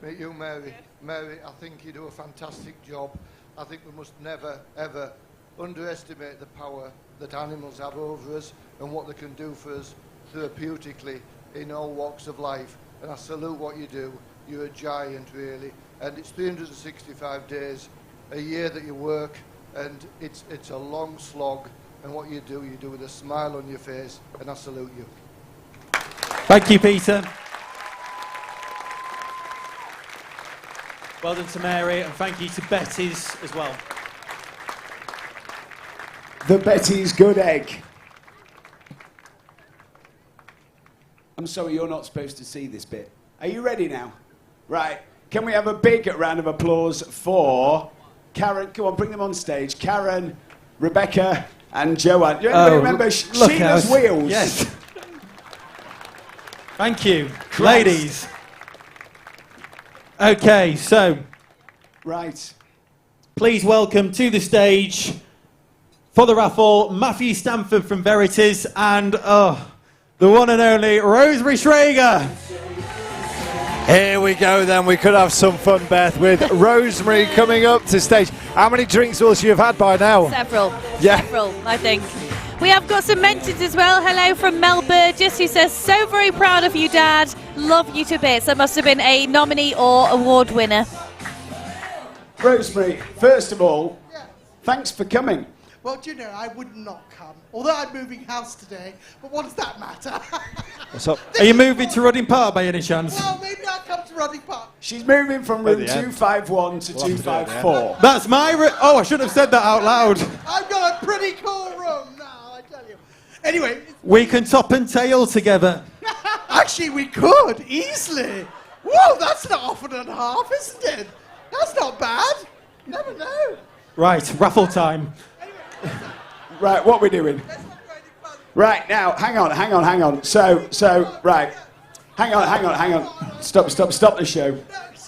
Meet you, Mary. Mary, I think you do a fantastic job. I think we must never, ever underestimate the power that animals have over us and what they can do for us therapeutically in all walks of life. And I salute what you do. You're a giant, really. And it's 365 days a year that you work, and it's a long slog. And what you do with a smile on your face, and I salute you. Thank you, Peter. Well done to Mary, and thank you to Betty's as well. The Betty's Good Egg. I'm sorry, you're not supposed to see this bit. Are you ready now? Right. Can we have a big round of applause for Karen? Come on, bring them on stage. Karen, Rebecca, and Joanne. Do you remember Sheila's Wheels? Yes. Thank you, ladies. Okay, so. Right. Please welcome to the stage for the raffle, Matthew Stamford from Veritas and the one and only Rosemary Schrager. Here we go then, we could have some fun, Beth, with Rosemary coming up to stage. How many drinks will she have had by now? Several. Yeah. Several, I think. We have got some mentions as well. Hello from Mel Burgess, who says, so very proud of you, Dad. Love you to bits. That must have been a nominee or award winner. Rosemary, first of all, thanks for coming. Well, do you know, I would not come. Although I'm moving house today, but what does that matter? What's up? Are you moving to Rudding Park by any chance? Well, maybe I'll come to Rudding Park. She's moving from room 251 to 254. That's my room. Oh, I should have said that out loud. I've got a pretty cool room now, I tell you. Anyway. We can top and tail together. Actually, we could, easily. Whoa, that's not often and a half, isn't it? That's not bad. You never know. Right, raffle time. Right, what are we doing? Right, now, hang on. So, right. Hang on. Stop the show.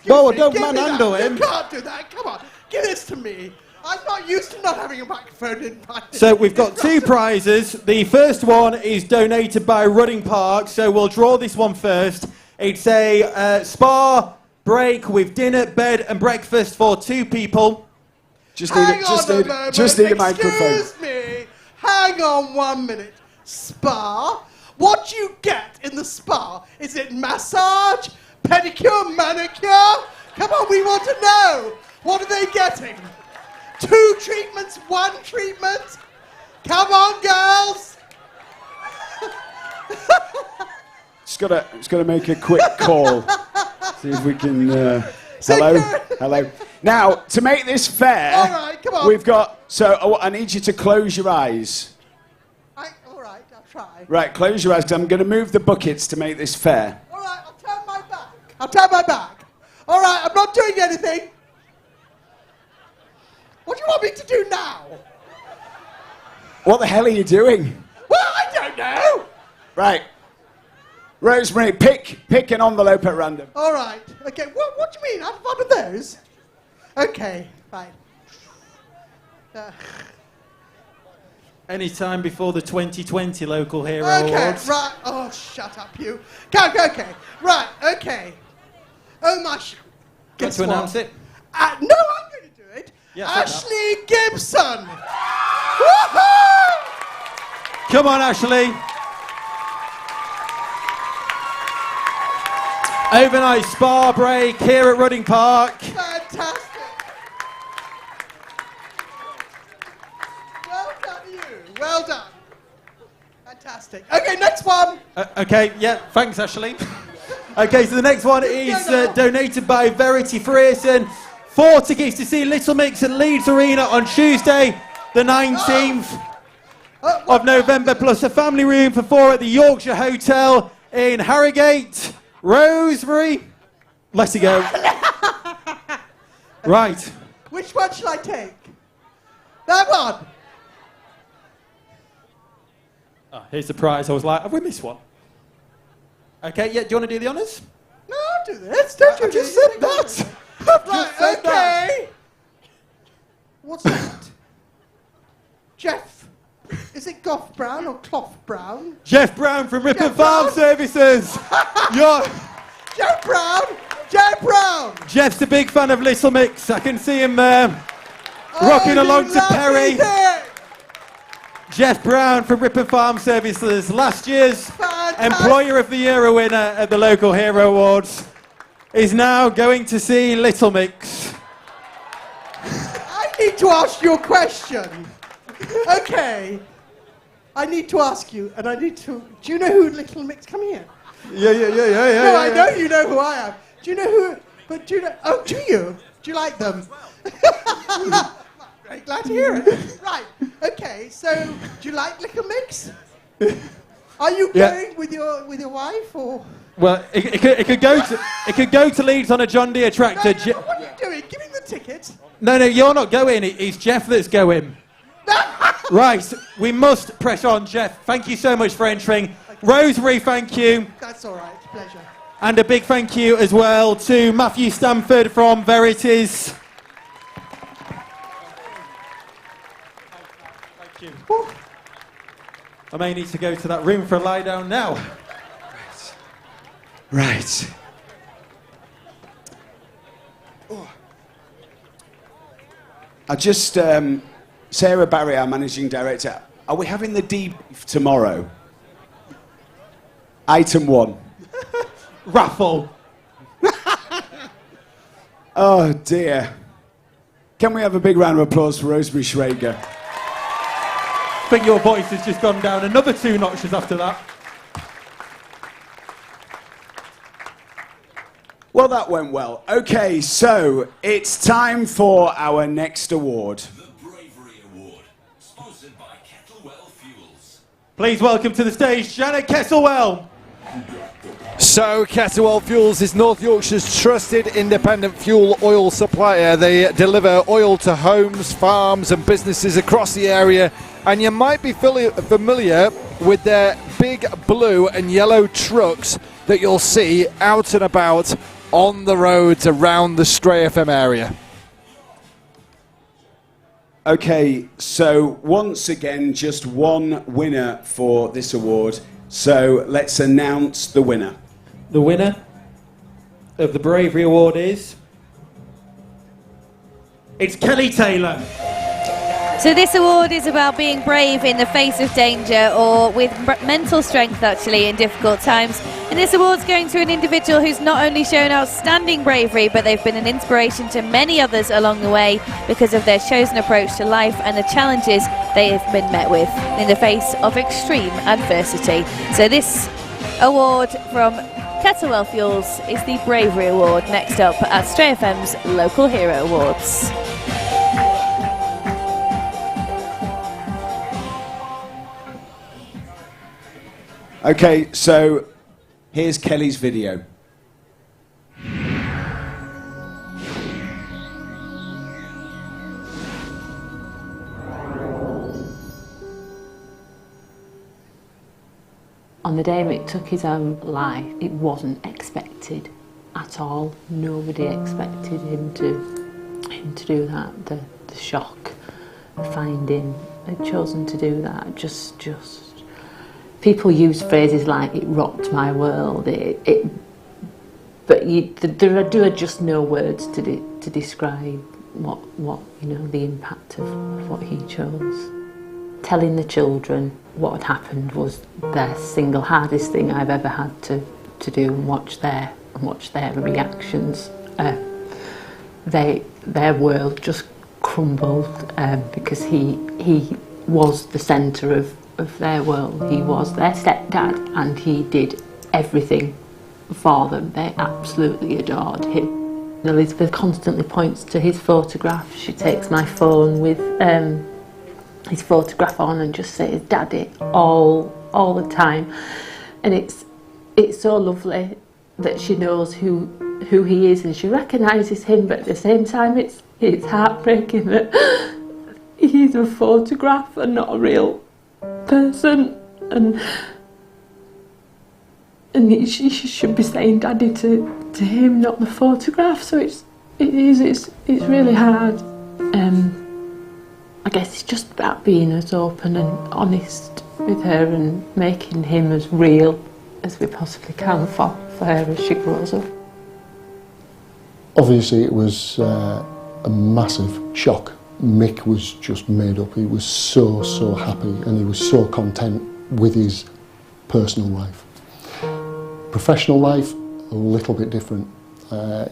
Whoa, don't manhandle him. You can't do that, come on. Give this to me. I'm not used to not having a microphone in my... So we've got two prizes. The first one is donated by Rudding Park, so we'll draw this one first. It's a spa break with dinner, bed and breakfast for 2 people. Just need a microphone. Excuse me. Hang on 1 minute. Spa? What do you get in the spa? Is it massage, pedicure, manicure? Come on, we want to know. What are they getting? 2 treatments, 1 treatment? Come on, girls! Just gotta make a quick call. See if we can. Hello. Now, to make this fair, all right, come on. We've got. So I need you to close your eyes. All right, I'll try. Right, close your eyes, because I'm going to move the buckets to make this fair. All right, I'll turn my back. All right, I'm not doing anything. What do you want me to do now? What the hell are you doing? Well, I don't know. Right. Rosemary, pick an envelope at random. All right. Okay. What do you mean? I have one of those. Okay. Fine. Any time before the 2020 Local Hero Okay. Awards. Right. Oh, shut up, you. Okay. Right. Okay. Oh my. Guess to what? announce it? No, I'm going to do it. Yes, Ashley Gibson. Woohoo! Come on, Ashley. Overnight spa break here at Rudding Park. Fantastic. Well done, you. Well done. Fantastic. Okay, next one. Okay, yeah, thanks, Ashley. Okay, so the next one is donated by Verity Frierson. 4 tickets to see Little Mix at Leeds Arena on Tuesday, the 19th of November, plus a family room for 4 at the Yorkshire Hotel in Harrogate. Rosemary, let it go. Right. Which one shall I take? That one. Oh, here's the prize. I was like, have we missed one? Okay, yeah, do you want to do the honours? No, I'll do this. Don't you just said that. Right, okay. What's that? Jeff. Is it Gough Brown or Clough Brown? Jeff Brown from Ripon Farm Services. Jeff Brown. Jeff Brown. Jeff's a big fan of Little Mix. I can see him rocking along to Perry. Jeff Brown from Ripon Farm Services, last year's Employer of the Year winner at the Local Hero Awards, is now going to see Little Mix. I need to ask you a question. Okay. I need to ask you, and I need to... Do you know who Little Mix... Come here. Yeah. No, I know you know who I am. Do you know who... But do you know... Oh, do you? Do you like them? Very glad to hear it. Right. Okay, so do you like Little Mix? Are you going with your wife, or... Well, it could go to Leeds on a John Deere tractor. No, what are you doing? Give him the ticket. No, you're not going. It's Jeff that's going. Right, we must press on, Jeff. Thank you so much for entering. Rosemary, thank you. That's all right. Pleasure. And a big thank you as well to Matthew Stamford from Verities. Thank you. I may need to go to that room for a lie down now. Right. I just, Sarah Barry, our managing director, are we having the debrief tomorrow? Item 1. Raffle. Oh dear. Can we have a big round of applause for Rosemary Schrager? I think your voice has just gone down another 2 notches after that. Well, that went well. Okay, so it's time for our next award. The Bravery Award, sponsored by Kettlewell Fuels. Please welcome to the stage Janet Kesselwell. So, Kettlewell Fuels is North Yorkshire's trusted independent fuel oil supplier. They deliver oil to homes, farms and businesses across the area, and you might be familiar with their big blue and yellow trucks that you'll see out and about on the roads around the Stray FM area. Okay, so once again, just one winner for this award. So let's announce the winner. The winner of the Bravery Award is... It's Kelly Taylor. So this award is about being brave in the face of danger, or with mental strength actually in difficult times. And this award's going to an individual who's not only shown outstanding bravery, but they've been an inspiration to many others along the way because of their chosen approach to life and the challenges they have been met with in the face of extreme adversity. So this award from Kettlewell Fuels is the Bravery Award, next up at Stray FM's Local Hero Awards. Okay, so here's Kelly's video. On the day Mick took his own life, it wasn't expected at all. Nobody expected him to do that. The shock of finding had chosen to do that. Just people use phrases like "it rocked my world." But there are just no words to describe what the impact of what he chose. Telling the children what had happened was the single hardest thing I've ever had to do, and watch their reactions. Their world just crumbled because he was the centre of their world. He was their stepdad, and he did everything for them. They absolutely adored him. Elizabeth constantly points to his photograph. She takes my phone with his photograph on and just says "Daddy" all the time, and it's so lovely that she knows who he is and she recognises him, but at the same time it's heartbreaking that he's a photograph and not a real person, and she should be saying "Daddy" to him, not the photograph. So it's really hard. I guess it's just about being as open and honest with her and making him as real as we possibly can for her as she grows up. Obviously it was a massive shock. Mick was just made up. He was so happy, and he was so content with his personal life. Professional life, a little bit different.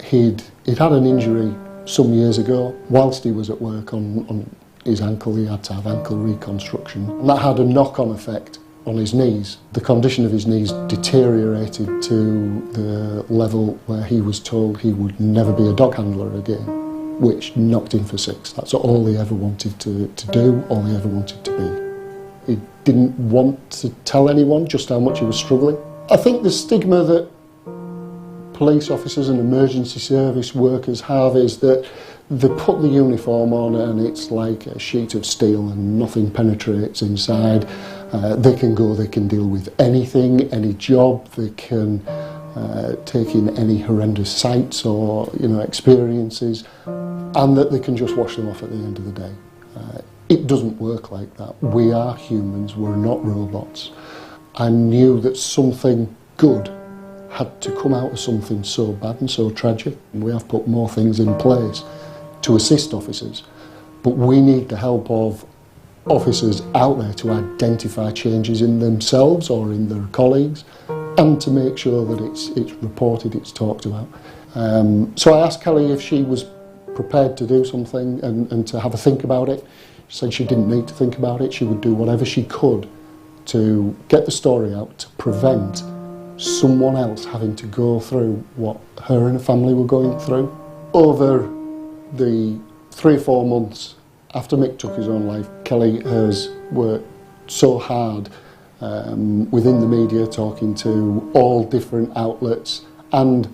He'd had an injury some years ago. Whilst he was at work on his ankle, he had to have ankle reconstruction, and that had a knock-on effect on his knees. The condition of his knees deteriorated to the level where he was told he would never be a dog handler again, which knocked him for six. That's all he ever wanted to do, all he ever wanted to be. He didn't want to tell anyone just how much he was struggling. I think the stigma that police officers and emergency service workers have is that they put the uniform on and it's like a sheet of steel and nothing penetrates inside. They can go, they can deal with anything, any job, they can take in any horrendous sights or experiences, and that they can just wash them off at the end of the day. It doesn't work like that. We are humans, we're not robots. I knew that something good had to come out of something so bad and so tragic. We have put more things in place to assist officers, but we need the help of officers out there to identify changes in themselves or in their colleagues, and to make sure that it's reported, it's talked about. So I asked Kelly if she was prepared to do something and to have a think about it. She said she didn't need to think about it. She would do whatever she could to get the story out, to prevent someone else having to go through what her and her family were going through. Over the 3 or 4 months after Mick took his own life, Kelly has worked so hard within the media, talking to all different outlets and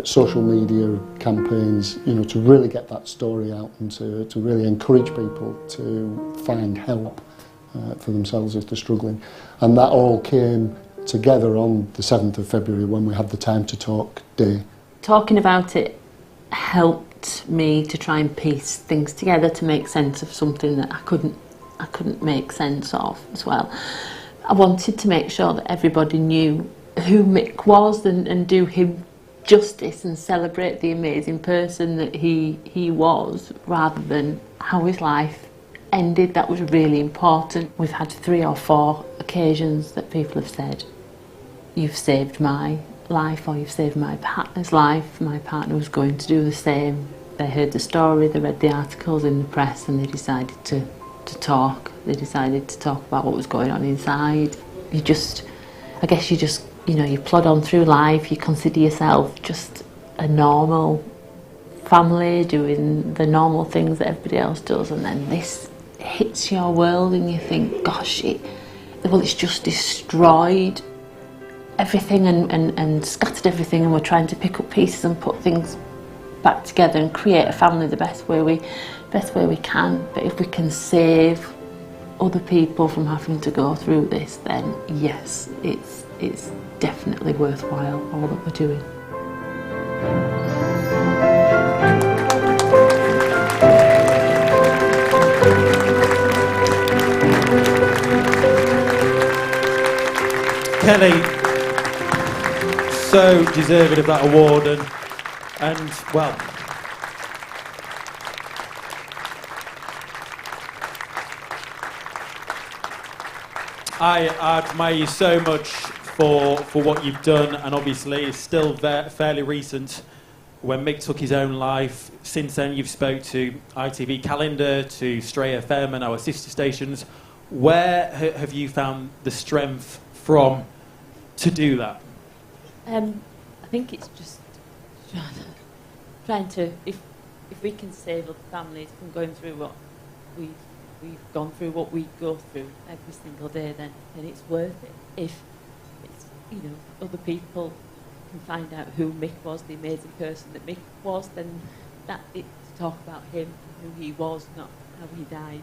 social media campaigns, to really get that story out and to really encourage people to find help for themselves if they're struggling. And that all came together on the 7th of February when we had the Time to Talk day. Talking about it helped me to try and piece things together to make sense of something that I couldn't make sense of as well. I wanted to make sure that everybody knew who Mick was and do him justice and celebrate the amazing person that he was, rather than how his life ended, that was really important. We've had 3 or 4 occasions that people have said, you've saved my life, or you've saved my partner's life. My partner was going to do the same. They heard the story, they read the articles in the press, and they decided to talk. They decided to talk about what was going on inside. You just, I guess you just, you know, you plod on through life, you consider yourself just a normal family doing the normal things that everybody else does, and then this hits your world and you think, gosh, it's just destroyed everything and scattered everything, and we're trying to pick up pieces and put things back together and create a family the best way we can. But if we can save other people from having to go through this, then yes, it's definitely worthwhile, all that we're doing. Kelly, so deserving of that award, and well, I admire you so much for what you've done, and obviously it's still fairly recent when Mick took his own life. Since then you've spoke to ITV Calendar, to Stray FM and our sister stations. Where have you found the strength from to do that? I think it's just trying to, if we can save other families from going through what we've gone through, what we go through every single day, then it's worth it. If it's, you know, other people can find out who Mick was, the amazing person that Mick was, then to talk about him, who he was, not how he died,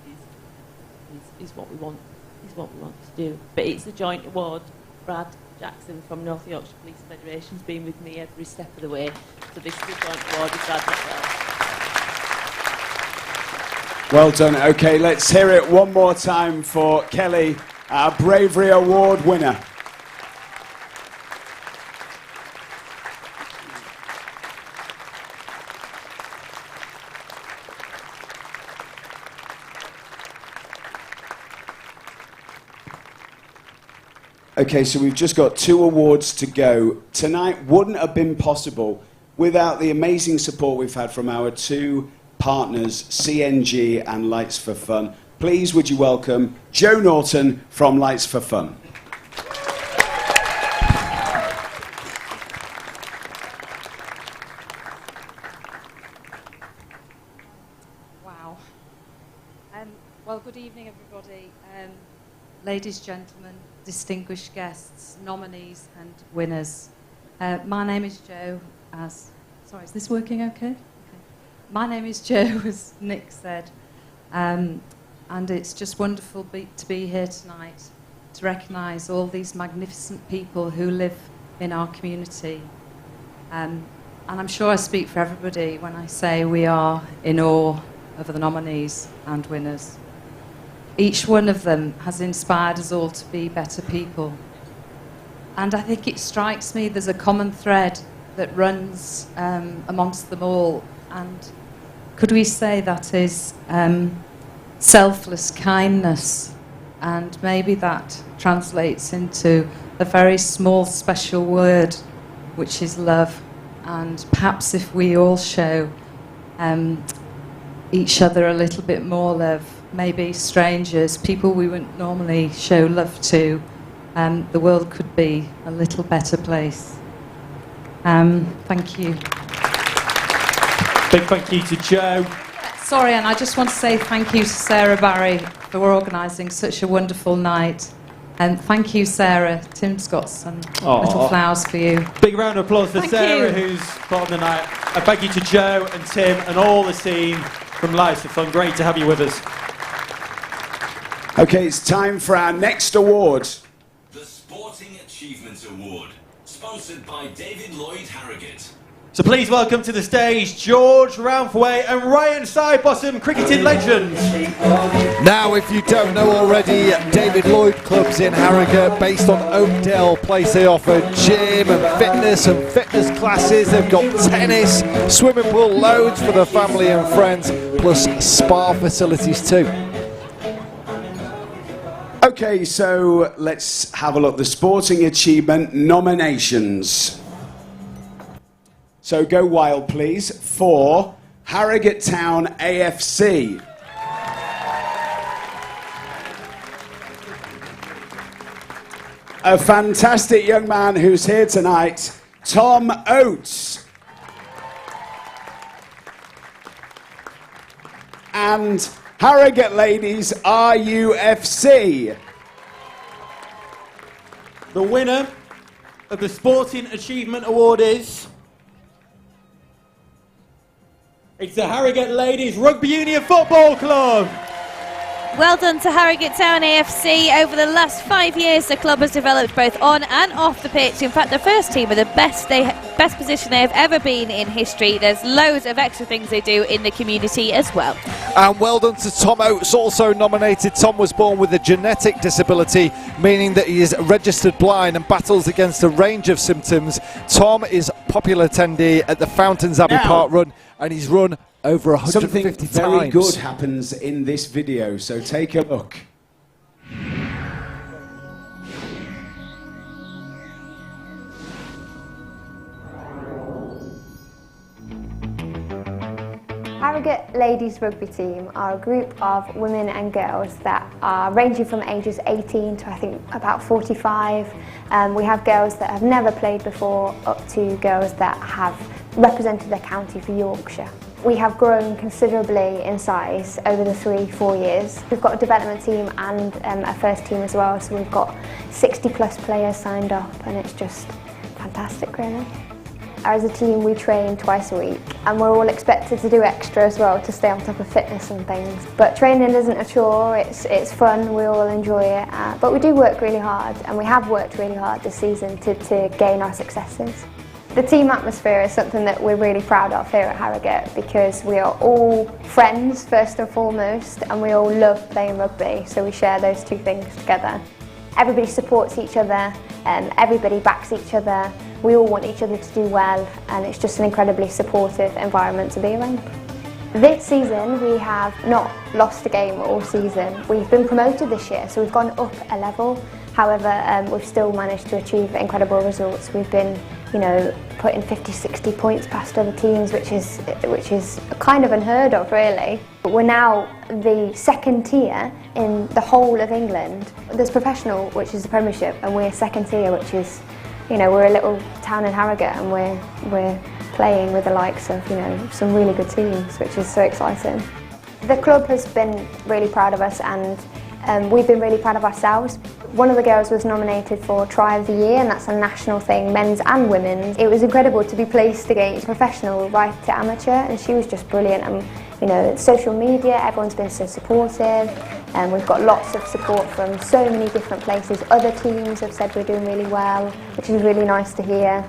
is what we want. Is what we want to do. But it's a joint award. Brad Jackson from North Yorkshire Police Federation's been with me every step of the way, so this is a joint award with Brad as well. Well done. Okay, let's hear it one more time for Kelly, our Bravery Award winner. Okay, so we've just got 2 awards to go. Tonight wouldn't have been possible without the amazing support we've had from our 2 partners, CNG and Lights for Fun. Please would you welcome Joe Norton from Lights for Fun. Wow. Well, good evening, everybody. Ladies, gentlemen, distinguished guests, nominees and winners. My name is Jo, sorry, is this working okay? My name is Jo, as Nick said, and it's just wonderful to be here tonight to recognise all these magnificent people who live in our community. And I'm sure I speak for everybody when I say we are in awe of the nominees and winners. Each one of them has inspired us all to be better people. And I think it strikes me there's a common thread that runs amongst them all. And could we say that is selfless kindness? And maybe that translates into a very small, special word, which is love. And perhaps if we all show each other a little bit more love, maybe strangers, people we wouldn't normally show love to, the world could be a little better place. Thank you. Big thank you to Jo. Sorry, and I just want to say thank you to Sarah Barry for organising such a wonderful night. And thank you, Sarah. Tim's got some little flowers for you. Big round of applause for Thank Sarah, you. who's put on the night. And thank you to Jo and Tim and all the team from Lights for Fun. Great to have you with us. Okay, it's time for our next award. The Sporting Achievement Award, sponsored by David Lloyd Harrogate. So please welcome to the stage George Rounthway and Ryan Sidebottom, cricketing legends. Now, if you don't know already, David Lloyd Clubs in Harrogate, based on Oakdale Place. They offer gym and fitness classes. They've got tennis, swimming pool, loads for the family and friends, plus spa facilities too. Okay, so let's have a look. The Sporting Achievement nominations. So go wild, please, for Harrogate Town AFC. A fantastic young man who's here tonight, Tom Oates. And Harrogate Ladies RUFC. The winner of the Sporting Achievement Award is... It's the Harrogate Ladies Rugby Union Football Club. Well done to Harrogate Town AFC. Over the last 5 years, the club has developed both on and off the pitch. In fact, the first team are the best position they have ever been in history. There's loads of extra things they do in the community as well. And well done to Tom Oates, also nominated. Tom was born with a genetic disability, meaning that he is registered blind and battles against a range of symptoms. Tom is popular attendee at the Fountains Abbey Park Run, and he's run over 150 Something times. very good happens in this video, so take a look. Harrogate Ladies Rugby Team are a group of women and girls that are ranging from ages 18 to I think about 45. We have girls that have never played before up to girls that have represented their county for Yorkshire. We have grown considerably in size over the 3-4 years. We've got a development team and a first team as well, so we've got 60 plus players signed up, and it's just fantastic really. As a team we train twice a week, and we're all expected to do extra as well to stay on top of fitness and things. But training isn't a chore, it's fun, we all enjoy it, but we do work really hard, and we have worked really hard this season to gain our successes. The team atmosphere is something that we're really proud of here at Harrogate, because we are all friends first and foremost, and we all love playing rugby, so we share those two things together. Everybody supports each other, everybody backs each other, we all want each other to do well, and it's just an incredibly supportive environment to be around. This season we have not lost a game all season. We've been promoted this year, so we've gone up a level. However, we've still managed to achieve incredible results. We've been, putting 50-60 points past other teams, which is kind of unheard of really. We're now the second tier in the whole of England. There's professional, which is the Premiership, and we're second tier, which is, we're a little town in Harrogate, and we're playing with the likes of, some really good teams, which is so exciting. The club has been really proud of us, and we've been really proud of ourselves. One of the girls was nominated for Try of the Year, and that's a national thing, men's and women's. It was incredible to be placed against professional right to amateur, and she was just brilliant. And social media, everyone's been so supportive, and we've got lots of support from so many different places. Other teams have said we're doing really well, which is really nice to hear.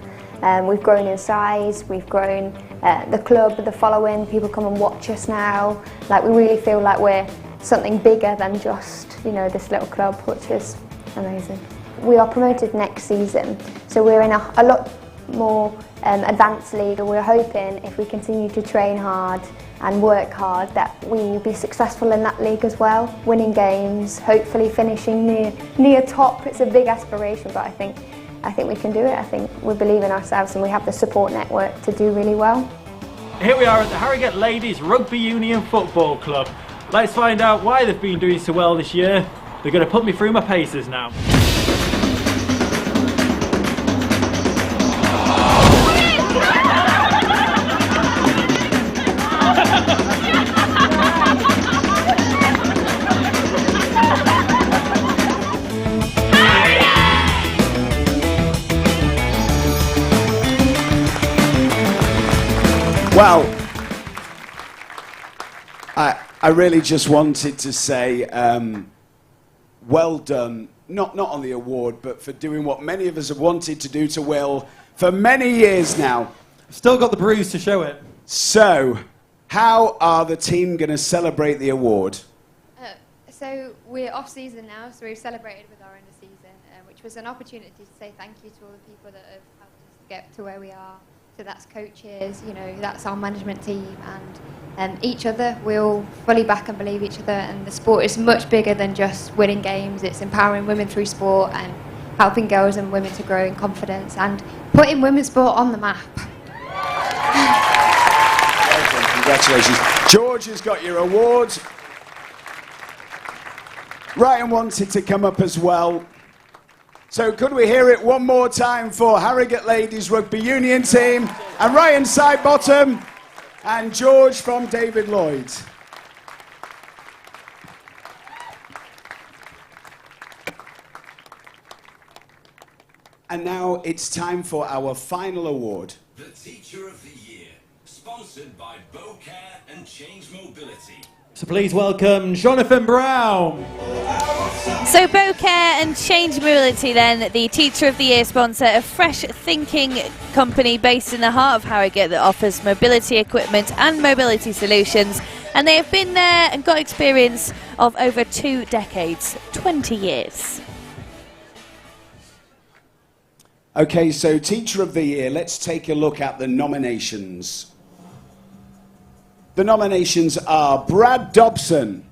We've grown in size, we've grown the club, the following, people come and watch us now. Like, we really feel like we're something bigger than just, this little club, which is amazing. We are promoted next season, so we're in a lot more advanced league. We're hoping if we continue to train hard and work hard that we will be successful in that league as well, winning games, hopefully finishing near top. It's a big aspiration, but I think we can do it. I think we believe in ourselves, and we have the support network to do really well. Here we are at the Harrogate Ladies Rugby Union Football Club. Let's find out why they've been doing so well this year. They're going to put me through my paces now. Well, I really just wanted to say well done, not on the award, but for doing what many of us have wanted to do to Will for many years now. Still got the bruise to show it. So, how are the team going to celebrate the award? So we're off season now, so we've celebrated with our end of season, which was an opportunity to say thank you to all the people that have helped us to get to where we are. So that's coaches, you know, that's our management team, and each other. We all fully back and believe each other, and the sport is much bigger than just winning games. It's empowering women through sport and helping girls and women to grow in confidence and putting women's sport on the map. Congratulations. George has got your award. Ryan wanted to come up as well. So could we hear it one more time for Harrogate Ladies Rugby Union team and Ryan Sidebottom and George from David Lloyd. And now it's time for our final award. The Teacher of the Year, sponsored by Bowcare and Change Mobility. So please welcome Jonathan Brown. So Bowcare and Change Mobility then, the Teacher of the Year sponsor, a fresh thinking company based in the heart of Harrogate that offers mobility equipment and mobility solutions. And they have been there and got experience of over 2 decades, 20 years. Okay, so Teacher of the Year, let's take a look at the nominations. The nominations are Brad Dobson,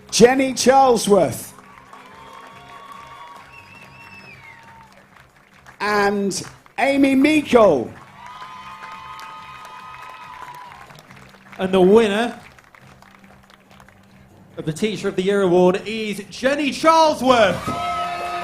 Jenny Charlesworth, and Amy Meikle. And the winner of the Teacher of the Year award is Jenny Charlesworth.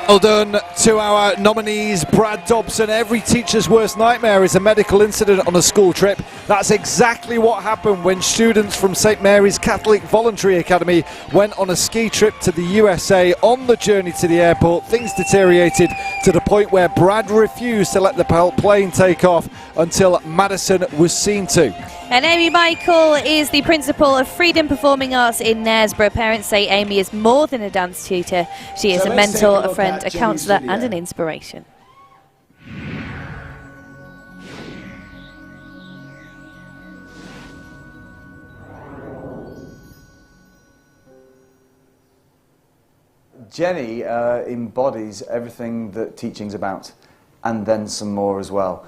Well done to our nominees, Brad Dobson. Every teacher's worst nightmare is a medical incident on a school trip. That's exactly what happened when students from St Mary's Catholic Voluntary Academy went on a ski trip to the USA. On the journey to the airport, things deteriorated to the point where Brad refused to let the plane take off until Madison was seen to. And Amy Michael is the principal of Freedom Performing Arts in Knaresborough. Parents say Amy is more than a dance tutor. She is a mentor, a friend, a counsellor and an inspiration. Jenny embodies everything that teaching's about, and then some more as well.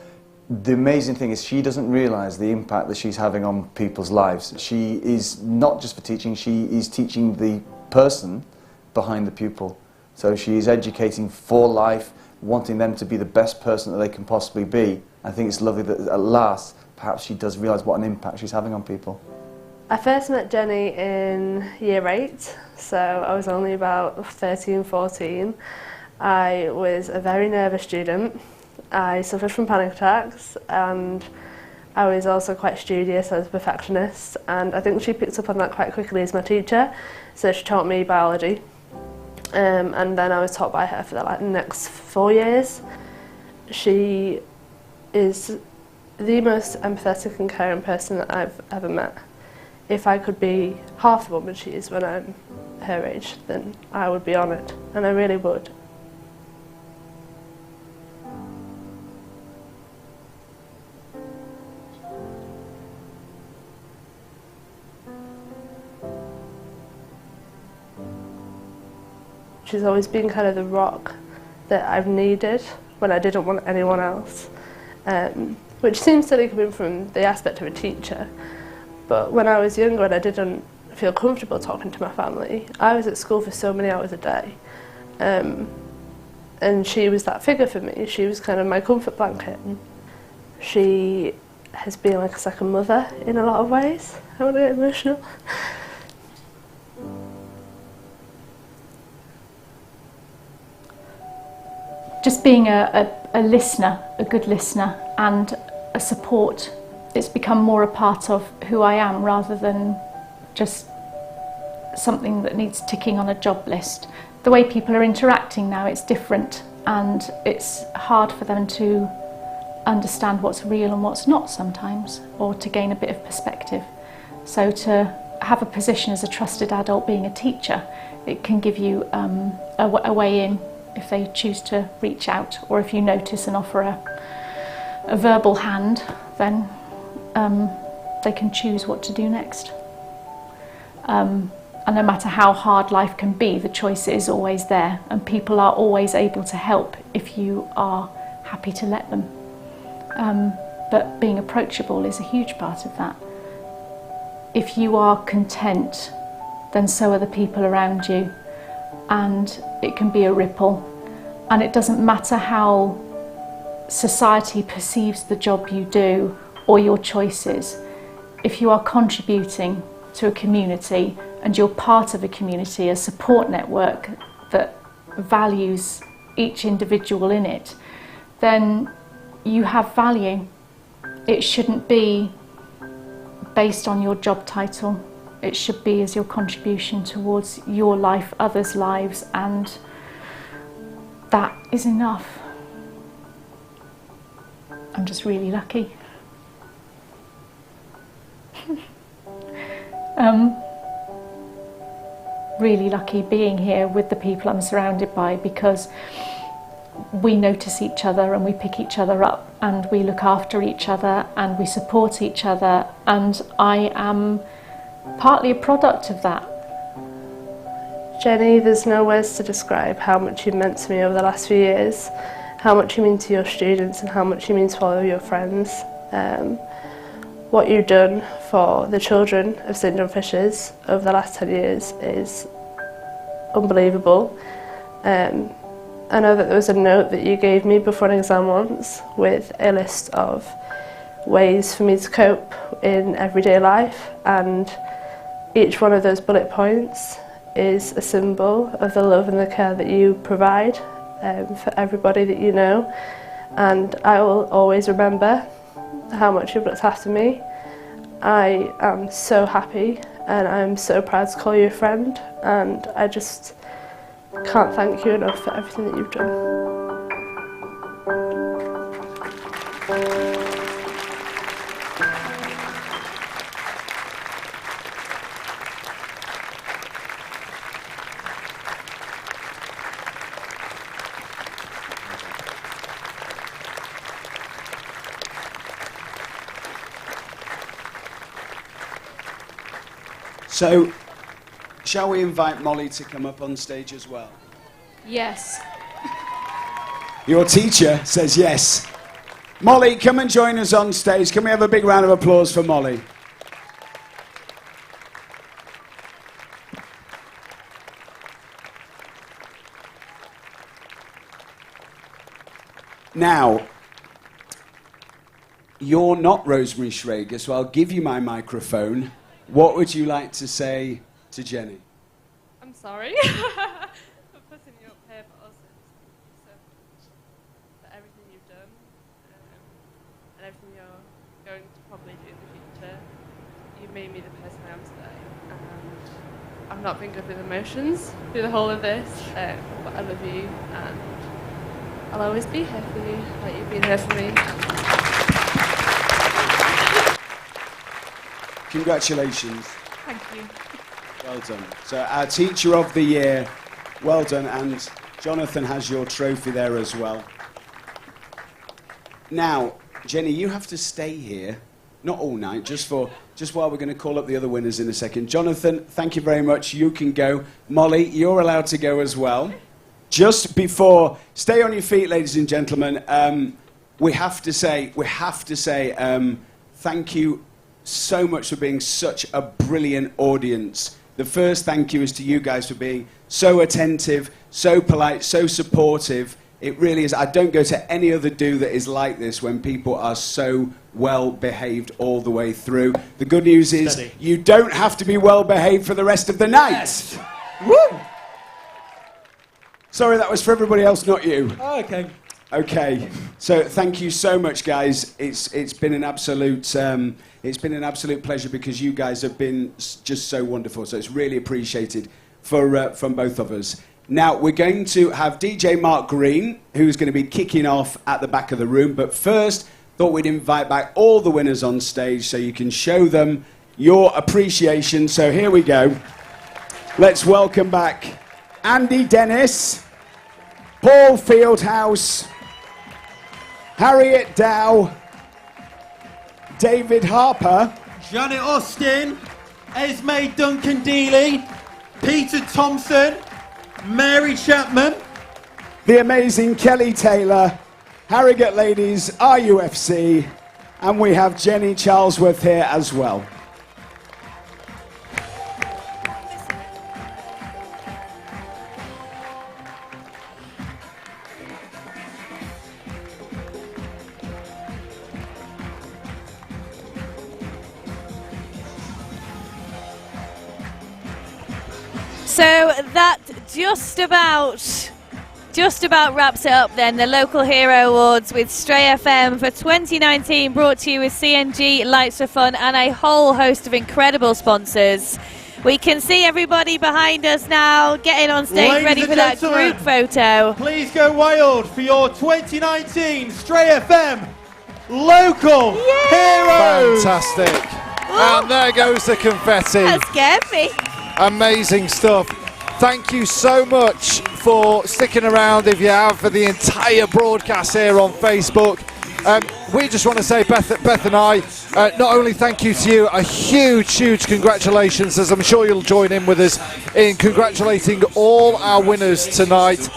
The amazing thing is she doesn't realise the impact that she's having on people's lives. She is not just for teaching, she is teaching the person behind the pupil. So she is educating for life, wanting them to be the best person that they can possibly be. I think it's lovely that at last, perhaps she does realise what an impact she's having on people. I first met Jenny in year 8, so I was only about 13, 14. I was a very nervous student. I suffered from panic attacks and I was also quite studious, I was a perfectionist, and I think she picked up on that quite quickly as my teacher, so she taught me biology. And then I was taught by her for the next 4 years. She is the most empathetic and caring person that I've ever met. If I could be half the woman she is when I'm her age, then I would be honoured, and I really would. She's always been kind of the rock that I've needed when I didn't want anyone else, which seems silly coming from the aspect of a teacher. But when I was younger and I didn't feel comfortable talking to my family, I was at school for so many hours a day. And she was that figure for me. She was kind of my comfort blanket. She has been like a second mother in a lot of ways. I want to get emotional. Just being a listener, a good listener, and a support. It's become more a part of who I am rather than just something that needs ticking on a job list. The way people are interacting now, it's different, and it's hard for them to understand what's real and what's not sometimes, or to gain a bit of perspective. So to have a position as a trusted adult being a teacher, it can give you a way in if they choose to reach out, or if you notice and offer a verbal hand, then they can choose what to do next. And no matter how hard life can be, the choice is always there, and people are always able to help if you are happy to let them. But being approachable is a huge part of that. If you are content, then so are the people around you, and it can be a ripple. And it doesn't matter how society perceives the job you do or your choices. If you are contributing to a community and you're part of a community, a support network that values each individual in it, then you have value. It shouldn't be based on your job title. It should be as your contribution towards your life, others' lives, and that is enough. I'm just really lucky. Really lucky being here with the people I'm surrounded by, because we notice each other and we pick each other up and we look after each other and we support each other, and I am partly a product of that. Jenny, there's no words to describe how much you've meant to me over the last few years, how much you mean to your students and how much you mean to all of your friends. What you've done for the children of St John Fishers over the last 10 years is unbelievable. I know that there was a note that you gave me before an exam once with a list of ways for me to cope in everyday life, and each one of those bullet points is a symbol of the love and the care that you provide for everybody that you know, and I will always remember how much you've looked after me. I am so happy and I'm so proud to call you a friend, and I just can't thank you enough for everything that you've done. So, shall we invite Molly to come up on stage as well? Yes. Your teacher says yes. Molly, come and join us on stage. Can we have a big round of applause for Molly? Now, you're not Rosemary Schrager, so I'll give you my microphone. What would you like to say to Jenny? I'm sorry for putting you up here, but also thank you so much for everything you've done and everything you're going to probably do in the future. You've made me the person I am today, and I've not been good with emotions through the whole of this, but I love you and I'll always be here for you, like you've been here for me. Congratulations. Thank you. Well done. So our Teacher of the Year, well done, and Jonathan has your trophy there as well. Now, Jenny, you have to stay here, not all night, just while we're going to call up the other winners in a second. Jonathan, thank you very much. You can go. Molly, you're allowed to go as well. Just before, stay on your feet, ladies and gentlemen. We have to say, thank you so much for being such a brilliant audience. The first thank you is to you guys for being so attentive, so polite, so supportive. It really is. I don't go to any other do that is like this, when people are so well behaved all the way through. The good news is you don't have to be well behaved for the rest of the night. Yes. Woo! Sorry, that was for everybody else, not you. Oh, okay. Okay. So thank you so much, guys. It's been an absolute pleasure, because you guys have been just so wonderful. So it's really appreciated from both of us. Now we're going to have DJ Mark Green, who's going to be kicking off at the back of the room. But first, thought we'd invite back all the winners on stage so you can show them your appreciation. So here we go. Let's welcome back Andy Dennis, Paul Fieldhouse, Harriet Dow, David Harper, Janet Austin, Esme Duncan Dealey, Peter Thompson, Mary Chapman, the amazing Kelly Taylor, Harrogate Ladies, RUFC, and we have Jenny Charlesworth here as well. So that just about wraps it up then. The Local Hero Awards with Stray FM for 2019, brought to you with CNG, Lights for Fun, and a whole host of incredible sponsors. We can see everybody behind us now getting on stage, Ladies ready and for that gentlemen, group photo. Please go wild for your 2019 Stray FM Local Heroes. Fantastic. And there goes the confetti. That scared me. Amazing stuff. Thank you so much for sticking around, if you have, for the entire broadcast here on Facebook. We just want to say, Beth and I, not only thank you to you, a huge congratulations, as I'm sure you'll join in with us in congratulating all our winners tonight.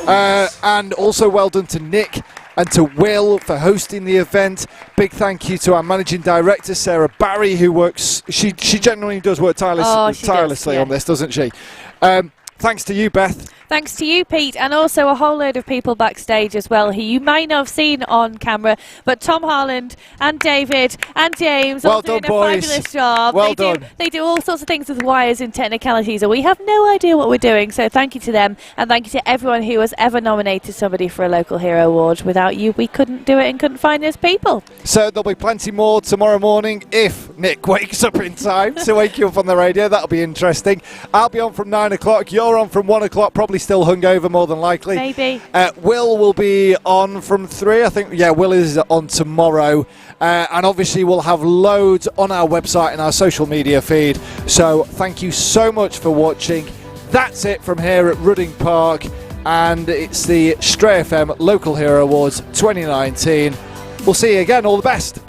And also well done to Nick and to Will for hosting the event. Big thank you to our managing director, Sarah Barry, who works, she genuinely does work tirelessly on this, doesn't she? Thanks to you, Beth. Thanks to you, Pete, and also a whole load of people backstage as well who you might not have seen on camera, but Tom Holland and David and James all doing a fabulous job. Well done. They do all sorts of things with wires and technicalities, and we have no idea what we're doing, so thank you to them, and thank you to everyone who has ever nominated somebody for a Local Hero Award. Without you, we couldn't do it and couldn't find those people. So there'll be plenty more tomorrow morning if Nick wakes up in time to wake you up on the radio. That'll be interesting. I'll be on from 9 o'clock. You're on from 1 o'clock, probably still hungover, more than likely. Maybe. Will be on from 3, I think. Yeah, Will is on tomorrow. And obviously we'll have loads on our website and our social media feed. So thank you so much for watching. That's it from here at Rudding Park, and it's the Stray FM Local Hero Awards 2019. We'll see you again. All the best.